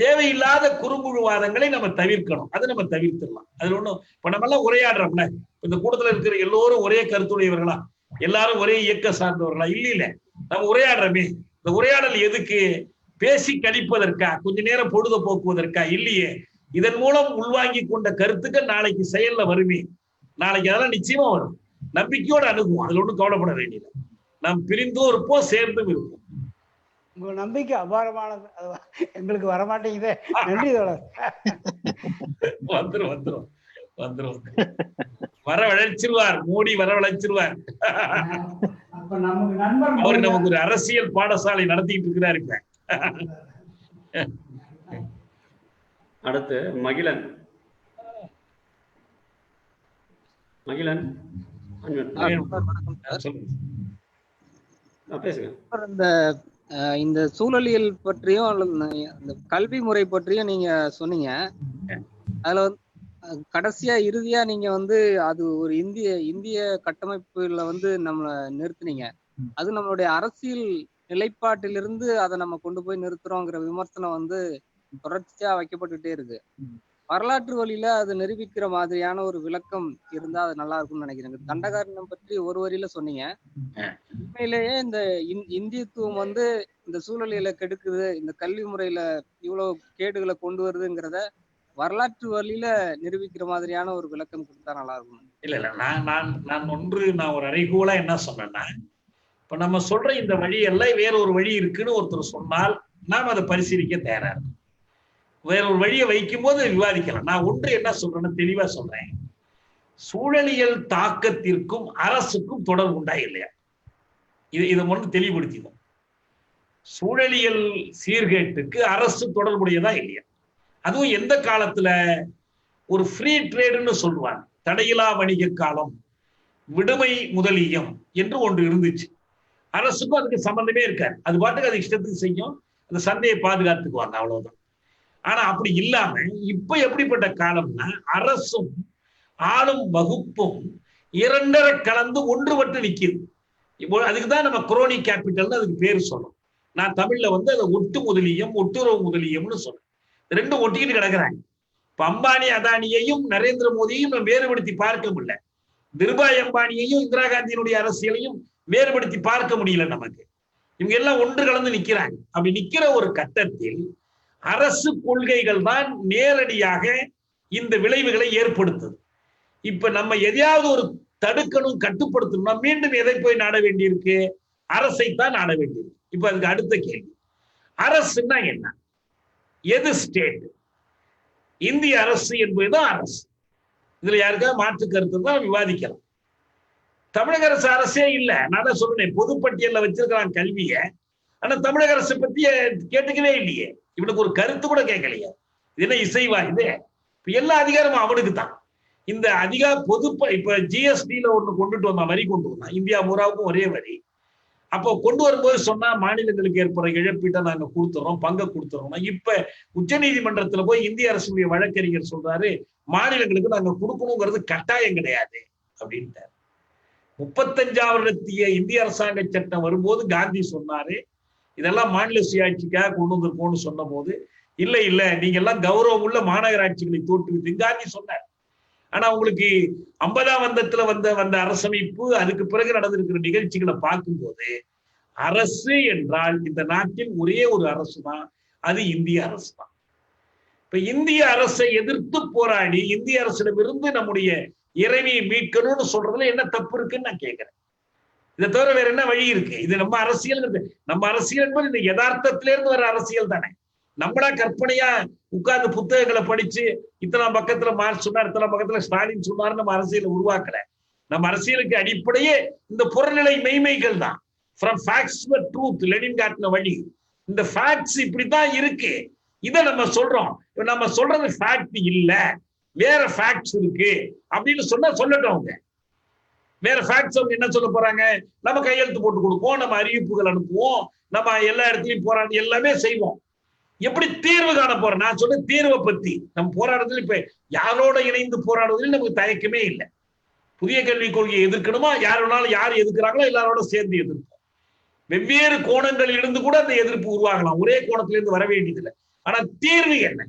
தேவையில்லாத குறுங்குழுவாதங்களை நம்ம தவிர்க்கணும். அதை நம்ம தவிர்த்திடலாம். அதுல ஒண்ணும் இப்ப நம்ம எல்லாம் உரையாடுறோம்ல, இந்த கூட்டத்துல இருக்கிற எல்லோரும் ஒரே கருத்துடையவர்களா, எல்லாரும் ஒரே இயக்க சார்ந்தவர்களா? இல்ல. நம்ம உரையாடுறோமே, இந்த உரையாடல் எதுக்கு? பேசி கழிப்பதற்கா? கொஞ்ச நேரம் பொழுத போக்குவதற்கா? இல்லையே. இதன் மூலம் உள்வாங்கி கொண்ட கருத்துக்கள் நாளைக்கு செயல்ல வருமே. நாளைக்கு அதெல்லாம் நிச்சயமா வரும். நம்பிக்கையோடு அணுகுவோம். அதுல ஒன்றும் கவலைப்பட வேண்டியது. நாம் பிரிந்தும் இருப்போம், சேர்ந்தும் இருப்போம். உங்க நம்பிக்கை அபாரமானது. எங்களுக்கு வரமாட்டேங்குதே. நன்றி தோழர். வந்துரும் வரவழைச்சிருவார். மோடி வரவழைச்சிருவார். அவரு நமக்கு ஒரு அரசியல் பாடசாலை நடத்திட்டு இருக்கிறார். இப்ப அடுத்து மகிழன். பேசுங்க. இந்த சூழலியல் பற்றியும் இந்த கல்வி முறை பற்றியும் நீங்க சொன்னீங்க. அதுல கடைசியா இறுதியா நீங்க அது ஒரு இந்திய கட்டமைப்புல நம்மளை நிறுத்தினீங்க. அது நம்மளுடைய அரசியல் நிலைப்பாட்டிலிருந்து அதை நம்ம கொண்டு போய் நிறுத்துறோங்கிற விமர்சனம் தொடர்ச்சியா வைக்கப்பட்டுட்டே இருக்கு. வரலாற்று வழியில அது நிரூபிக்கிற மாதிரியான ஒரு விளக்கம் இருந்தா அது நல்லா இருக்கும்னு நினைக்கிறேன். தண்டகாரண்யம் பற்றி ஒரு வரியில சொன்னீங்க. உண்மையிலேயே இந்த இந்தியத்துவம் இந்த சூழலியலை கெடுக்குது, இந்த கல்வி முறையில இவ்வளவு கேடுகளை கொண்டு வருதுங்கிறத வரலாற்று வழியில நிரூபிக்கிற மாதிரியான ஒரு விளக்கம் கொடுத்தா நல்லா இருக்கும். இல்ல நான் ஒரு அறைகூலா என்ன சொன்னேன்னா, இப்ப நம்ம சொல்ற இந்த வழியெல்லாம் வேற ஒரு வழி இருக்குன்னு ஒருத்தர் சொன்னால் நாம் அதை பரிசீலிக்க தயாரா இருக்கும். வேற ஒரு வழியை வைக்கும் போது விவாதிக்கலாம். நான் ஒன்று என்ன சொல்றேன்னு தெளிவா சொல்றேன். சூழலியல் தாக்கத்திற்கும் அரசுக்கும் தொடர்பு உண்டா இல்லையா? இதை ஒன்று தெளிவுபடுத்திடும். சூழலியல் சீர்கேட்டுக்கு அரசு தொடர்புடையதா இல்லையா? அதுவும் எந்த காலத்துல? ஒரு ஃப்ரீ ட்ரேடுன்னு சொல்லுவாங்க, தடையிலா வணிக காலம், விடுமை முதலியம் என்று ஒன்று இருந்துச்சு. அரசுக்கும் அதுக்கு சம்பந்தமே இருக்காது. அது பாட்டுக்கு அது இஷ்டத்துக்கு செய்யும், அந்த சந்தையை பாதுகாத்துக்குவாங்க, அவ்வளவுதான். ஆனா அப்படி இல்லாம இப்ப எப்படிப்பட்ட காலம்னா, அரசும் ஆளும் வகுப்பும் இரண்டரை கலந்து ஒன்றுபட்டு நிக்குது. இப்போ அதுக்குதான் நம்ம குரோனி கேபிட்டல்னு அதுக்கு பேரு சொல்றோம். நான் தமிழ்ல அதை ஒட்டு முதலியம், ஒட்டுறவு முதலியம்னு சொல்றேன். ரெண்டும் ஒட்டிக்கிட்டு கிடக்குறாங்க. இப்ப அம்பானி அதானியையும் நரேந்திர மோடியையும் நம்ம வேறுபடுத்தி பார்க்க முடியல. திருபாய் அம்பானியையும் இந்திரா காந்தியினுடைய அரசியலையும் வேறுபடுத்தி பார்க்க முடியல நமக்கு. இவங்க எல்லாம் ஒன்று கலந்து நிக்கிறாங்க. அப்படி நிக்கிற ஒரு கட்டத்தில் அரசு கொள்கைகள் தான் நேரடியாக இந்த விளைவுகளை ஏற்படுத்துது. இப்ப நம்ம எதையாவது ஒரு தடுக்கணும், கட்டுப்படுத்தணும்னா மீண்டும் எதை போய் நாட வேண்டியிருக்கு? அரசைத்தான் நாட வேண்டியிருக்கு. இப்ப அதுக்கு அடுத்த கேள்வி, அரசுன்னா என்ன? எது ஸ்டேட்? இந்திய அரசு என்பதுதான் அரசு. இதுல யாருக்காவது மாற்று கருத்து தான் விவாதிக்கலாம். தமிழக அரசு அரசே இல்லை. நான் தான் சொல்றேன், பொதுப்பட்டியல்ல வச்சிருக்கிறான் கல்விய, ஆனா தமிழக அரசு பத்திய கேட்டுக்கவே இல்லையே. இவனுக்கு ஒரு கருத்து கூட கேட்கலையே. இது என்ன இசைவா இது? இப்ப எல்லா அதிகாரமும் அவனுக்கு தான். இந்த இப்ப ஜிஎஸ்டில ஒண்ணு கொண்டுட்டு வந்தான், வரி கொண்டு வந்தான். இந்தியா பூராவுக்கும் ஒரே வரி. அப்போ கொண்டு வரும்போது சொன்னா மாநிலங்களுக்கு ஏற்படுற இழப்பீட்டை நாங்க கொடுத்துறோம், பங்கை கொடுத்துறோம். இப்ப உச்ச நீதிமன்றத்துல போய் இந்திய அரசுடைய வழக்கறிஞர் சொல்றாரு, மாநிலங்களுக்கு நாங்க கொடுக்கணுங்கிறது கட்டாயம் கிடையாது அப்படின்ட்டார். 35வது இந்திய அரசாங்க சட்டம் வரும்போது காந்தி சொன்னாரு, இதெல்லாம் மாநில சுயாட்சிக்காக கொண்டு வந்திருக்கோம்னு சொன்ன போது, இல்ல நீங்க எல்லாம் கௌரவம் உள்ள மாநகராட்சிகளை தோற்றுவித்து காந்தி சொன்னார். ஆனா உங்களுக்கு 50ஆம் வந்தத்துல வந்த அரசமைப்பு, அதுக்கு பிறகு நடந்திருக்கிற நிகழ்ச்சிகளை பார்க்கும்போது, அரசு என்றால் இந்த நாட்டில் ஒரே ஒரு அரசு தான், அது இந்திய அரசு தான். இப்ப இந்திய அரசை எதிர்த்து போராடி இந்திய அரசிடமிருந்து நம்முடைய இறைமையை மீட்கணும்னு சொல்றதுல என்ன தப்பு இருக்குன்னு நான் கேட்கிறேன். இதை தவிர வேற என்ன வழி இருக்கு? இது நம்ம அரசியல் என்பது இந்த யதார்த்தத்திலிருந்து வர அரசியல் தானே. நம்மளா கற்பனையா உட்கார்ந்து புத்தகங்களை படிச்சு இத்தனாம் பக்கத்துல மார்க்ஸ் சொன்னார், இத்தனாம் பக்கத்துல ஸ்டாலின் சொன்னார் நம்ம அரசியலை உருவாக்கல. நம்ம அரசியலுக்கு அடிப்படையே இந்த புறநிலை மெய்மைகள் தான். From facts to truth, Lenin காட்டின வழி. இந்த ஃபேக்ட்ஸ் இப்படித்தான் இருக்கு, இதை நம்ம சொல்றோம். நம்ம சொல்றது ஃபேக்ட் இல்ல, வேற ஃபேக்ட்ஸ் இருக்கு அப்படின்னு சொன்னா சொல்லட்டும். அவங்க வேற ஃபேக்ட்ஸ் அவங்க என்ன சொல்ல போறாங்க? நம்ம கையெழுத்து போட்டு கொடுப்போம், நம்ம அறிவிப்புகள் அனுப்புவோம், நம்ம எல்லா இடத்துலயும் போராடி எல்லாமே செய்வோம். எப்படி தீர்வு காண போறோம்? நான் சொல்ற தீர்வை பத்தி நம்ம போராடுறதுல இப்ப யாரோட இணைந்து போராடுவதில் நமக்கு தயக்கமே இல்லை. புதிய கல்விக் கொள்கையை எதிர்க்கணுமா? யாரோனாலும் யார் எதிர்க்கிறாங்களோ எல்லாரோட சேர்ந்து எதிர்ப்போம். வெவ்வேறு கோணங்களில் இருந்து கூட அந்த எதிர்ப்பு உருவாகலாம், ஒரே கோணத்துல இருந்து வர வேண்டியதில்லை. ஆனா தீர்வு என்ன?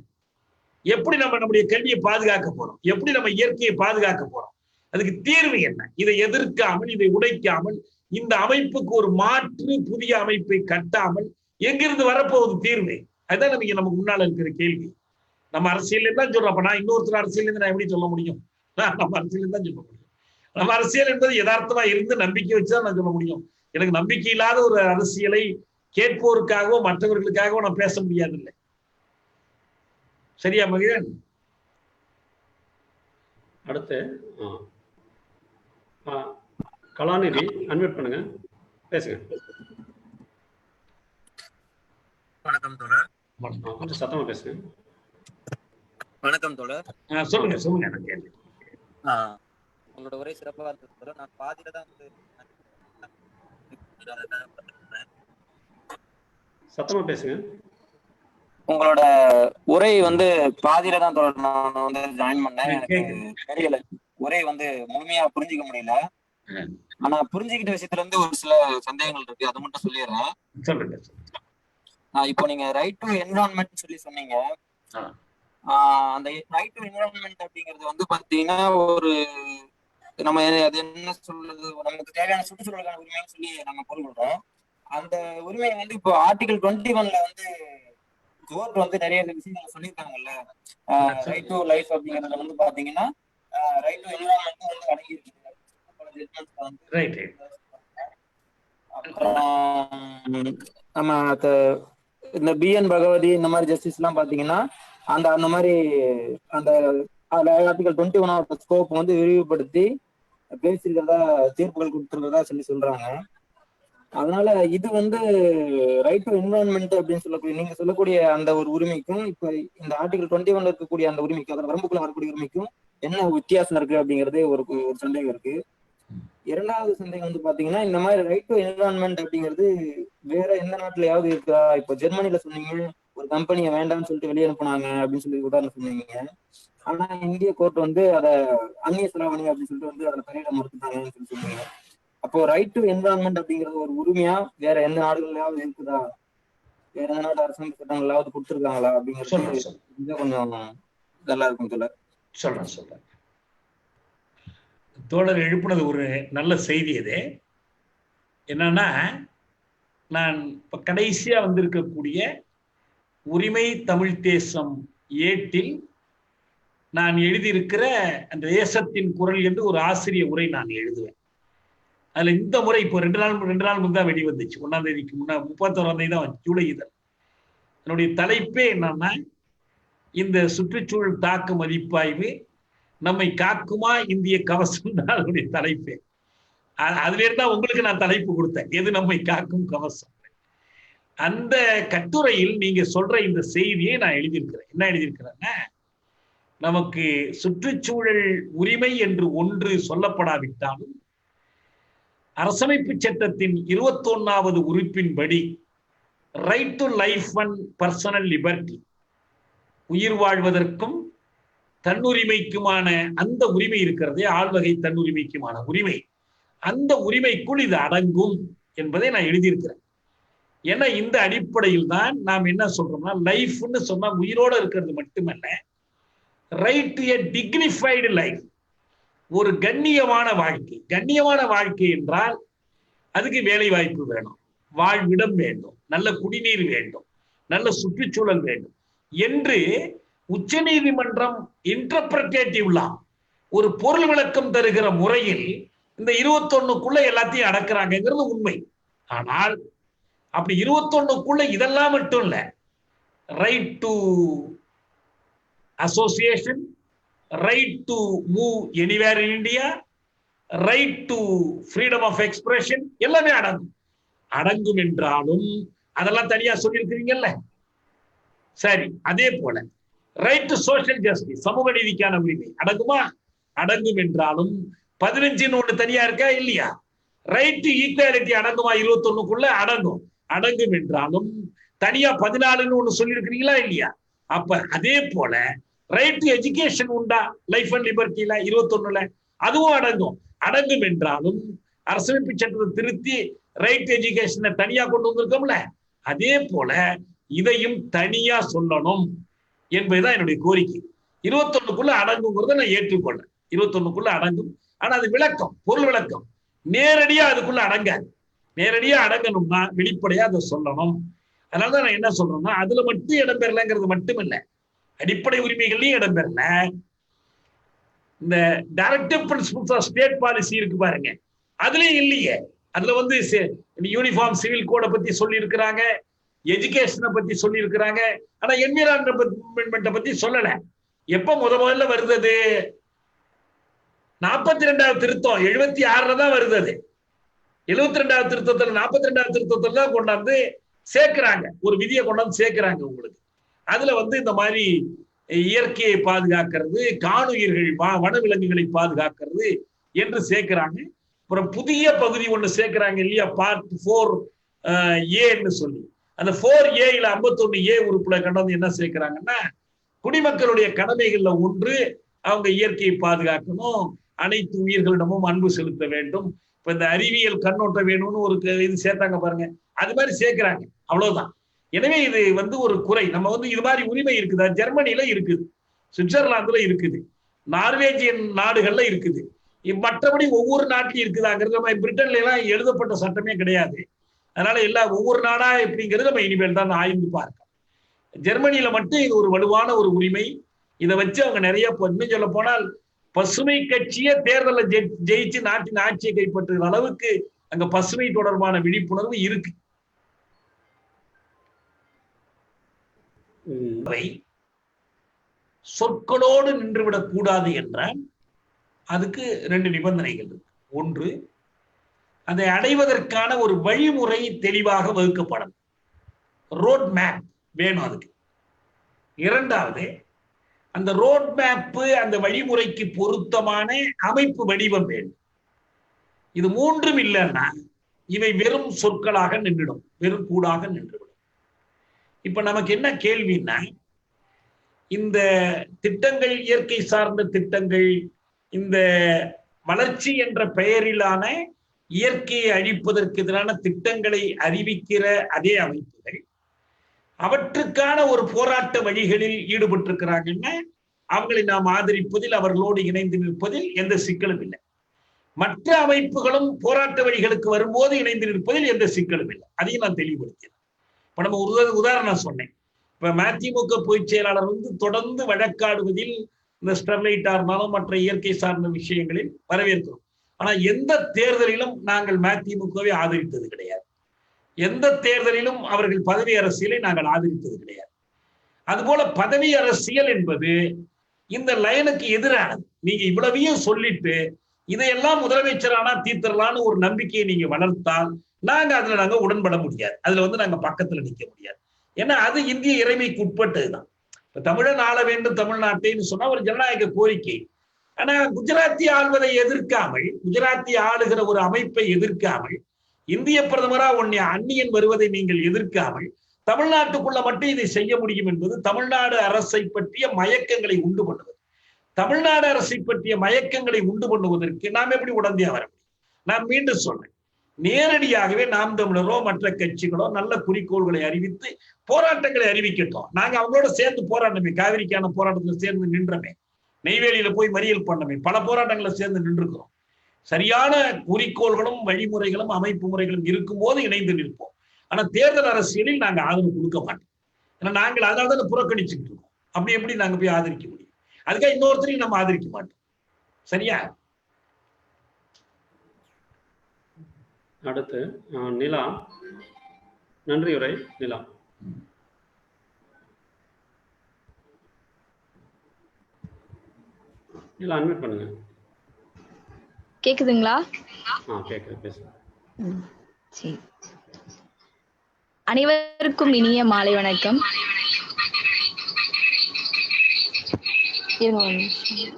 எப்படி நம்ம நம்முடைய கல்வியை பாதுகாக்க போறோம்? எப்படி நம்ம இயற்கையை பாதுகாக்க போறோம்? அதுக்கு தீர்வு என்ன? இதை எதிர்க்காமல், இதை உடைக்காமல், இந்த அமைப்புக்கு ஒரு மாற்று புதிய அமைப்பை கட்டாமல் எங்கிருந்து வரப்போகுது தீர்வு? அதுதான் நமக்கு முன்னால இருக்கிற கேள்வி. நம்ம அரசியல் தான் சொல்றோம். அப்ப நான் இன்னொருத்தர் அரசியல் இருந்து நான் எப்படி சொல்ல முடியும்? நம்ம அரசியல் தான் சொல்ல முடியும். நம்ம அரசியல் என்பது யதார்த்தமா இருந்து நம்பிக்கை வச்சுதான் நான் சொல்ல முடியும். எனக்கு நம்பிக்கை இல்லாத ஒரு அரசியலை கேட்போருக்காகவோ மற்றவர்களுக்காகவோ நான் பேச முடியாது. இல்லை சரியா மகிழன்? அடுத்து கலாநிதி அன்மியூட் பண்ணுங்க, பேசுங்க. வணக்கம் தோழர். கொஞ்சம் சத்தமா பேசுங்க. வணக்கம் தோழர். சொல்லுங்க. உங்களோட உரை சிறப்பாக இருந்தது தோழர். நான் பாதியில தான் சத்தமா பேசுங்க. உங்களோட உரை பாதியில தான் தோழர் நான் ஜாயின் பண்ணேன். எனக்கு தெரியல, உரை முழுமையா புரிஞ்சுக்க முடியல. ஆனா புரிஞ்சுக்கிட்ட விஷயத்துல ஒரு சில சந்தேகங்கள் இருக்கு, அதை மட்டும் சொல்லிடுறேன். இப்போ நீங்க ரைட் டு என்விரான்மெண்ட் சொல்லி சொன்னீங்க. அந்த ரைட் டு என்விரான்மெண்ட் அப்படிங்கிறது பாத்தீங்கன்னா ஒரு நம்ம அது என்ன சொல்றது, நமக்கு தேவையான சுற்றுச்சூழலுக்கான உரிமைன்னு சொல்லி நம்ம பொருள் கொள்றோம். அந்த உரிமையை இப்போ ஆர்டிகல் 21ல கோர்ட் நிறைய விஷயங்கள் சொல்லியிருக்காங்கல்ல. ரைட் டு லைஃப் அப்படிங்கறதுல பாத்தீங்கன்னா ரைட் டு என்விரான்மெண்ட் அடங்கி இருக்கு. நம்ம இந்த பிஎன் பகவதி இந்த மாதிரி ஜஸ்டிஸ் எல்லாம் பாத்தீங்கன்னா அந்த மாதிரி அந்த ஆர்டிகல் 21 ஸ்கோப் விரிவுபடுத்தி பேசியிருக்கிறதா தீர்ப்புகள் கொடுத்துருக்கிறதா சொல்றாங்க. அதனால இது ரைட் டு என்விரான்மெண்ட் அப்படின்னு சொல்லக்கூடிய நீங்க சொல்லக்கூடிய அந்த ஒரு உரிமைக்கும் இப்ப இந்த ஆர்டிகல் 21 இருக்கக்கூடிய அந்த உரிமைக்கும் அதோட வரம்புக்குள்ள வரக்கூடிய உரிமைக்கும் என்ன வித்தியாசம் இருக்கு அப்படிங்கறதே ஒரு சந்தேகம் இருக்கு. இரண்டாவது சந்தேகம் பாத்தீங்கன்னா இந்த மாதிரி ரைட் டு என்விரான்மெண்ட் அப்படிங்கிறது வேற எந்த நாட்டுலயாவது இருக்கா? இப்போ ஜெர்மனில சொன்னீங்க ஒரு கம்பெனியை வேண்டாம்னு சொல்லிட்டு வெளியே அனுப்புனாங்க அப்படின்னு சொல்லி உதாரணம் சொன்னீங்க. ஆனா இந்திய கோர்ட் அதை அந்நிய செலாவணி அப்படின்னு சொல்லிட்டு அதை தலையிட மறுத்துட்டாங்கன்னு சொல்லி சொன்னீங்க. அப்போ ரைட் டு என்விரான்மெண்ட் அப்படிங்கிறது ஒரு உரிமையா வேற எந்த நாடுகளாவது இருக்குதா? வேற எந்த நாட்டு அரசாங்க சட்டங்களாவது கொடுத்துருக்காங்களா அப்படிங்கிறது கொஞ்சம் நல்லா இருக்கும் தோழர். சொல்றேன். தோழர் எழுப்புனது ஒரு நல்ல செய்தி. அது என்னன்னா, நான் இப்ப கடைசியா வந்திருக்கக்கூடிய உரிமை தமிழ் தேசம் ஏட்டில் நான் எழுதியிருக்கிற அந்த தேசத்தின் குரல் என்று ஒரு ஆசிரிய உரை நான் எழுதுவேன். அதுல இந்த முறை இப்போ ரெண்டு நாள் முன்தான் வெளி வந்துச்சு. 1ஆம் தேதிக்கு முன்னா 31ஆம் தேதி தான் ஜூலை இதழ். என்னுடைய தலைப்பே என்னன்னா, இந்த சுற்றுச்சூழல் தாக்க மதிப்பாய்வு நம்மை காக்குமா இந்திய கவசம் தான் அதனுடைய தலைப்பே. அதுல இருந்தா உங்களுக்கு நான் தலைப்பு கொடுத்தேன், எது நம்மை காக்கும் கவசம். அந்த கட்டுரையில் நீங்க சொல்ற இந்த செய்தியை நான் எழுதியிருக்கிறேன். என்ன எழுதியிருக்கிறேன்னா, நமக்கு சுற்றுச்சூழல் உரிமை என்று ஒன்று சொல்லப்படாவிட்டாலும் அரசமைப்பு சட்டத்தின் 21வது உறுப்பின்படி right to life and personal liberty, உயிர் வாழ்வதற்கும் தன்னுரிமைக்குமான அந்த உரிமை இருக்கிறதே, ஆள்வகை தன்னுரிமைக்குமான உரிமை, அந்த உரிமைக்குள் இது அடங்கும் என்பதை நான் எழுதியிருக்கிறேன். ஏன்னா இந்த அடிப்படையில் தான் நாம் என்ன சொல்றோம்னா, லைஃப்னு சொன்னா உயிரோட இருக்கிறது மட்டுமல்ல, right to a dignified life, ஒரு கண்ணியமான வாழ்க்கை. கண்ணியமான வாழ்க்கை என்றால் அதுக்கு வேலை வாய்ப்பு வேணும், வாழ்விடம் வேண்டும், நல்ல குடிநீர் வேண்டும், நல்ல சுற்றுச்சூழல் வேண்டும் என்று உச்ச நீதிமன்றம் இன்டர்பிரேட்டிவ் லா ஒரு பொருள் விளக்கம் தருகிற முறையில் இந்த 21க்குள்ள எல்லாத்தையும் அடக்குறாங்கிறது உண்மை. ஆனால் அப்படி 21க்குள்ள இதெல்லாம் மட்டும் இல்ல, right to association, right to move anywhere in India, right to freedom of expression எல்லாமே அடங்கும் என்றாலும் அதெல்லாம் தனியா சொல்லியிருக்கிறீங்கல்ல. சரி, அதே போல ரைட் டு சோஷியல் ஜஸ்டிஸ், சமூக நீதிக்கான உரிமை அடங்குமா? அடங்கும் என்றாலும் 15 ஒண்ணு தனியா இருக்கா இல்லையா? ரைட் டு ஈக்வாலிட்டி அடங்குமா? 21க்குள்ள அடங்கும் என்றாலும் தனியா 14 ஒண்ணு சொல்லியிருக்கிறீங்களா இல்லையா? அப்ப அதே போல ரைட் டு எஜுகேஷன் உண்டா லைஃப் அண்ட் லிபர்ட்டில 21ல? அதுவும் அடங்கும் என்றாலும் அரசமைப்பு சட்டத்தை திருத்தி ரைட் டு எஜுகேஷனை தனியா கொண்டு வந்திருக்கோம்ல, அதே போல இதையும் தனியா சொல்லணும் என்பதுதான் என்னுடைய கோரிக்கை. 21க்குள்ள அடங்குங்கிறத நான் ஏற்றுக்கொள்றேன். 21க்குள்ள அடங்கும். ஆனா அது விளக்கம், பொருள் விளக்கம். நேரடியா அதுக்குள்ள அடங்காது. நேரடியா அடங்கணும்னா வெளிப்படையா அதை சொல்லணும். அதனாலதான் நான் என்ன சொல்றேன்னா, அதுல மட்டும் இடம்பெறலங்கிறது மட்டும் இல்லை, அடிப்படை உரிமைகள்லயும் இடம்பெறல. இந்த directive principles of state policy இருக்கு பாருங்க, அதுலயும் இல்லையே. அதுல வந்து யூனிஃபார்ம் சிவில் கோடை பத்தி சொல்லி இருக்கிறாங்க, எஜுகேஷனை பத்தி சொல்லி இருக்கிறாங்க. ஆனா என்விரான்மெண்ட்டை பத்தி சொல்லல. எப்ப முதல்ல வருது? 42வது திருத்தம் 76 தான் வருது. 72வது திருத்தத்துல 42வது திருத்தத்துல தான் கொண்டாந்து சேர்க்கிறாங்க, ஒரு விதியை கொண்டாந்து சேர்க்கிறாங்க உங்களுக்கு. அதுல வந்து இந்த மாதிரி இயற்கையை பாதுகாக்கிறது, காணுயிர்கள் வனவிலங்குகளை பாதுகாக்கிறது என்று சேர்க்கிறாங்க. அப்புறம் புதிய பகுதி ஒண்ணு சேர்க்கிறாங்க இல்லையா, பார்ட் 4A சொல்லி. அந்த 4A 51A உறுப்புல கொண்டாந்து என்ன சேர்க்கிறாங்கன்னா, குடிமக்களுடைய கடமைகள்ல ஒன்று அவங்க இயற்கையை பாதுகாக்கணும், அனைத்து உயிர்களிடமும் அன்பு செலுத்த வேண்டும். இப்ப இந்த அறிவியல் கண்ணோட்டம் வேணும்னு ஒரு இது சேர்த்தாங்க பாருங்க, அது மாதிரி சேர்க்கிறாங்க, அவ்வளவுதான். எனவே இது வந்து ஒரு குறை. நம்ம வந்து இது மாதிரி உரிமை இருக்குதா? ஜெர்மனில இருக்குது, சுவிட்சர்லாந்துல இருக்குது, நார்வேஜியன் நாடுகள்ல இருக்குது. மற்றபடி ஒவ்வொரு நாட்டிலும் இருக்குதாங்கிறது நம்ம பிரிட்டன்ல எல்லாம் எழுதப்பட்ட சட்டமே கிடையாது. அதனால ஒவ்வொரு நாடா எப்படிங்கிறது நம்ம இனிமேல் தான் ஆய்ந்து பார்க்கலாம். ஜெர்மனியில மட்டும் இது ஒரு வலுவான ஒரு உரிமை. இதை வச்சு அவங்க நிறைய, இன்னும் சொல்ல போனால் பசுமை கட்சியே தேர்தலில் ஜெயிச்சு நாட்டின் ஆட்சியை கைப்பற்றுகிற அளவுக்கு அங்க பசுமை தொடர்பான விழிப்புணர்வு இருக்கு. சொற்களோடு நின்றுவிடக் கூடாது என்றால் அதுக்கு 2 நிபந்தனைகள் இருக்கு. ஒன்று, அதை அடைவதற்கான ஒரு வழிமுறை தெளிவாக வகுக்கப்படணும், ரோட் மேப் வேணும் அதுக்கு. இரண்டாவது, அந்த ரோட் மேப் அந்த வழிமுறைக்கு பொருத்தமான அமைப்பு வடிவம் வேண்டும். இது மூன்றும் இல்லைன்னா இவை வெறும் சொற்களாக நின்றுடும், வெறும் கூடாக நின்றுவிடும். இப்ப நமக்கு என்ன கேள்வின்னா, இந்த திட்டங்கள், இயற்கை சார்ந்த திட்டங்கள், இந்த வளர்ச்சி என்ற பெயரிலான இயற்கையை அழிப்பதற்கு எதிரான திட்டங்களை அறிவிக்கிற அதே அமைப்புகள் அவற்றுக்கான ஒரு போராட்ட வழிகளில் ஈடுபட்டிருக்கிறாங்கன்னா அவங்களை நாம் ஆதரிப்பதில், அவர்களோடு இணைந்து நிற்பதில் எந்த சிக்கலும் இல்லை. மற்ற அமைப்புகளும் போராட்ட வழிகளுக்கு வரும்போது இணைந்து நிற்பதில் எந்த சிக்கலும் இல்லை. அதையும் நான் தெளிவுபடுத்தினேன். இப்ப நம்ம உதாரணம் சொன்னேன். இப்ப மதிமுக பொதுச் செயலாளர் வந்து தொடர்ந்து வழக்காடுவதில், இந்த ஸ்டெர்லைட்டா இருந்தாலும் மற்ற இயற்கை சார்ந்த விஷயங்களில் வரவேற்கிறோம். ஆனா எந்த தேர்தலிலும் நாங்கள் மதிமுகவை ஆதரித்தது கிடையாது. எந்த தேர்தலிலும் அவர்கள் பதவி அரசியலை நாங்கள் ஆதரித்தது கிடையாது. அதுபோல பதவி அரசியல் என்பது இந்த லைனுக்கு எதிரானது. நீங்க இவ்வளவையும் சொல்லிட்டு இதையெல்லாம் முதலமைச்சரானா தீர்த்தரலான்னு ஒரு நம்பிக்கையை நீங்க வளர்த்தால் நாங்க உடன்பட முடியாது. அதுல வந்து நாங்க பக்கத்துல நிக்க முடியாது. ஏன்னா அது இந்திய இறைமைக்கு உட்பட்டதுதான். இப்ப தமிழன் ஆள வேண்டும் தமிழ்நாட்டைன்னு சொன்னா ஒரு ஜனநாயக கோரிக்கை. ஆனா குஜராத்தி ஆள்வதை எதிர்க்காமல், குஜராத்தி ஆளுகிற ஒரு அமைப்பை எதிர்க்காமல், இந்திய பிரதமரா அந்நியன் வருவதை நீங்கள் எதிர்க்காமல் தமிழ்நாட்டுக்குள்ள மட்டும் இதை செய்ய முடியும் என்பது தமிழ்நாடு அரசை பற்றிய மயக்கங்களை உண்டு பண்ணுவது. தமிழ்நாடு அரசை பற்றிய மயக்கங்களை உண்டு பண்ணுவதற்கு நாம் எப்படி உடந்தையா வர முடியும்? நான் மீண்டும் சொல்றேன், நேரடியாகவே நாம் தமிழரோ மற்ற கட்சிகளோ நல்ல குறிக்கோள்களை அறிவித்து போராட்டங்களை அறிவிக்கட்டும். நாங்க அவங்களோட சேர்ந்து போராட்டமே, காவிரிக்கான போராட்டத்துல சேர்ந்து நின்றமே, நெய்வேலியில போய் மறியல் பண்ணமே, பல போராட்டங்களை சேர்ந்து நின்றுக்கிறோம். சரியான குறிக்கோள்களும் வழிமுறைகளும் அமைப்பு முறைகளும் இருக்கும் போது இணைந்து நிற்போம். ஆனா தேர்தல் அரசியலில் நாங்க ஆதரவு கொடுக்க மாட்டோம். ஏன்னா நாங்கள் அதனால்தான் புறக்கணிச்சுக்கிட்டு இருக்கோம். அப்படி எப்படி நாங்க போய் ஆதரிக்க முடியும்? அதுக்காக இன்னொருத்தரையும் நம்ம ஆதரிக்க மாட்டோம். சரியா? அடுத்து நிலா, நன்றியுரை நிலா. நிலா அன்மியூட் பண்ணுங்க. கேக்குதுங்களா? கேக்குது, பேசுங்க. சரி. அனைவருக்கும் இனிய மாலை வணக்கம். இருங்க ஒரு நிமிஷம்.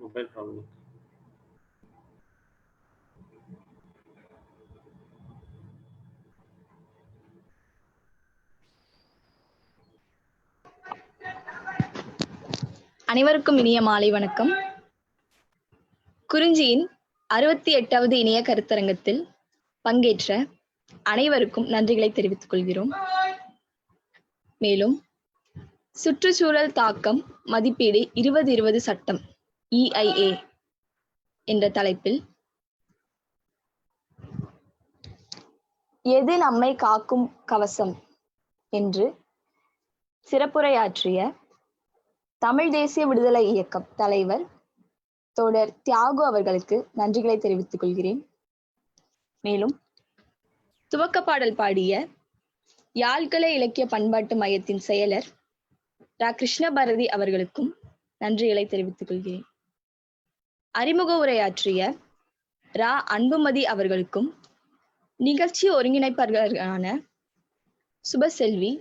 Mobile problem. அனைவருக்கும் இனிய மாலை வணக்கம். குறிஞ்சியின் 68வது இணைய கருத்தரங்கத்தில் பங்கேற்ற அனைவருக்கும் நன்றிகளை தெரிவித்துக் கொள்கிறோம். மேலும் சுற்றுச்சூழல் தாக்கம் மதிப்பீடு 2020 சட்டம் EIA என்ற தலைப்பில் எது நம்மை காக்கும் கவசம் என்று சிறப்புரையாற்றிய தமிழ் தேசிய விடுதலை இயக்கம் தலைவர் தோழர் தியாகு அவர்களுக்கு நன்றிகளை தெரிவித்துக் கொள்கிறேன். மேலும் துவக்க பாடல் பாடிய யாழ்கலை இலக்கிய பண்பாட்டு மையத்தின் செயலர் ரா கிருஷ்ணபாரதி அவர்களுக்கும் நன்றிகளை தெரிவித்துக் கொள்கிறேன். அறிமுக உரையாற்றிய ரா அன்புமதி அவர்களுக்கும் நிகழ்ச்சி ஒருங்கிணைப்பாளர்களான சுபசெல்வி,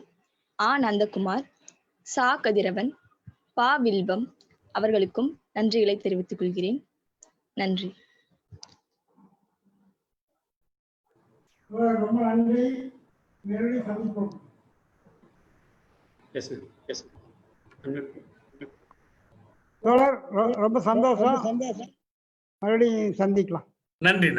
நந்தகுமார், கதிரவன், வில்வம் அவர்களுக்கும் நன்றிகளை தெரிவித்துக் கொள்கிறேன். நன்றி. ரொம்ப நன்றி. ரொம்ப சந்தோஷம். மறுபடியும் சந்திக்கலாம். நன்றி.